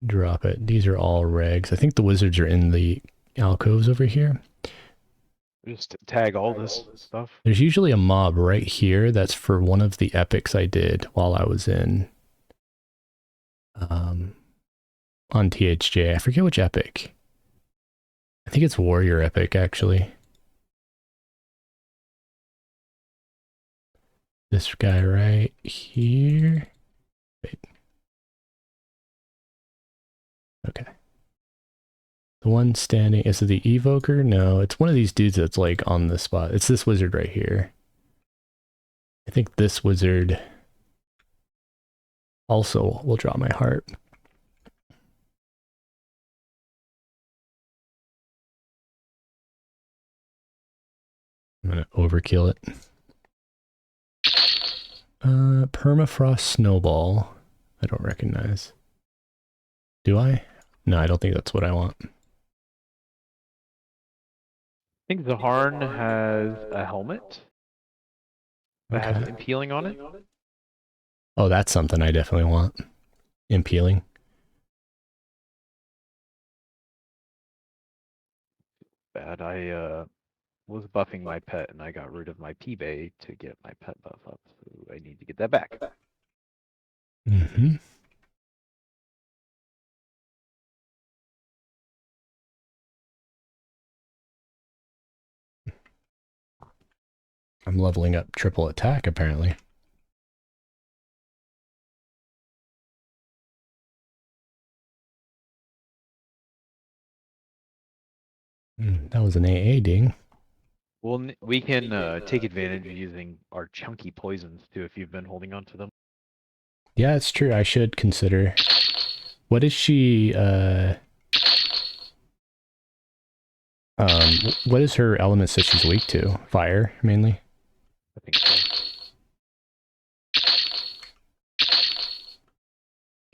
drop it. These are all regs. I think the wizards are in the alcoves over here. Just tag all this stuff. There's usually a mob right here that's for one of the epics I did while I was in on THJ. I forget which epic. I think it's Warrior Epic, actually. This guy right here. Wait. Okay. The one standing, is it the Evoker? No, it's one of these dudes that's like on the spot. It's this wizard right here. I think this wizard also will draw my heart. I'm gonna overkill it. Permafrost Snowball. I don't recognize. Do I? No, I don't think that's what I want. I think the Harn has a helmet that has impaling on it. Oh, that's something I definitely want. Impaling. Bad. I was buffing my pet and I got rid of my P-Bay to get my pet buff up, so I need to get that back. Mm-hmm. I'm leveling up triple attack, apparently. That was an AA ding. Well, we can take advantage of using our chunky poisons too if you've been holding on to them. Yeah, it's true. I should consider. What is she, what is her elements that she's weak to? Fire, mainly? I think so.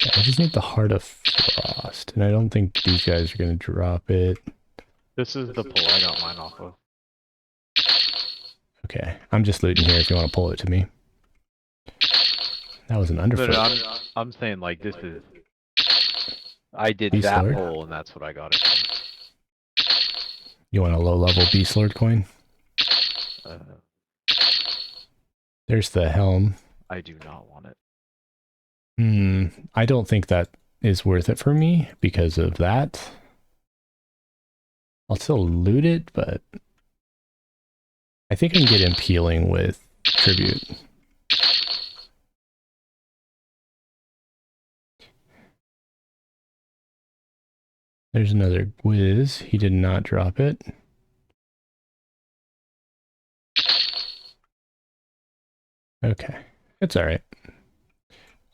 Yeah, I just need the Heart of Frost, and I don't think these guys are going to drop it. This is the pull I got mine off of. Okay, I'm just looting here if you want to pull it to me. That was an underfoot. No, I'm saying like this is... I did Beast that Lord? pull and that's what I got it from. You want a low-level Beast Lord coin? There's the helm. I do not want it. I don't think that is worth it for me because of that. I'll still loot it, but I think I can get impaling with tribute. There's another whiz. He did not drop it. Okay, it's all right.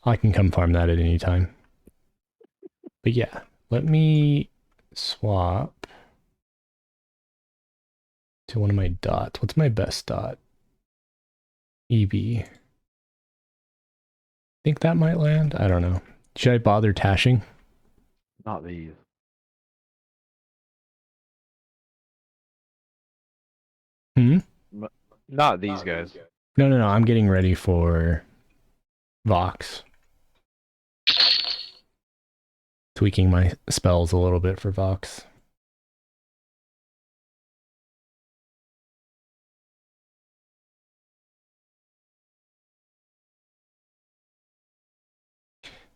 I can come farm that at any time. But yeah, let me swap to one of my dots. What's my best dot? EB. Think that might land? I don't know. Should I bother tashing? Not these. Not these guys. No. I'm getting ready for Vox. Tweaking my spells a little bit for Vox.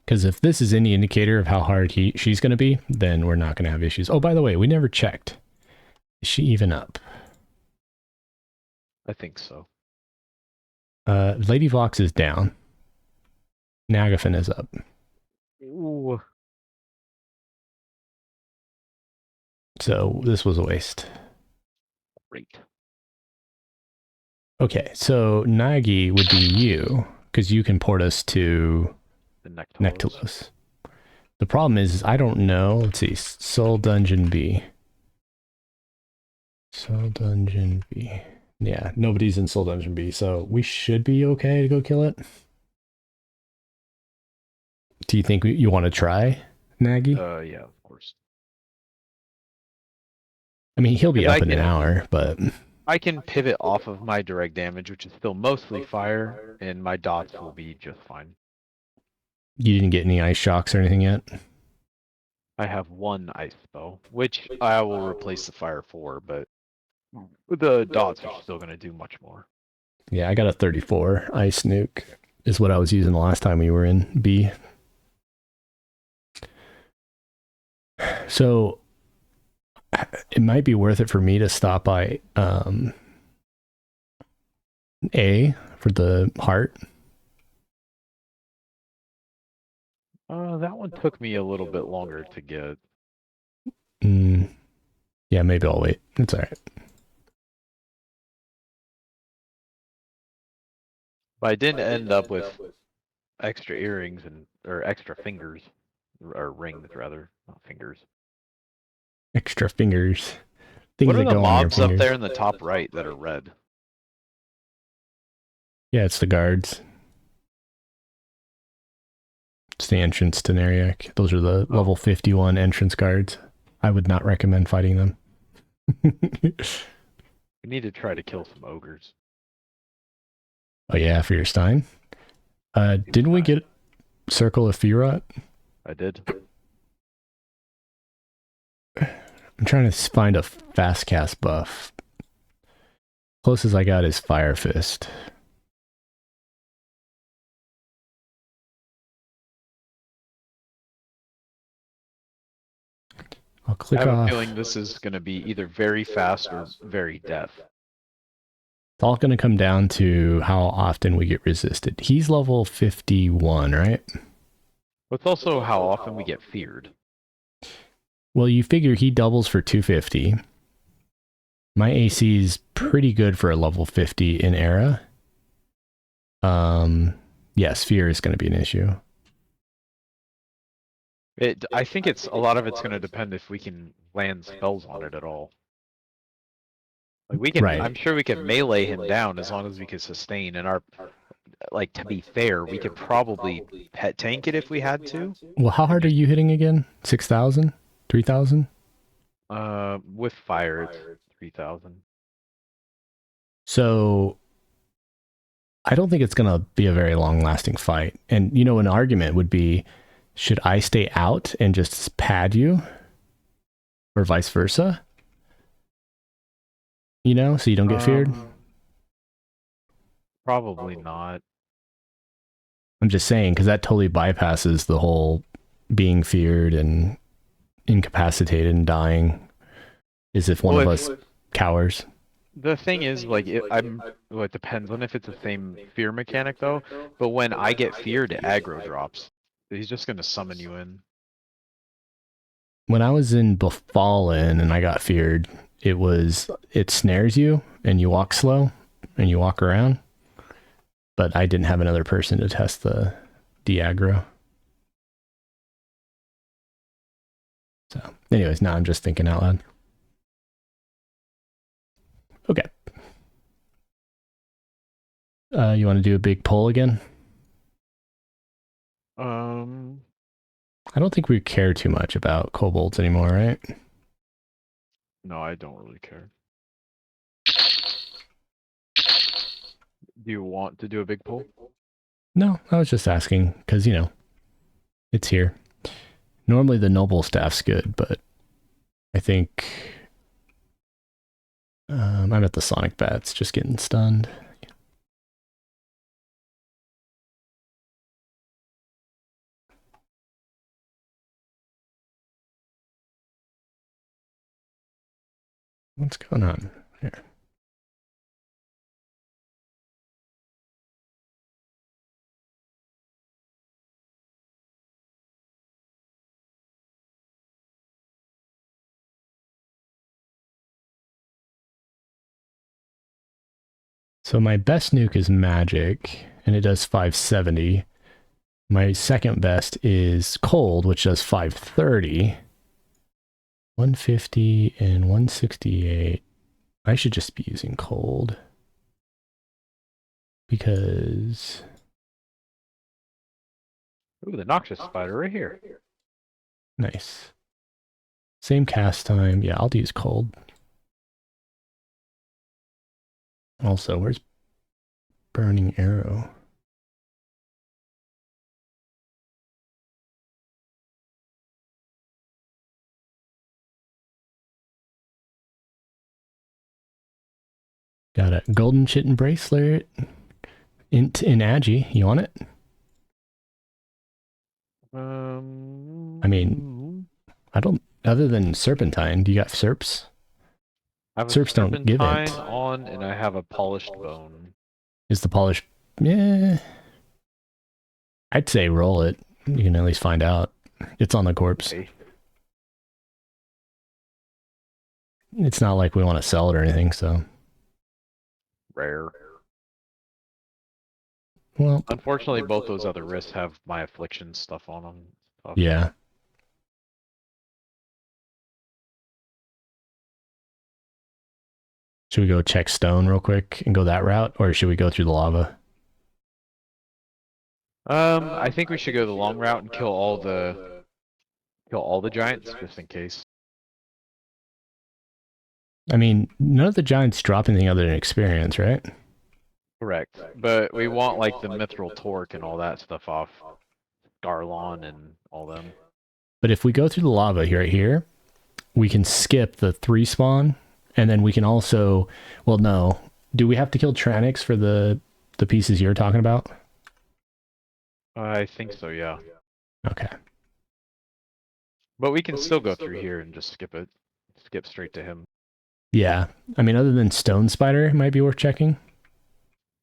Because if this is any indicator of how hard she's going to be, then we're not going to have issues. Oh, by the way, we never checked. Is she even up? I think so. Lady Vox is down. Nagafin is up. Ooh. So this was a waste. Great. Okay, so Nagi would be you, because you can port us to The Nectalos. Nectalos. The problem is I don't know. Let's see. Soul Dungeon B. Soul Dungeon B. Yeah, nobody's in Soul Dungeon B, so we should be okay to go kill it. Do you think you want to try, Nagy? Yeah, of course. I mean, he'll be 'Cause up in an hour, but I can pivot off of my direct damage, which is still mostly fire, and my dots will be just fine. you didn't get any ice shocks or anything yet? I have one ice spell, which I will replace the fire for, but the dots are still going to do much more. Yeah, I got a 34 ice nuke is what I was using the last time we were in B. So it might be worth it for me to stop by A for the heart. That one took me a little bit longer to get. Yeah, maybe I'll wait. It's all right. But I didn't end up with extra earrings or extra fingers, or rings rather, not fingers. Extra fingers. Things What are that the go on your mobs up fingers. there in the top right that are red? Yeah, it's the guards. It's the entrance to Nariak. Those are the level 51 entrance guards. I would not recommend fighting them. We need to try to kill some ogres. Oh yeah, for your Stein. Didn't we get Circle of Firot? I did. I'm trying to find a fast cast buff. Closest I got is Fire Fist. I'll click I have off. a feeling this is going to be either very fast or very death. It's all going to come down to how often we get resisted. He's level 51, right? But it's also how often we get feared. Well, you figure he doubles for 250. My AC is pretty good for a level 50 in Era. Yes, fear is going to be an issue. I think it's a lot of it's going to depend if we can land spells on it at all. Like we can, Right. I'm sure we can melee him down as long as we can sustain. And to be fair, we could probably pet tank it if we had to. Well, how hard are you hitting again? 6,000? 3,000? With fire, it's 3,000. So I don't think it's going to be a very long lasting fight. And, you know, an argument would be, should I stay out and just pad you? Or vice versa? You know, so you don't get feared? Probably not. I'm just saying, because that totally bypasses the whole being feared and incapacitated and dying, as if one of us cowers. The thing is, like, it depends on if it's the same fear mechanic, though. But when I get feared, it aggro drops. He's just going to summon you in. When I was in Befallen and I got feared, it snares you and you walk slow and you walk around. But I didn't have another person to test the aggro. So, anyways, now I'm just thinking out loud. Okay. You want to do a big poll again? I don't think we care too much about kobolds anymore, right? No, I don't really care. Do you want to do a big poll? No, I was just asking because, you know, it's here. Normally the noble staff's good, but I think I'm at the Sonic Bats just getting stunned. What's going on here? So my best nuke is magic, and it does 570. My second best is cold, which does 530. 150 and 168. I should just be using cold. Because... Ooh, the noxious spider right here. Nice. Same cast time. Yeah, I'll use cold. Also, where's burning arrow? Got a golden chitin bracelet. In Agi. You want it? I mean, I don't... Other than serpentine, do you got serps? I have a Serps don't give serpentine it. on, and I have a polished bone. Is the polish... Yeah. I'd say roll it. You can at least find out. It's on the corpse. Okay. It's not like we want to sell it or anything, so... Rare. Well, Unfortunately, both those other wrists have my affliction stuff on them. yeah. Should we go check stone real quick and go that route, or should we go through the lava? I think we should go the long route and kill all the giants just in case. I mean, none of the giants drop anything other than experience, right? Correct. But we want like the mithril torque and all that stuff off. Garlon and all them. But if we go through the lava right here, we can skip the 3 spawn, and then we can also... Well, no. Do we have to kill Tranix for the pieces you're talking about? I think so, yeah. Okay. But we can still go through here and just skip it. Skip straight to him. Yeah. I mean, other than Stone Spider, it might be worth checking.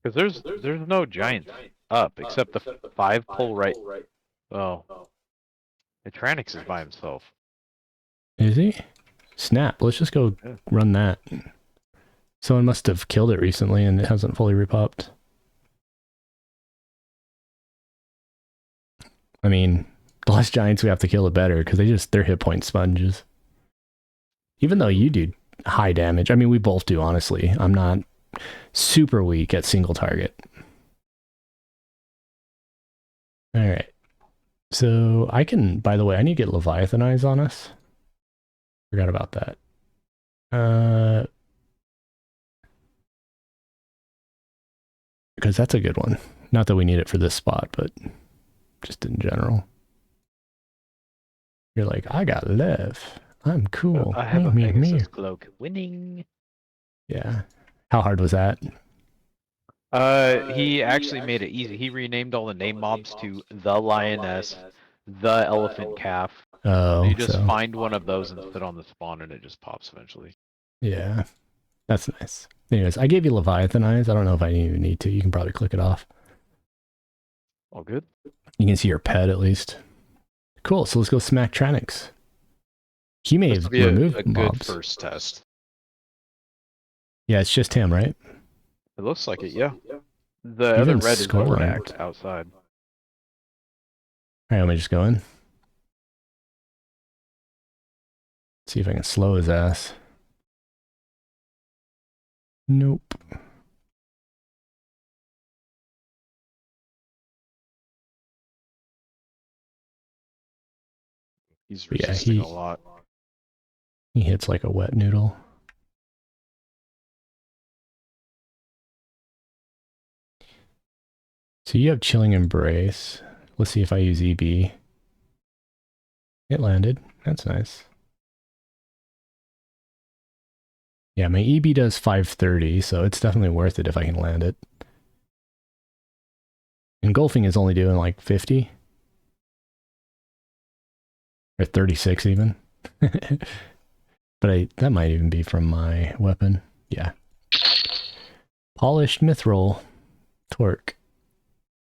Because there's no giants up except the 5 pull right. Oh. Tranix is by himself. Is he? Snap. Let's just go run that. Someone must have killed it recently and it hasn't fully repopped. I mean, the less giants we have to kill, the better, because they're hit point sponges. Even though you do high damage. I mean, we both do, honestly. I'm not super weak at single target. Alright. So I can, by the way, I need to get Leviathan Eyes on us. Forgot about that. Because that's a good one. Not that we need it for this spot, but just in general. You're like, I got Lev. I'm cool. I have a me. Pegasus cloak. Winning. Yeah. How hard was that? He actually made it easy. He renamed all the name mobs to the lioness, the elephant calf. Oh, You just so, find one of those and sit on the spawn and it just pops eventually. yeah. That's nice. Anyways, I gave you Leviathan Eyes. I don't know if I even need to. You can probably click it off. All good. You can see your pet at least. Cool, so let's go smack Tranix. He may This have would be removed a good mobs. first test. Yeah, it's just him, right? It looks like it, yeah. The Even other red is scoring. Ordak outside. Alright, let me just go in. See if I can slow his ass. Nope. He's Yeah, resisting a lot. He hits like a wet noodle. So you have Chilling Embrace. Let's see if I use EB. It landed. That's nice. Yeah, my EB does 530, so it's definitely worth it if I can land it. Engulfing is only doing like 50. Or 36 even. But that might even be from my weapon. Yeah. Polished Mithril Torque.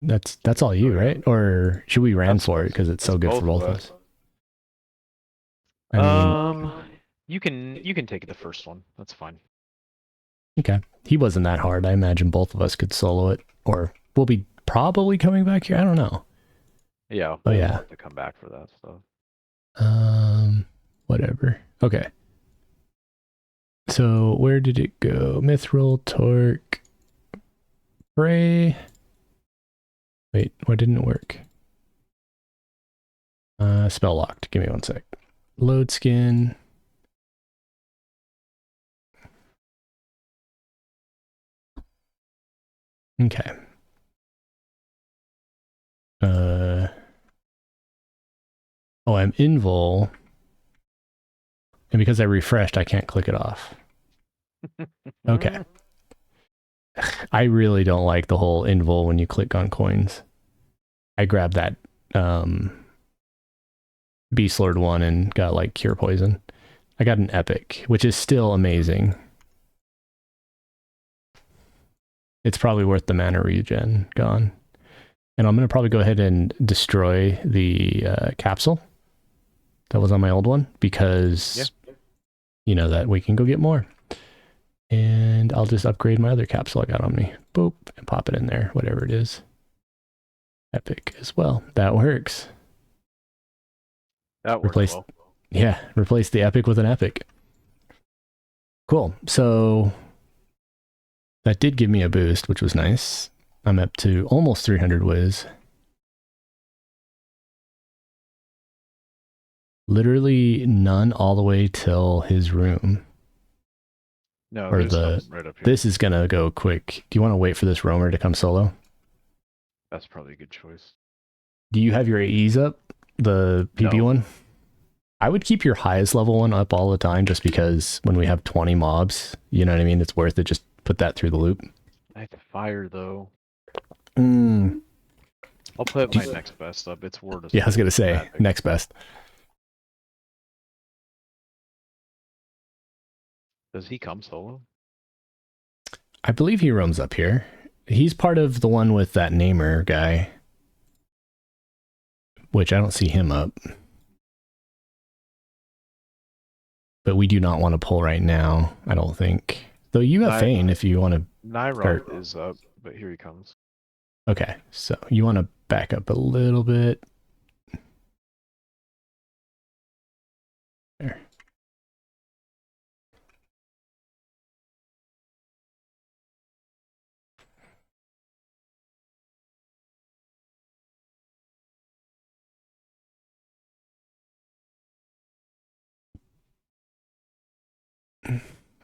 That's all you, right? Or should we ran for it because it's so good for both of us? I mean, You can take the first one. That's fine. Okay. He wasn't that hard. I imagine both of us could solo it. Or we'll be probably coming back here. I don't know. Yeah. Oh, We'll yeah. have to come back for that stuff. Whatever. Okay. So where did it go? Mithril, Torque, Spray. Wait, what didn't work? Spell locked. Give me one sec. Load skin. Okay. Oh, I'm invul. And because I refreshed, I can't click it off. Okay. I really don't like the whole invul when you click on coins. I grabbed that Beast Lord one and got like cure poison. I got an epic, which is still amazing. It's probably worth the mana regen gone. And I'm going to probably go ahead and destroy the capsule that was on my old one because, you know, that we can go get more. And I'll just upgrade my other capsule I got on me. Boop, and pop it in there, whatever it is. Epic as well. That works. That works well. Yeah, replace the epic with an epic. Cool. So that did give me a boost, which was nice. I'm up to almost 300 whiz. Literally none all the way till his room. No, Or there's some right up here. this is gonna go quick. Do you want to wait for this roamer to come solo? That's probably a good choice. Do you have your AEs up? The PB one? I would keep your highest level one up all the time just because when we have 20 mobs, you know what I mean? It's worth it. Just put that through the loop. I have fire though. Mm. I'll put my next best up. It's word of Yeah, I was gonna say next best. Does he come solo? I believe he roams up here. He's part of the one with that namer guy, which I don't see him up. But we do not want to pull right now, I don't think. Though you have Fane if you want to. Nyron is up, but here he comes. Okay, so you want to back up a little bit. There.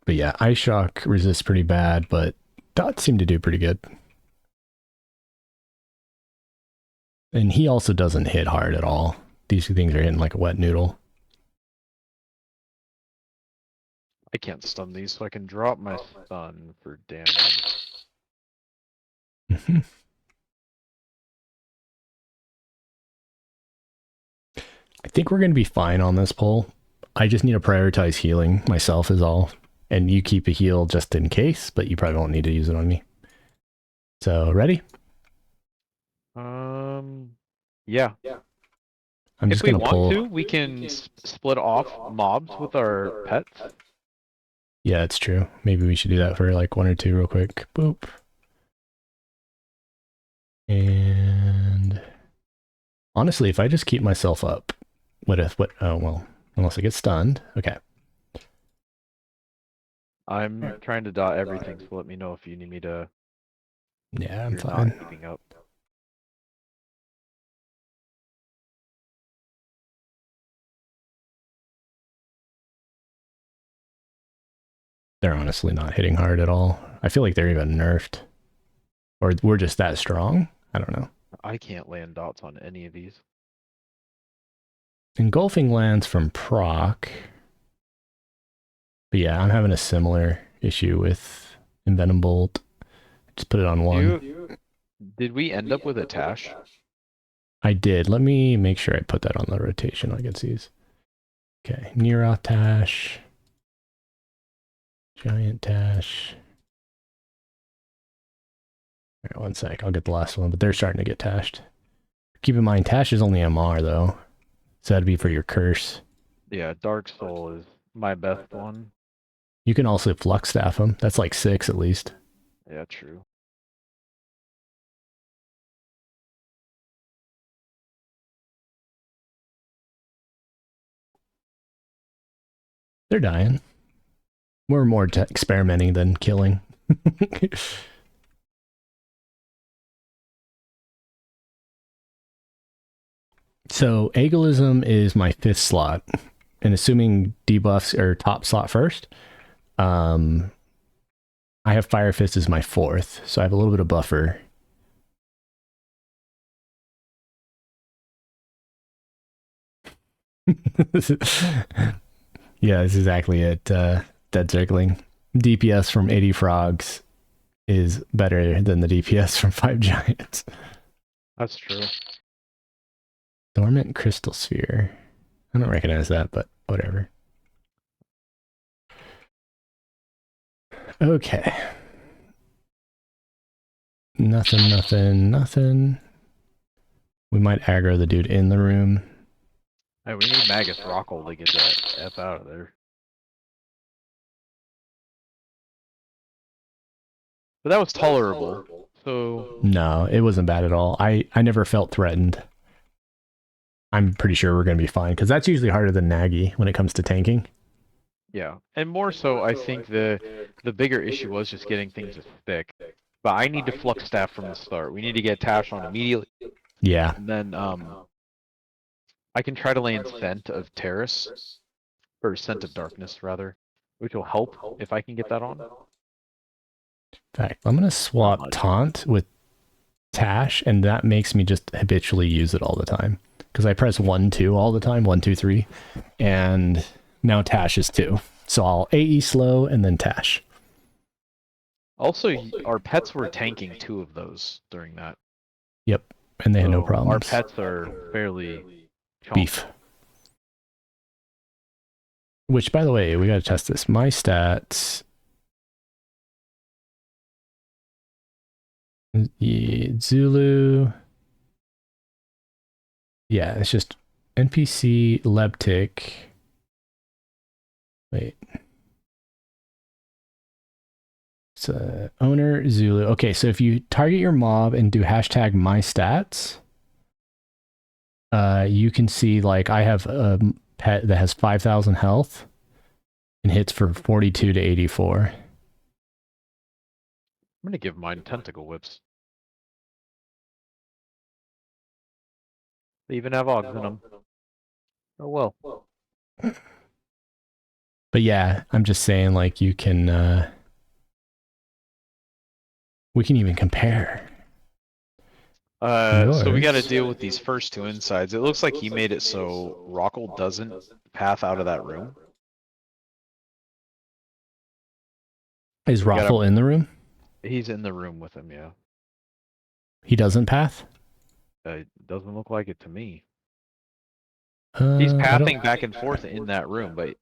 But yeah, Ice Shock resists pretty bad, but dots seem to do pretty good. And he also doesn't hit hard at all. These things are hitting like a wet noodle. I can't stun these, so I can drop my stun for damage. I think we're going to be fine on this pull. I just need to prioritize healing myself is all. And you keep a heal just in case, but you probably won't need to use it on me. So, ready? Yeah. I'm if just we going to pull. want to, we can split off mobs with our pets. Yeah, it's true. Maybe we should do that for like one or two real quick. Boop. And honestly, if I just keep myself up, oh, well, unless I get stunned. Okay. I'm trying to dot everything, so let me know if you need me to. Yeah, I'm You're fine. not keeping up. They're honestly not hitting hard at all. I feel like they're even nerfed. Or we're just that strong? I don't know. I can't land dots on any of these. Engulfing lands from proc. But yeah, I'm having a similar issue with Envenom Bolt. Just put it on one. Did we end up with a Tash? I did. Let me make sure I put that on the rotation I can see. Okay, Neroth Tash. Giant Tash. All right, one sec. I'll get the last one, but they're starting to get tashed. Keep in mind, Tash is only MR though. So that'd be for your curse. Yeah, Dark Soul is my best one. You can also flux staff them. That's like 6 at least. Yeah, true. They're dying. We're more experimenting than killing. So Aegolism is my 5th slot, and assuming debuffs are top slot first, I have Fire Fist as my 4th, so I have a little bit of buffer. Yeah, that's exactly it. Dead Circling. DPS from 80 Frogs is better than the DPS from 5 Giants. That's true. Dormant Crystal Sphere. I don't recognize that, but whatever. Okay. Nothing. We might aggro the dude in the room. Hey, we need Magus Rockle to get that F out of there. But that was tolerable. So No, it wasn't bad at all. I never felt threatened. I'm pretty sure we're going to be fine, because that's usually harder than Nagy when it comes to tanking. yeah, and more so, I think the bigger issue was just getting things to stick. But I need to flux staff from the start. We need to get Tash on immediately, Yeah. and then I can try to land Scent of Terrace, or Scent of Darkness rather, which will help if I can get that on. In fact, I'm going to swap Taunt with Tash, and that makes me just habitually use it all the time. Because I press 1, 2 all the time, 1, 2, 3, and now Tash is 2. So I'll AE slow and then Tash. Also, our pets were tanking 2 of those during that. Yep, and they had no So problems. Our pets are fairly beef. Which, by the way, we got to test this. My stats. Zulu. Yeah, it's just NPC Leptic. Wait. It's owner Zulu. Okay, so if you target your mob and do hashtag my stats, you can see like I have a pet that has 5,000 health and hits for 42 to 84. I'm gonna give mine tentacle whips. They even have Augs in them. Oh well. But yeah, I'm just saying like you can we can even compare. So we got to deal with these first 2 insides. It looks like he made it so Rockle doesn't path out of that room. Is Raffle in the room? He's in the room with him, yeah. He doesn't path? It doesn't look like it to me. He's pathing back and forth in that room, but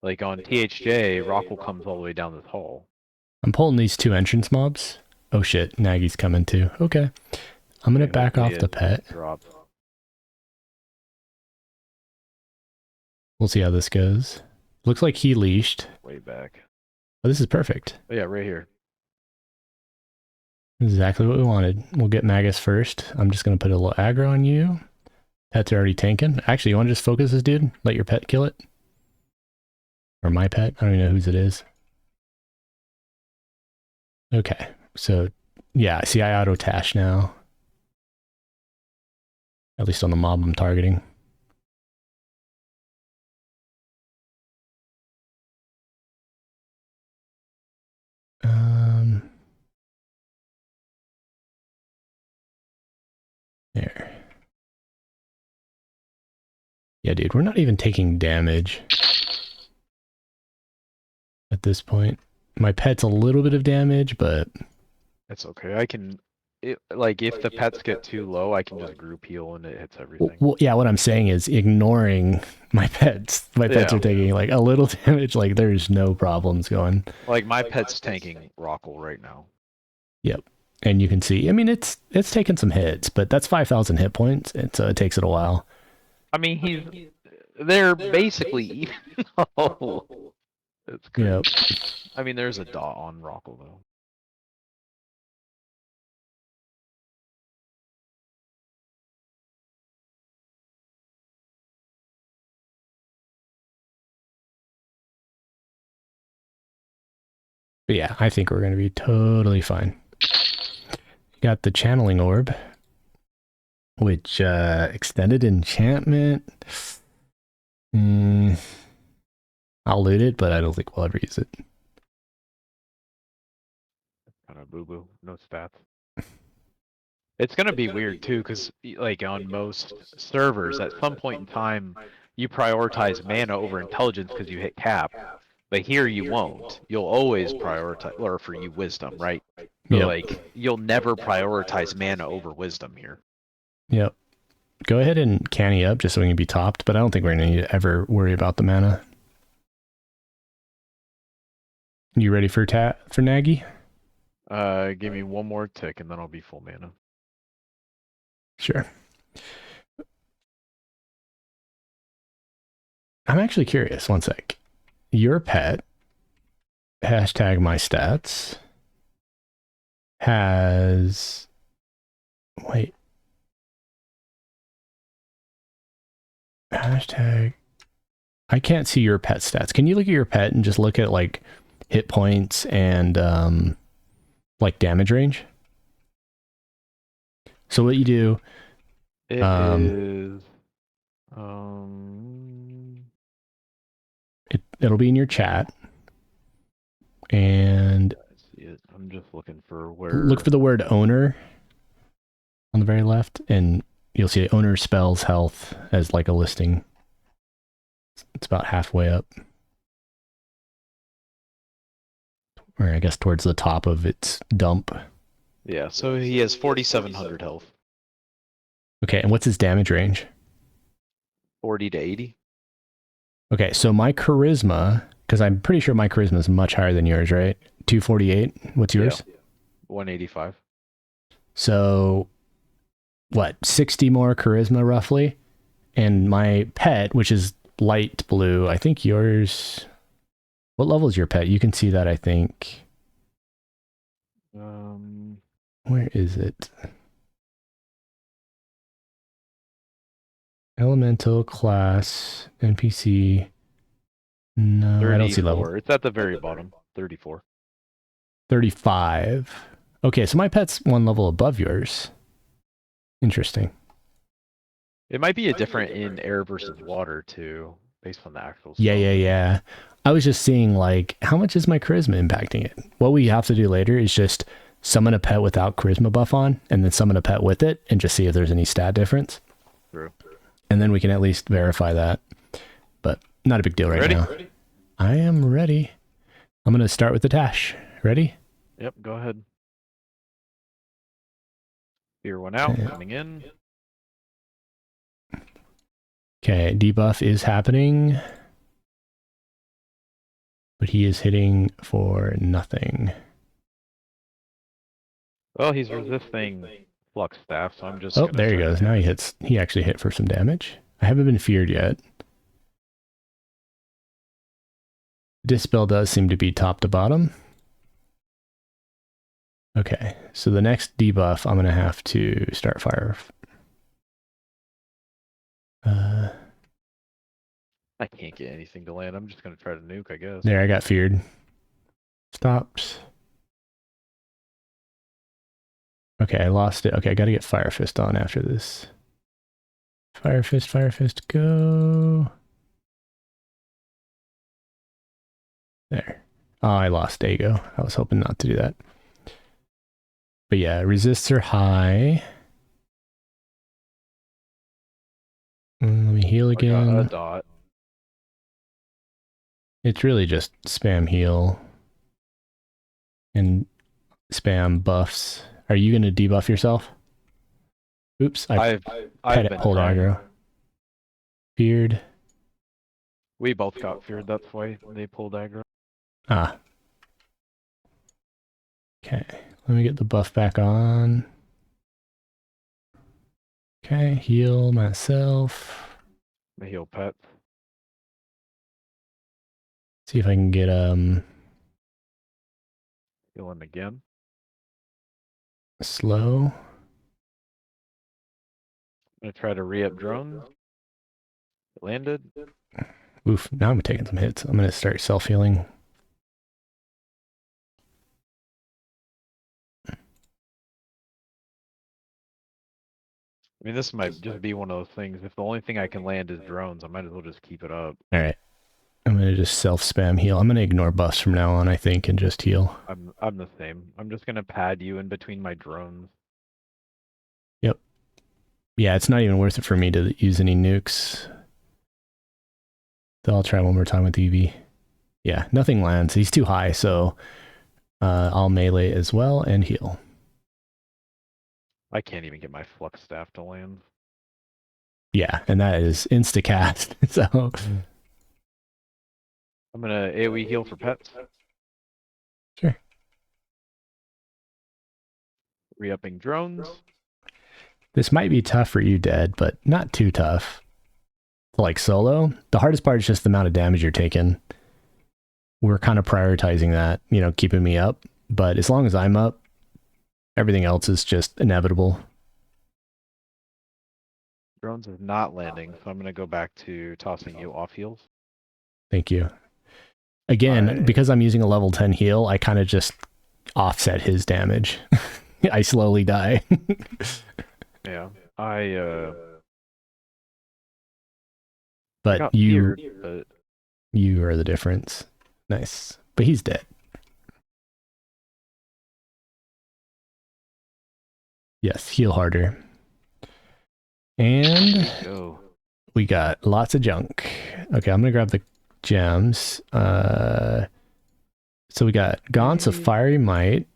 like on THJ, Rockle comes all the way down this hall. I'm pulling these 2 entrance mobs. Oh shit, Nagy's coming too. Okay. I'm going to back off the pet. Drop. We'll see how this goes. Looks like he leashed. Way back. Oh, this is perfect. Oh, yeah, right here. Exactly what we wanted. We'll get Magus first. I'm just going to put a little aggro on you. Pets are already tanking. Actually, you want to just focus this dude? Let your pet kill it? Or my pet? I don't even know whose it is. Okay. So, yeah, see, I auto-tash now. At least on the mob I'm targeting. There. Yeah, dude, we're not even taking damage at this point. My pet's a little bit of damage, but it's okay. I can, like, if the pets get too low, I can just group heal and it hits everything. Well, yeah, what I'm saying is ignoring my pets. My pets are taking like a little damage. Like there's no problems going. Like my pet's tanking Rockle right now. Yep. And you can see, I mean, it's taken some hits, but that's 5,000 hit points, and so it takes it a while. I mean, they're basically even. It's great. Yep. I mean, there's a dot on Rockle though. But yeah, I think we're going to be totally fine. Got the channeling orb, which extended enchantment. I'll loot it, but I don't think we'll ever use it. Kind of boo boo. No stats. It's gonna be weird too, because like on most servers, at some point in time, you prioritize mana over intelligence because you hit cap. But here you won't. You'll always prioritize, or for you, wisdom, right? So Yep. like, you'll never prioritize mana over wisdom here. Yep. Go ahead and canny up just so we can be topped, but I don't think we're going to ever worry about the mana. You ready for Nagy? Give me one more tick and then I'll be full mana. Sure. I'm actually curious. One sec. Your pet, hashtag my stats, has... Wait. Hashtag... I can't see your pet stats. Can you look at your pet and just look at like hit points and like damage range? So what you do... It is... It'll be in your chat. And I see it. I'm just looking for where... look for the word owner on the very left, and you'll see owner spells health as like a listing. It's about halfway up. Or I guess towards the top of its dump. Yeah, so he has 4,700 health. Okay, and what's his damage range? 40 to 80. Okay, so my charisma, because I'm pretty sure my charisma is much higher than yours, right? 248. What's yours? Yeah. 185. So, what, 60 more charisma roughly? And my pet, which is light blue, I think yours... What level is your pet? You can see that, I think. Where is it? Elemental, class, NPC. No, 34. I don't see level. It's at the very bottom. 34. 35. Okay, so my pet's one level above yours. Interesting. It might be a different in air versus water too, based on the actual Yeah, spell. yeah. I was just seeing, like, how much is my charisma impacting it? What we have to do later is just summon a pet without charisma buff on, and then summon a pet with it, and just see if there's any stat difference. True. And then we can at least verify that. But not a big deal right now. Ready? I am ready. I'm going to start with the dash. Ready? Yep, go ahead. Fear one out, Okay. coming in. Okay, debuff is happening. But he is hitting for nothing. Well, he's resisting flux staff, so I'm just Oh, gonna there he start goes. Now he hits. He actually hit for some damage. I haven't been feared yet. Dispel does seem to be top to bottom. Okay, so the next debuff, I'm going to have to start fire. I can't get anything to land. I'm just gonna try to nuke, I guess. There, I got feared. Stops. Okay, I lost it. Okay, I got to get Fire Fist on after this. Fire Fist, go. There. Oh, I lost Dago. I was hoping not to do that. But yeah, resists are high. Let me heal I got a again. dot. It's really just spam heal and spam buffs. Are you going to debuff yourself? Oops, I've been pulled trying. aggro. Feared. We both got feared, that's why they pulled aggro. Ah. Okay, let me get the buff back on. Okay, heal myself. The heal pet. See if I can get Kill him again. slow. I'm gonna try to re-up drones. It landed. Oof, now I'm taking some hits. I'm gonna start self-healing. I mean, this might just be one of those things. If the only thing I can land is drones, I might as well just keep it up. Alright. I'm gonna just self-spam heal. I'm gonna ignore buffs from now on, I think, and just heal. I'm the same. I'm just gonna pad you in between my drones. Yep. Yeah, it's not even worth it for me to use any nukes. So I'll try one more time with EV. Yeah, nothing lands. He's too high, so I'll melee as well and heal. I can't even get my flux staff to land. Yeah, and that is insta-cast. So I'm gonna AoE heal for pets. sure. Re-upping drones. This might be tough for you, Dead, but not too tough. Like solo, the hardest part is just the amount of damage you're taking. We're kind of prioritizing that, you know, keeping me up. But as long as I'm up, everything else is just inevitable. Drones is not landing, so I'm gonna go back to tossing you off heals. Thank you. Again, because I'm using a level 10 heal, I kind of just offset his damage. I slowly die. Yeah. But got you feared, but you are the difference. Nice. But he's dead. Yes, heal harder. And go. we got lots of junk. Okay, I'm gonna grab the gems. So we got Gaunts of Fiery Might,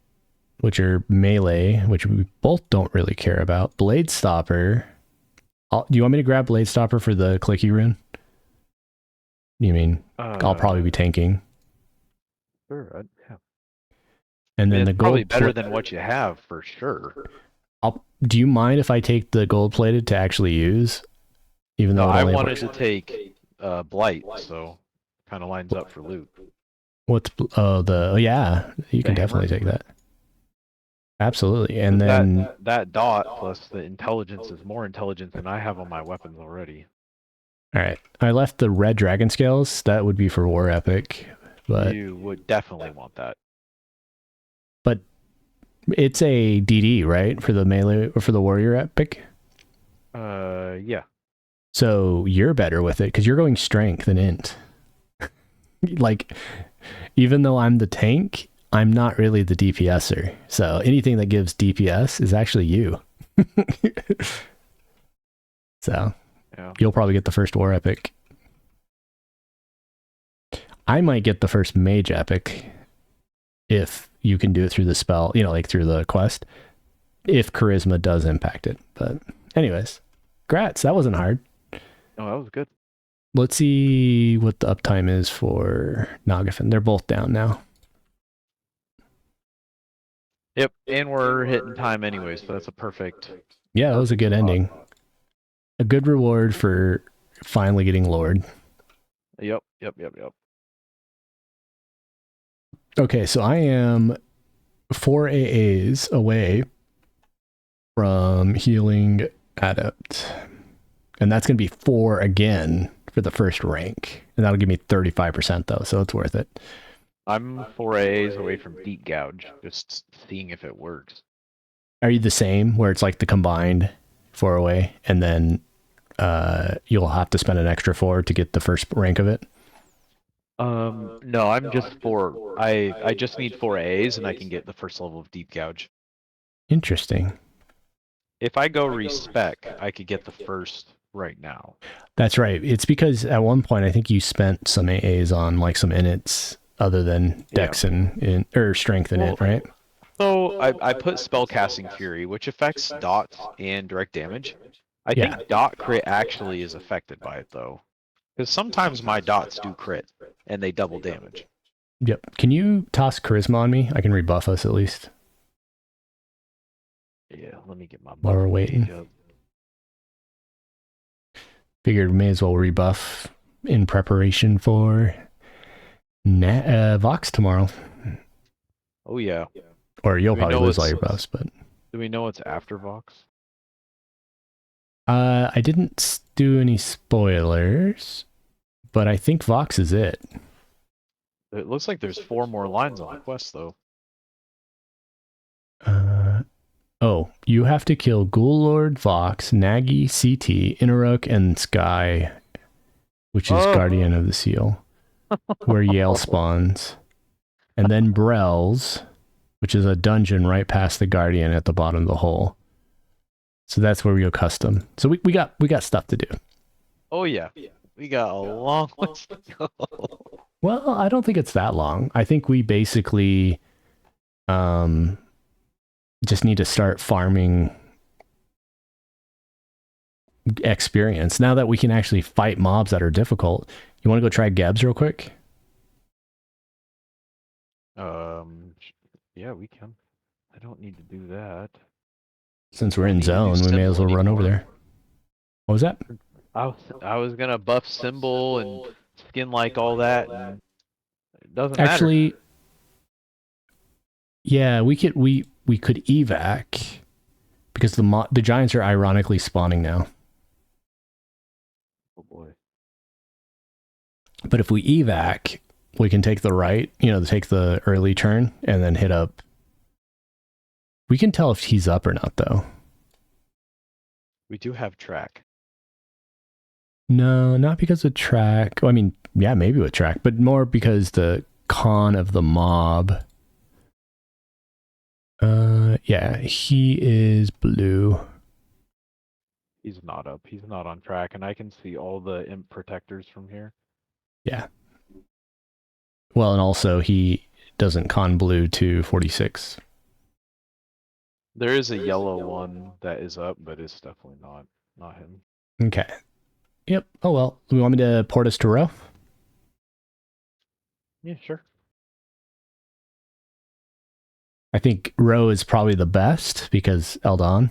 which are melee, which we both don't really care about. Blade Stopper. Do you want me to grab Blade Stopper for the clicky rune? You mean I'll probably be tanking. Sure. Yeah. And then It's the probably gold better than what you have for sure. do you mind if I take the gold plated to actually use? Even though No, it I only wanted works? to take Blight, so kind of lines up for loot. What's yeah, you The can hammer? definitely take that. Absolutely. And then that dot plus the intelligence is more intelligence than I have on my weapons already. all right, I left the red dragon scales. That would be for war epic, but You would definitely want that. it's a DD, right, for the melee or for the warrior epic. Yeah. So you're better with it because you're going strength and int. Like, even though I'm the tank, I'm not really the DPSer. So anything that gives DPS is actually you. So Yeah. you'll probably get the first war epic. I might get the first mage epic if you can do it through the spell, you know, like through the quest, if charisma does impact it. But anyways, grats. That wasn't hard. No, that was good. Let's see what the uptime is for Nagafen. They're both down now. Yep, and we're hitting time anyway, so that's a perfect. Yeah, that was a good ending. A good reward for finally getting Lord. Yep. Okay, so I am 4 AAs away from healing Adept. And that's going to be 4 again for the first rank. And that'll give me 35% though, so it's worth it. I'm 4 A's away from Deep Gouge, just seeing if it works. Are you the same, where it's like the combined 4 away, and then you'll have to spend an extra 4 to get the first rank of it? No, I'm just 4. I just need 4 A's and I can get the first level of Deep Gouge. Interesting. If I go respec, I could get the first right now. That's right. It's because at one point I think you spent some AAs on like some inits other than Dex and or Strength in it, right? So I put Spellcasting Fury, which affects dots and direct damage. I think dot crit actually is affected by it though, because sometimes my dots do crit and they double damage. Yep. Can you toss Charisma on me? I can rebuff us at least. Yeah, let me get my While we're buff waiting. page up. Figured may as well rebuff in preparation for Vox tomorrow. Oh yeah. Or you'll Do we probably know lose all what's- your buffs, but Do we know what's after Vox? I didn't do any spoilers, but I think Vox is it. It looks like there's 4 more lines on the quest though. Oh, you have to kill Ghoul Lord, Vox, Nagi, CT, Inarok, and Sky, which is Guardian of the Seal, where Yale spawns. And then Brells, which is a dungeon right past the Guardian at the bottom of the hole. So that's where we go custom. So we got stuff to do. Oh yeah. We got a long ways to go. Well, I don't think it's that long. I think we basically just need to start farming experience. Now that we can actually fight mobs that are difficult. You want to go try Gebs real quick? Yeah, we can. I don't need to do that. Since we're in Need to do zone, we may as well symbol run over anymore. there. What was that? I was gonna buff symbol and skin like all that, and it doesn't matter. Actually, yeah, we could evac because the giants are ironically spawning now. Oh boy. But if we evac, we can take the right, take the early turn and then hit up. We can tell if he's up or not, though. We do have track. No, not because of track. Well, I mean, yeah, maybe with track, but more because the con of the mob. Yeah, he is blue. He's not up. He's not on track, and I can see all the imp protectors from here. Yeah. Well, and also he doesn't con blue to 46. There is a yellow one that is up, but it's definitely not him. Okay. Yep. Oh, well. Do you want me to port us to row? Yeah, sure. I think row is probably the best because Eldon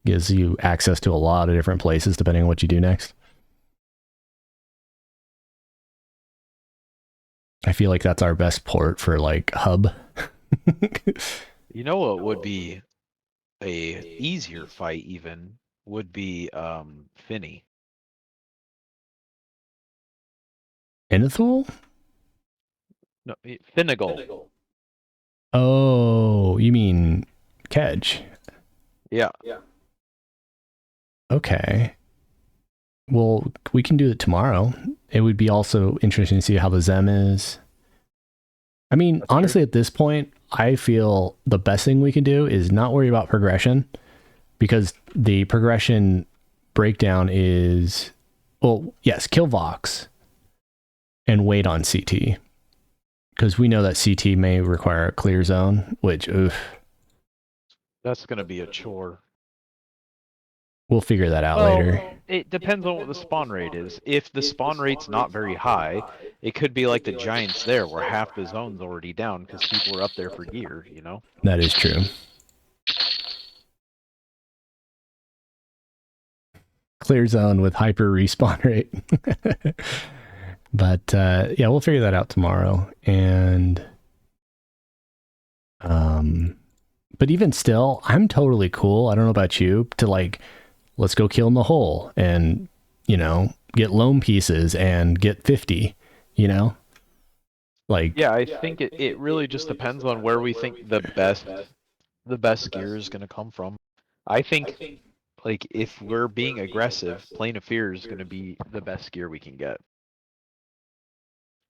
gives you access to a lot of different places depending on what you do next. I feel like that's our best port for like hub. You know what would be a easier fight even would be Finny. Enethul? No, Finnegal. Oh, you mean Kedge? Yeah. Okay. Well, we can do it tomorrow. It would be also interesting to see how the Zem is. I mean, That's honestly, true. at this point, I feel the best thing we can do is not worry about progression because the progression breakdown is, well, yes, kill Vox and wait on CT because we know that CT may require a clear zone, which, oof, That's gonna be a chore. we'll figure that out later. It depends on what the spawn rate is. If the spawn rate's not very high, it could be like the Giants there, where half the zone's already down because people are up there for gear, you know? That is true. Clear zone with hyper respawn rate. But yeah, we'll figure that out tomorrow. And but even still, I'm totally cool. I don't know about you, to like, let's go kill in the hole and, get loam pieces and get 50, Like, Yeah, I think it really just depends on where we think the best gear is gonna come from. I think like if we're being aggressive, Plane of Fear is gonna be the best gear we can get.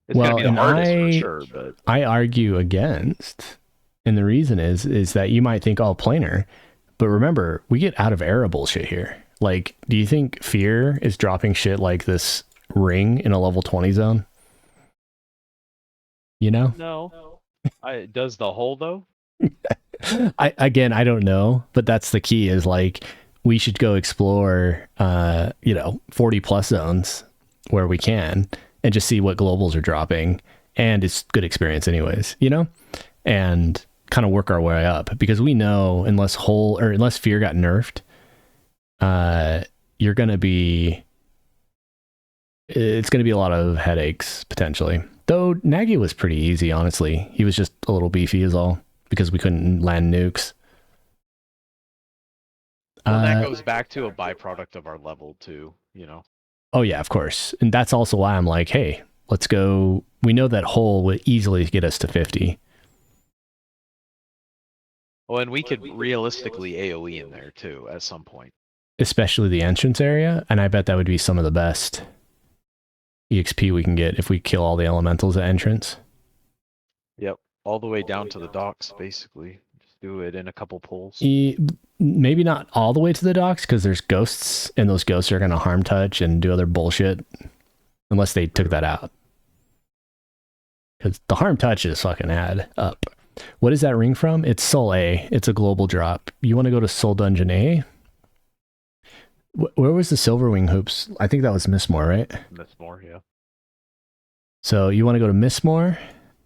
It's well, gonna be the and hardest for sure, but I argue against, and the reason is that you might think, oh, planar, but remember, we get out of arable shit here. Like, do you think Fear is dropping shit like this ring in a level 20 zone? no. Does the hole though? I don't know, but that's the key is like, we should go explore, 40 plus zones where we can and just see what globals are dropping. And it's good experience anyways, and kind of work our way up because we know unless Fear got nerfed, it's going to be a lot of headaches potentially. Though Nagy was pretty easy, honestly. He was just a little beefy is all, because we couldn't land nukes. Well, that goes back to a byproduct of our level too, you know. Oh yeah, of course. And that's also why I'm like, hey, let's go. We know that hole would easily get us to 50. Well, and we could realistically AoE in there too at some point. Especially the entrance area, and I bet that would be some of the best EXP we can get if we kill all the elementals at entrance. Yep, all the way down to the docks, basically. Just do it in a couple pulls. Maybe not all the way to the docks, because there's ghosts, and those ghosts are going to harm touch and do other bullshit, unless they took that out. Because the harm touch is fucking add up. What is that ring from? It's Soul A. It's a global drop. You want to go to Soul Dungeon A? Where was the Silver Wing hoops? I think that was Mistmore, right? Mistmore, yeah. So you want to go to Mistmore,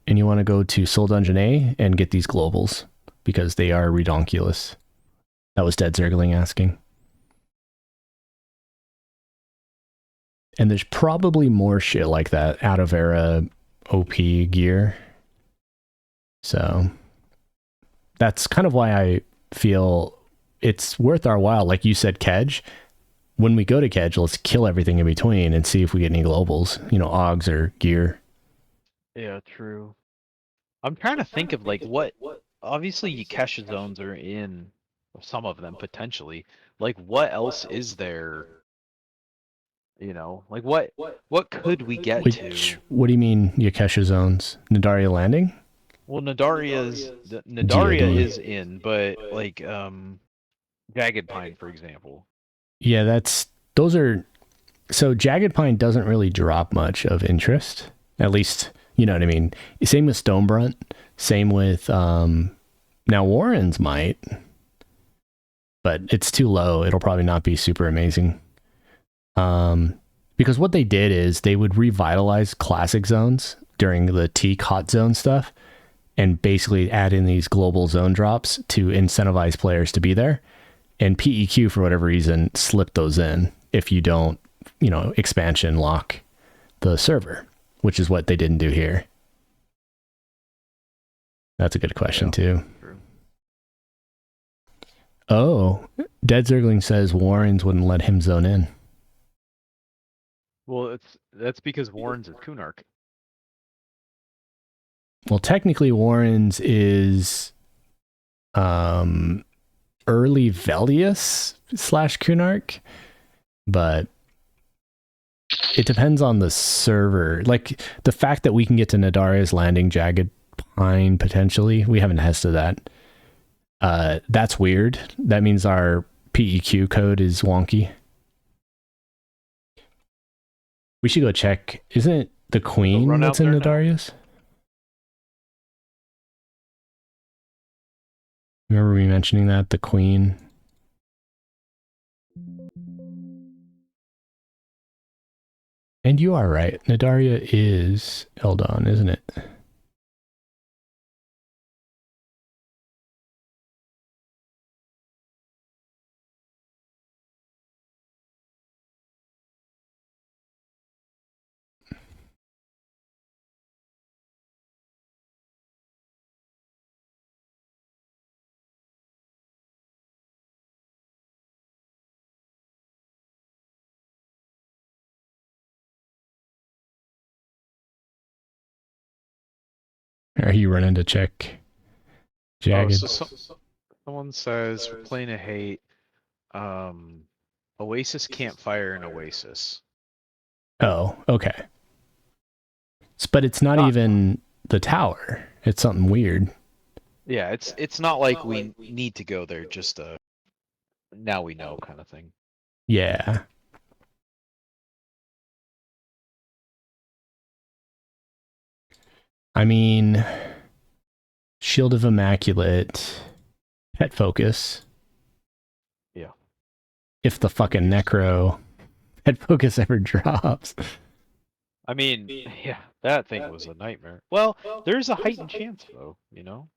and you want to go to Soul Dungeon A and get these globals, because they are redonkulous. That was Dead Zergling asking. And there's probably more shit like that out of era OP gear. So that's kind of why I feel it's worth our while. Like you said, Kedge, when we go to Kedge, let's kill everything in between and see if we get any globals, you know, Augs or gear. Yeah, true. I'm trying to think of like what, obviously Yukesha zones are in some of them potentially. Like what else is there? You know, like what could we get to? What do you mean Yukesha zones? Nadaria Landing? Well, Nadaria GOD. is in, but like Jagged Pine, for example. Yeah, those are, so Jagged Pine doesn't really drop much of interest. At least, you know what I mean? Same with Stonebrunt, same with now Warren's might, but it's too low. It'll probably not be super amazing. Because what they did is they would revitalize classic zones during the Teak hot zone stuff and basically add in these global zone drops to incentivize players to be there. And PEQ, for whatever reason, slipped those in if you don't, you know, expansion lock the server, which is what they didn't do here. That's a good question, too. True. Oh, Dead Zergling says Warrens wouldn't let him zone in. Well, that's because Warren's is Kunark. Well, technically Warren's is early Velius / Kunark, but it depends on the server. Like the fact that we can get to Nadaria's Landing, Jagged Pine potentially, we haven't tested that. That's weird. That means our PEQ code is wonky. We should go check. Isn't it the Queen that's in Nadaria's? Remember me mentioning that? The Queen. And you are right. Nadaria is Eldon, isn't it? Are you running to check Jagged? Oh, so someone says we're playing a hate. Oasis can't fire an Oasis. Oh, okay. But it's not even the tower. It's something weird. Yeah, it's not like we need to go there. Just now we know kind of thing. Yeah. I mean, Shield of Immaculate, Pet Focus. Yeah. If the fucking Necro Pet Focus ever drops. I mean, yeah, that thing was a nightmare. Well, there's a heightened chance though, you know?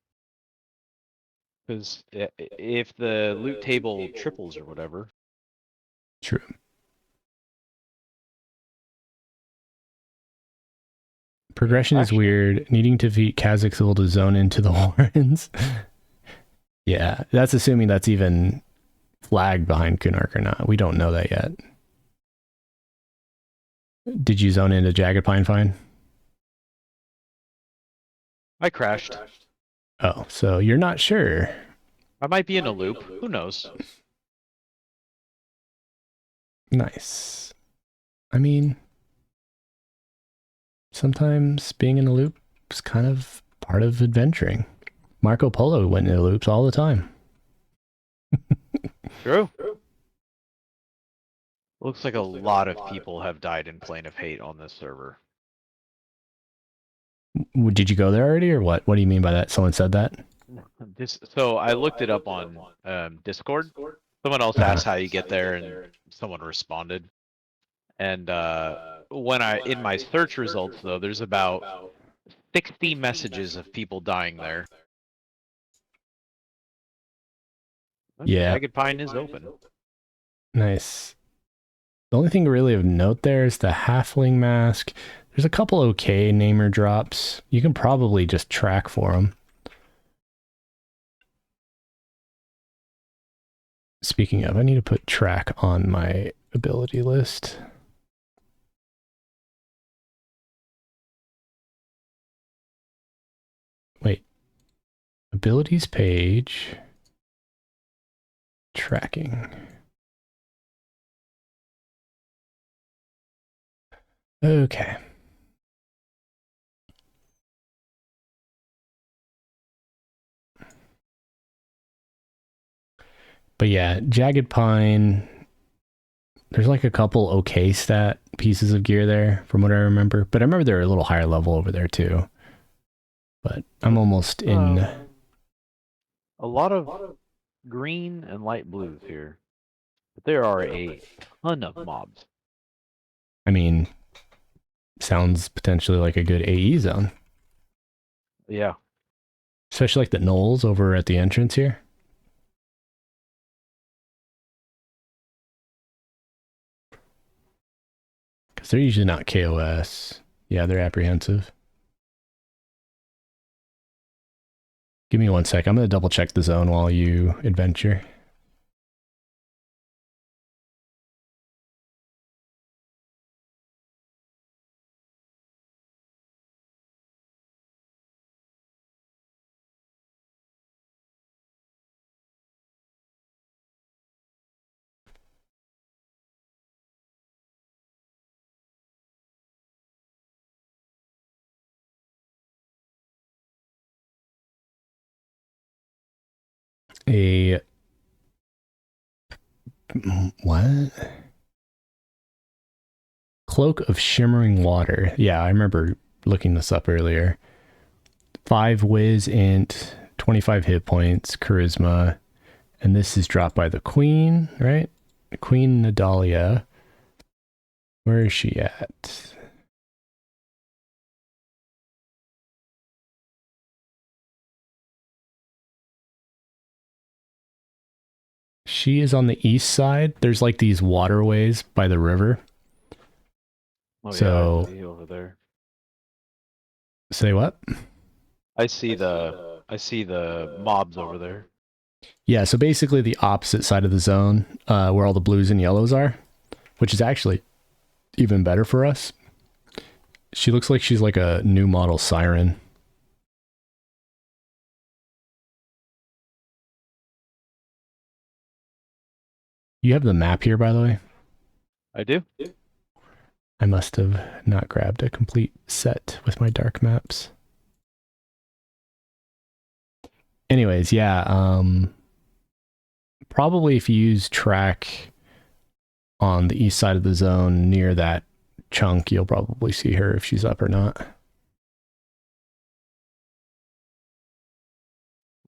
Because if the loot table triples or whatever. True. Progression is Actually- weird. Needing to defeat Kazakhstan to zone into the horns. Yeah, that's assuming that's even flagged behind Kunark or not. We don't know that yet. Did you zone into Jagged Pine Fine? I crashed. Oh, so you're not sure. I might be in a loop. Who knows? Nice. I mean, sometimes being in a loop is kind of part of adventuring. Marco Polo went into loops all the time. True. Looks like a lot of people have died in Plane of Hate on this server. Did you go there already, or what? What do you mean by that? Someone said that? So I looked it up on Discord. Someone else asked how you get there, and someone responded. And when in my search results though, there's about 60 messages of people dying there. Yeah. Jagged Pine is open. Nice. The only thing really of note there is the Halfling Mask. There's a couple okay namer drops. You can probably just track for them. Speaking of, I need to put track on my ability list. Wait. Abilities page. Tracking. Okay. But yeah, Jagged Pine, there's like a couple okay stat pieces of gear there from what I remember. But I remember they're a little higher level over there too. But I'm almost in. A lot of green and light blues here. But there are a ton of mobs. I mean, sounds potentially like a good AE zone. Yeah. Especially like the knolls over at the entrance here. Because they're usually not KOS. Yeah, they're apprehensive. Give me 1 sec. I'm going to double check the zone while you adventure. What? Cloak of Shimmering Water. Yeah, I remember looking this up earlier. 5 whiz int, 25 hit points, charisma. And this is dropped by the Queen, right? Queen Nadalia. Where is she at? She is on the east side. There's like these waterways by the river. Oh So- yeah, I see over there. Say what? I see the mobs over there. Yeah, so basically the opposite side of the zone, where all the blues and yellows are, which is actually even better for us. She looks like she's like a new model siren. You have the map here, by the way. I do. I must have not grabbed a complete set with my dark maps. Anyways, yeah, probably if you use track on the east side of the zone near that chunk, you'll probably see her if she's up or not.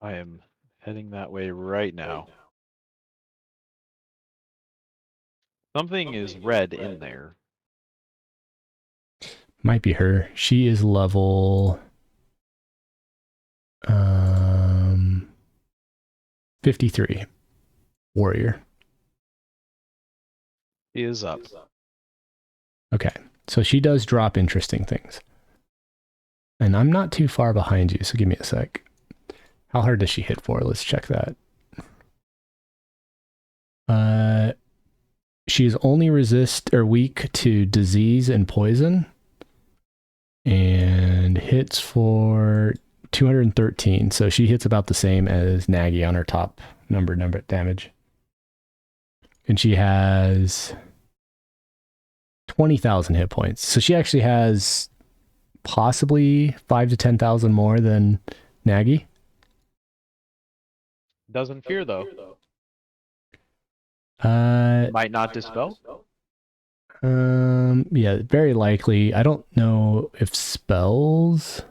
I am heading that way right now. Something is red in there. Might be her. She is level 53 warrior. He is up. Okay, so she does drop interesting things. And I'm not too far behind you, so give me a sec. How hard does she hit for? Let's check that. She is only weak to disease and poison. And hits for 213. So she hits about the same as Nagy on her top number damage. And she has 20,000 hit points. So she actually has possibly 5 to 10,000 more than Nagy. Doesn't fear though. Uh, Might not dispel. yeah, very likely. I don't know if spells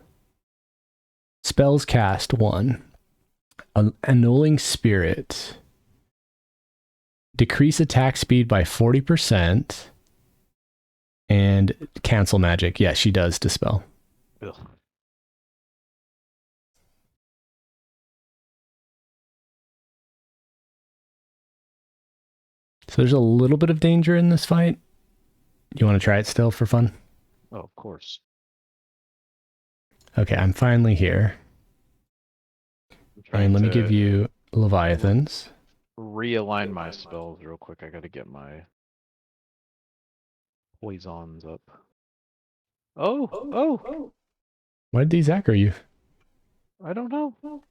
cast 1. Annulling Spirit. Decrease attack speed by 40%. And cancel magic. Yeah, she does dispel. Ugh. So there's a little bit of danger in this fight. You want to try it still for fun? Oh, of course. Okay, I'm finally here. And let me give you Leviathans. Realign my spells real quick. I gotta get my poisons up. Oh! Why did these aggro you? I don't know.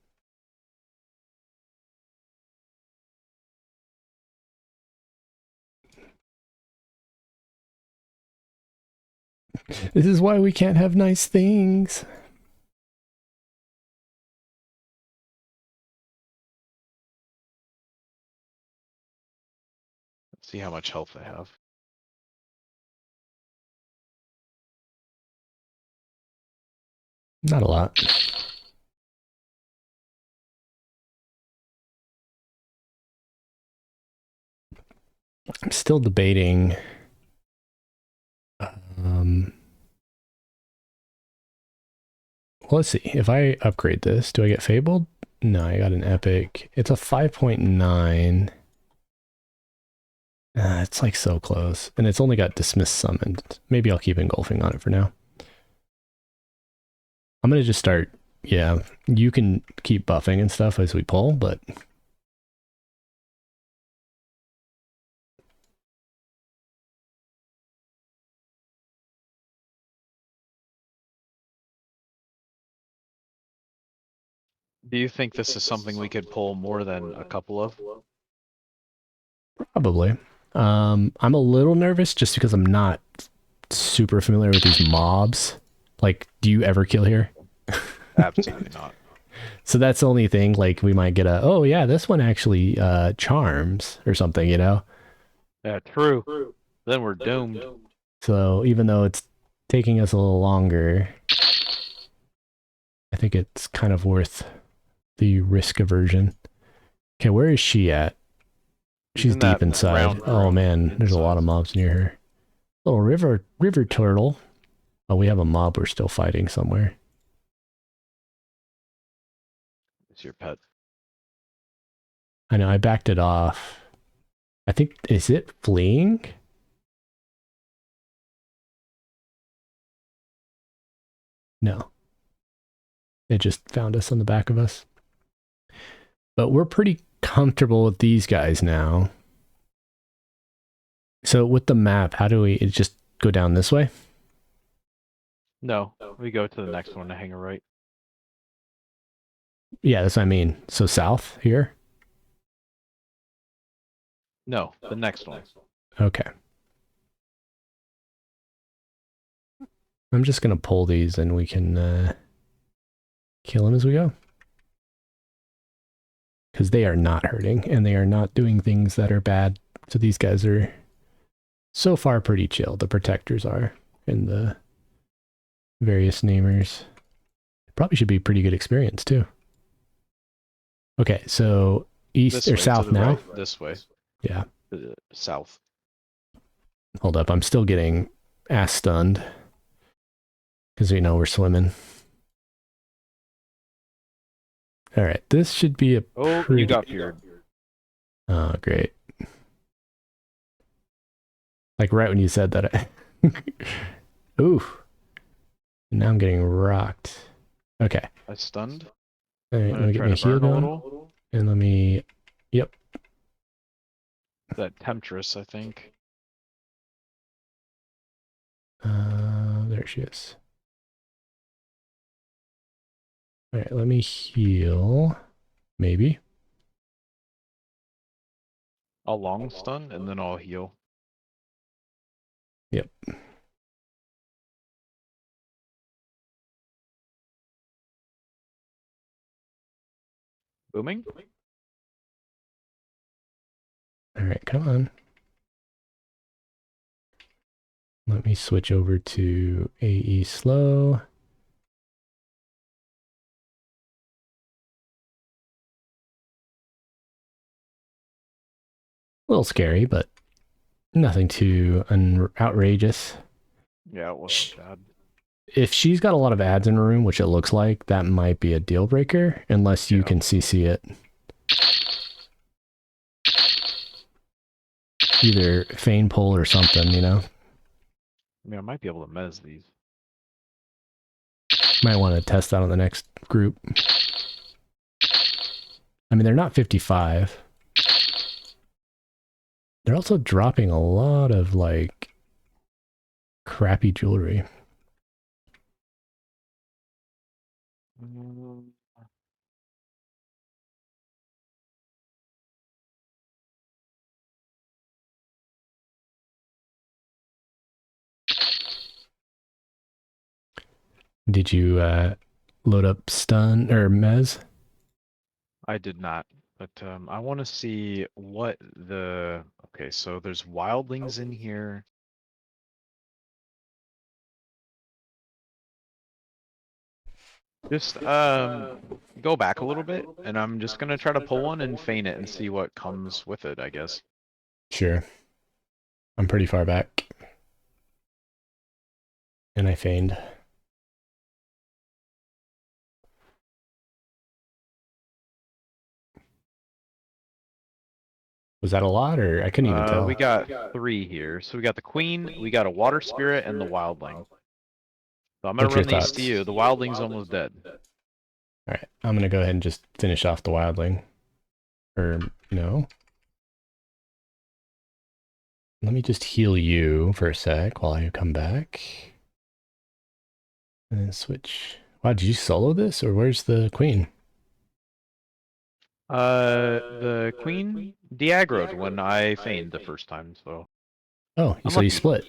This is why we can't have nice things. Let's see how much health I have. Not a lot. I'm still debating. Well, let's see. If I upgrade this, do I get Fabled? No, I got an Epic. It's a 5.9. It's like so close. And it's only got Dismiss Summoned. Maybe I'll keep Engulfing on it for now. I'm going to just start. Yeah, you can keep buffing and stuff as we pull, but... Do you think this is something we could pull more than a couple of? Probably. I'm a little nervous just because I'm not super familiar with these mobs. Like, do you ever kill here? Absolutely not. So that's the only thing, like, we might get oh yeah, this one actually charms or something, you know? Yeah, true. Then we're doomed. So even though it's taking us a little longer, I think it's kind of worth the risk aversion. Okay, where is she at? She's deep inside. Oh man, there's a lot of mobs near her. Little river turtle. Oh, we have a mob we're still fighting somewhere. It's your pet. I know, I backed it off. I think, is it fleeing? No. It just found us on the back of us. But we're pretty comfortable with these guys now. So with the map, how do we just go down this way? No, we go to the next one to hang a right. Yeah, that's what I mean. So south here? No, the next one. Okay. I'm just going to pull these and we can kill them as we go. Because they are not hurting and they are not doing things that are bad. So these guys are so far pretty chill. The protectors are, and the various namers. Probably should be a pretty good experience too. Okay, so east or south now? Right, this way. Yeah. South. Hold up, I'm still getting ass stunned. Because we know we're swimming. Alright, this should be a you got feared. Oh, great. Like right when you said that. Ooh. And now I'm getting rocked. Okay. I stunned. All right, I'm let gonna me get try my to heal burn a going. little. And let me... Yep. That Temptress, I think. There she is. All right, let me heal. Maybe. I'll long stun and then I'll heal. Yep. Booming? All right, come on. Let me switch over to AE slow. A little scary, but nothing too outrageous. Yeah, it wasn't bad. If she's got a lot of ads in her room, which it looks like, that might be a deal breaker, unless you Yeah. can CC it. Either feign pull or something, you know? I mean, I might be able to mez these. Might want to test that on the next group. I mean, they're not 55. They're also dropping a lot of, like, crappy jewelry. Mm, Did you load up stun or mez? I did not, but I want to see what the... Okay, so there's wildlings in here. Just go back a little bit, and I'm just gonna try to pull one and feign it and see what comes with it, I guess. Sure. I'm pretty far back. And I feigned. Was that a lot, or I couldn't even tell? We got 3 here. So we got the queen, we got a water spirit, and the wildling. So I'm gonna What's your run these to thoughts? you. The wildling's almost dead. All right, I'm gonna go ahead and just finish off the wildling. Or no? Let me just heal you for a sec while I come back. And then switch. Wow, did you solo this, or where's the queen? The queen de-aggroed when I feigned the first time, so Oh, so you unlucky. split.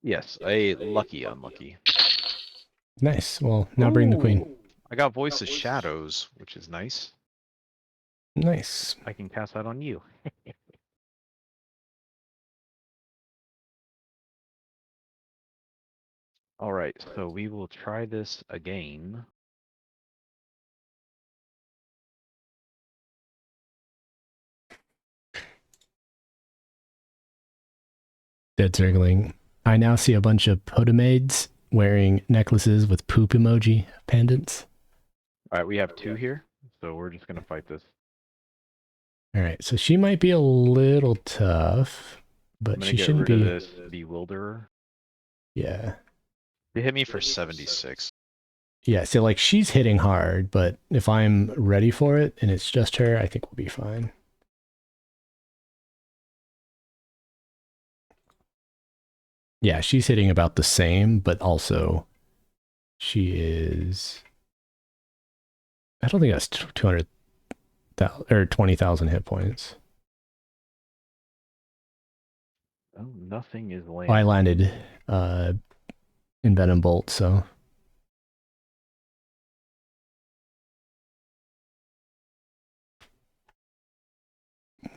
Yes, a lucky unlucky. Nice. Well, now bring the queen. I got Voice of Shadows, which is nice. Nice. I can cast that on you. All right, so we will try this again. Dead circling. I now see a bunch of potamaids wearing necklaces with poop emoji pendants. All right, we have 2 here, so we're just gonna fight this. All right, so she might be a little tough, I'm but gonna she get shouldn't rid of be. this Bewilderer. Yeah. They hit me for 76. Yeah, so like she's hitting hard, but if I'm ready for it and it's just her, I think we'll be fine. Yeah, she's hitting about the same, but also she is... I don't think that's 200,000 or 20,000 hit points. Oh, nothing is Oh, I landing. landed in Venom Bolt, so...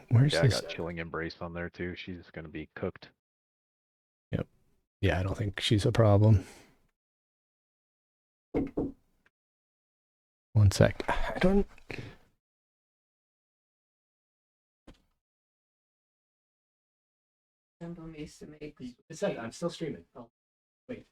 Where's Yeah, I this? got Chilling Embrace on there too. She's gonna be cooked. Yep. Yeah, I don't think she's a problem. One sec. I don't... Simple means to make. It said I'm still streaming. Oh, wait.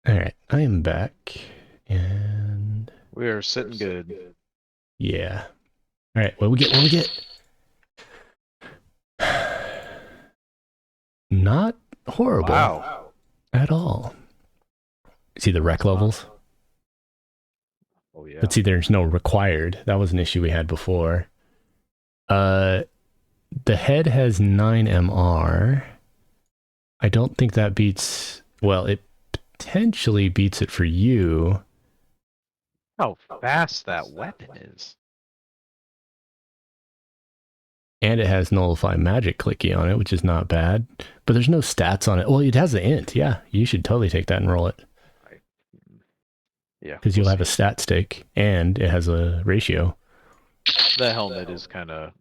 All right, I am back, and We are sitting good. yeah. All right, what we get? What we get? Not horrible Wow. at all. See the rec levels? Oh yeah. But see, there's no required. That was an issue we had before. The head has 9 MR. I don't think that beats... Well, it potentially beats it for you. How fast that weapon is. And it has Nullify Magic clicky on it, which is not bad. But there's no stats on it. Well, it has the int. Yeah, you should totally take that and roll it. Yeah. Because you'll have a stat stake, and it has a ratio. The helmet is kind of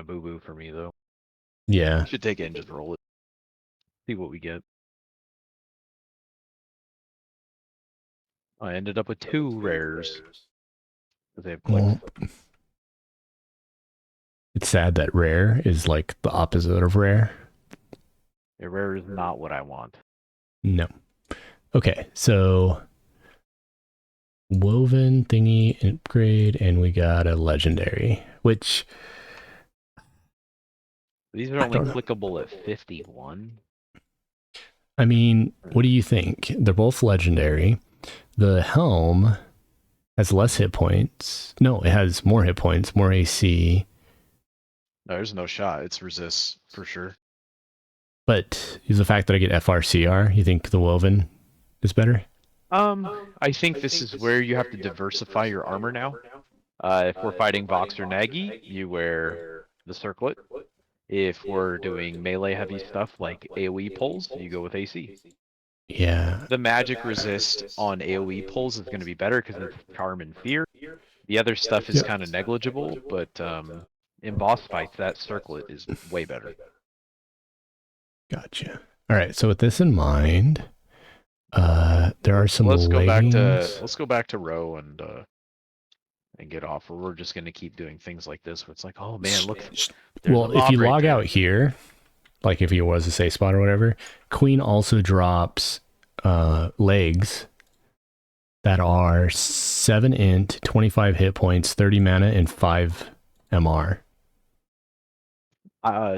boo-boo for me, though. Yeah. Should take it and just roll it. See what we get. I ended up with 2 rares. Because they have clicks. Well, it's sad that rare is like the opposite of rare. A rare is not what I want. No. Okay, so woven thingy upgrade, and we got a legendary, which These are only clickable at 51. I mean, what do you think? They're both legendary. The helm has less hit points. No, it has more hit points, more AC. No, there's no shot. It's resists for sure. But is the fact that I get FRCR, you think the woven is better? I think this is where you have to diversify your armor now. If we're fighting Vox or Nagi, you wear the circlet. If we're doing melee heavy stuff like AoE pulls, you go with AC. Yeah. The magic resist on AoE pulls is going to be better because it's charm and fear. The other stuff is kind of negligible, but in boss fights, that circlet is way better. Gotcha. All right, so with this in mind, there are some Let's leggings. go back to row and get off, or we're just going to keep doing things like this where it's like, oh man, look. Well, if you log out here, like if he was a safe spot or whatever, Queen also drops legs that are 7 int, 25 hit points, 30 mana, and 5 MR.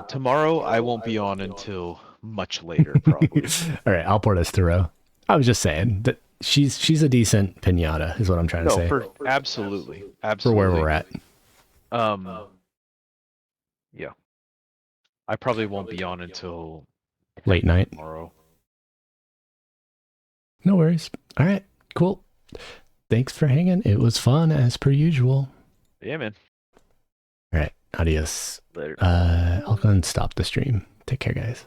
Tomorrow I won't be on until much later, probably. All right, I'll port us to row. I was just saying that she's a decent pinata, is what I'm trying to say. Absolutely. For where we're at. Yeah. I probably won't be on until late night tomorrow. No worries. All right, cool. Thanks for hanging. It was fun as per usual. Yeah, man. All right, adios. Later. I'll go and stop the stream. Take care, guys.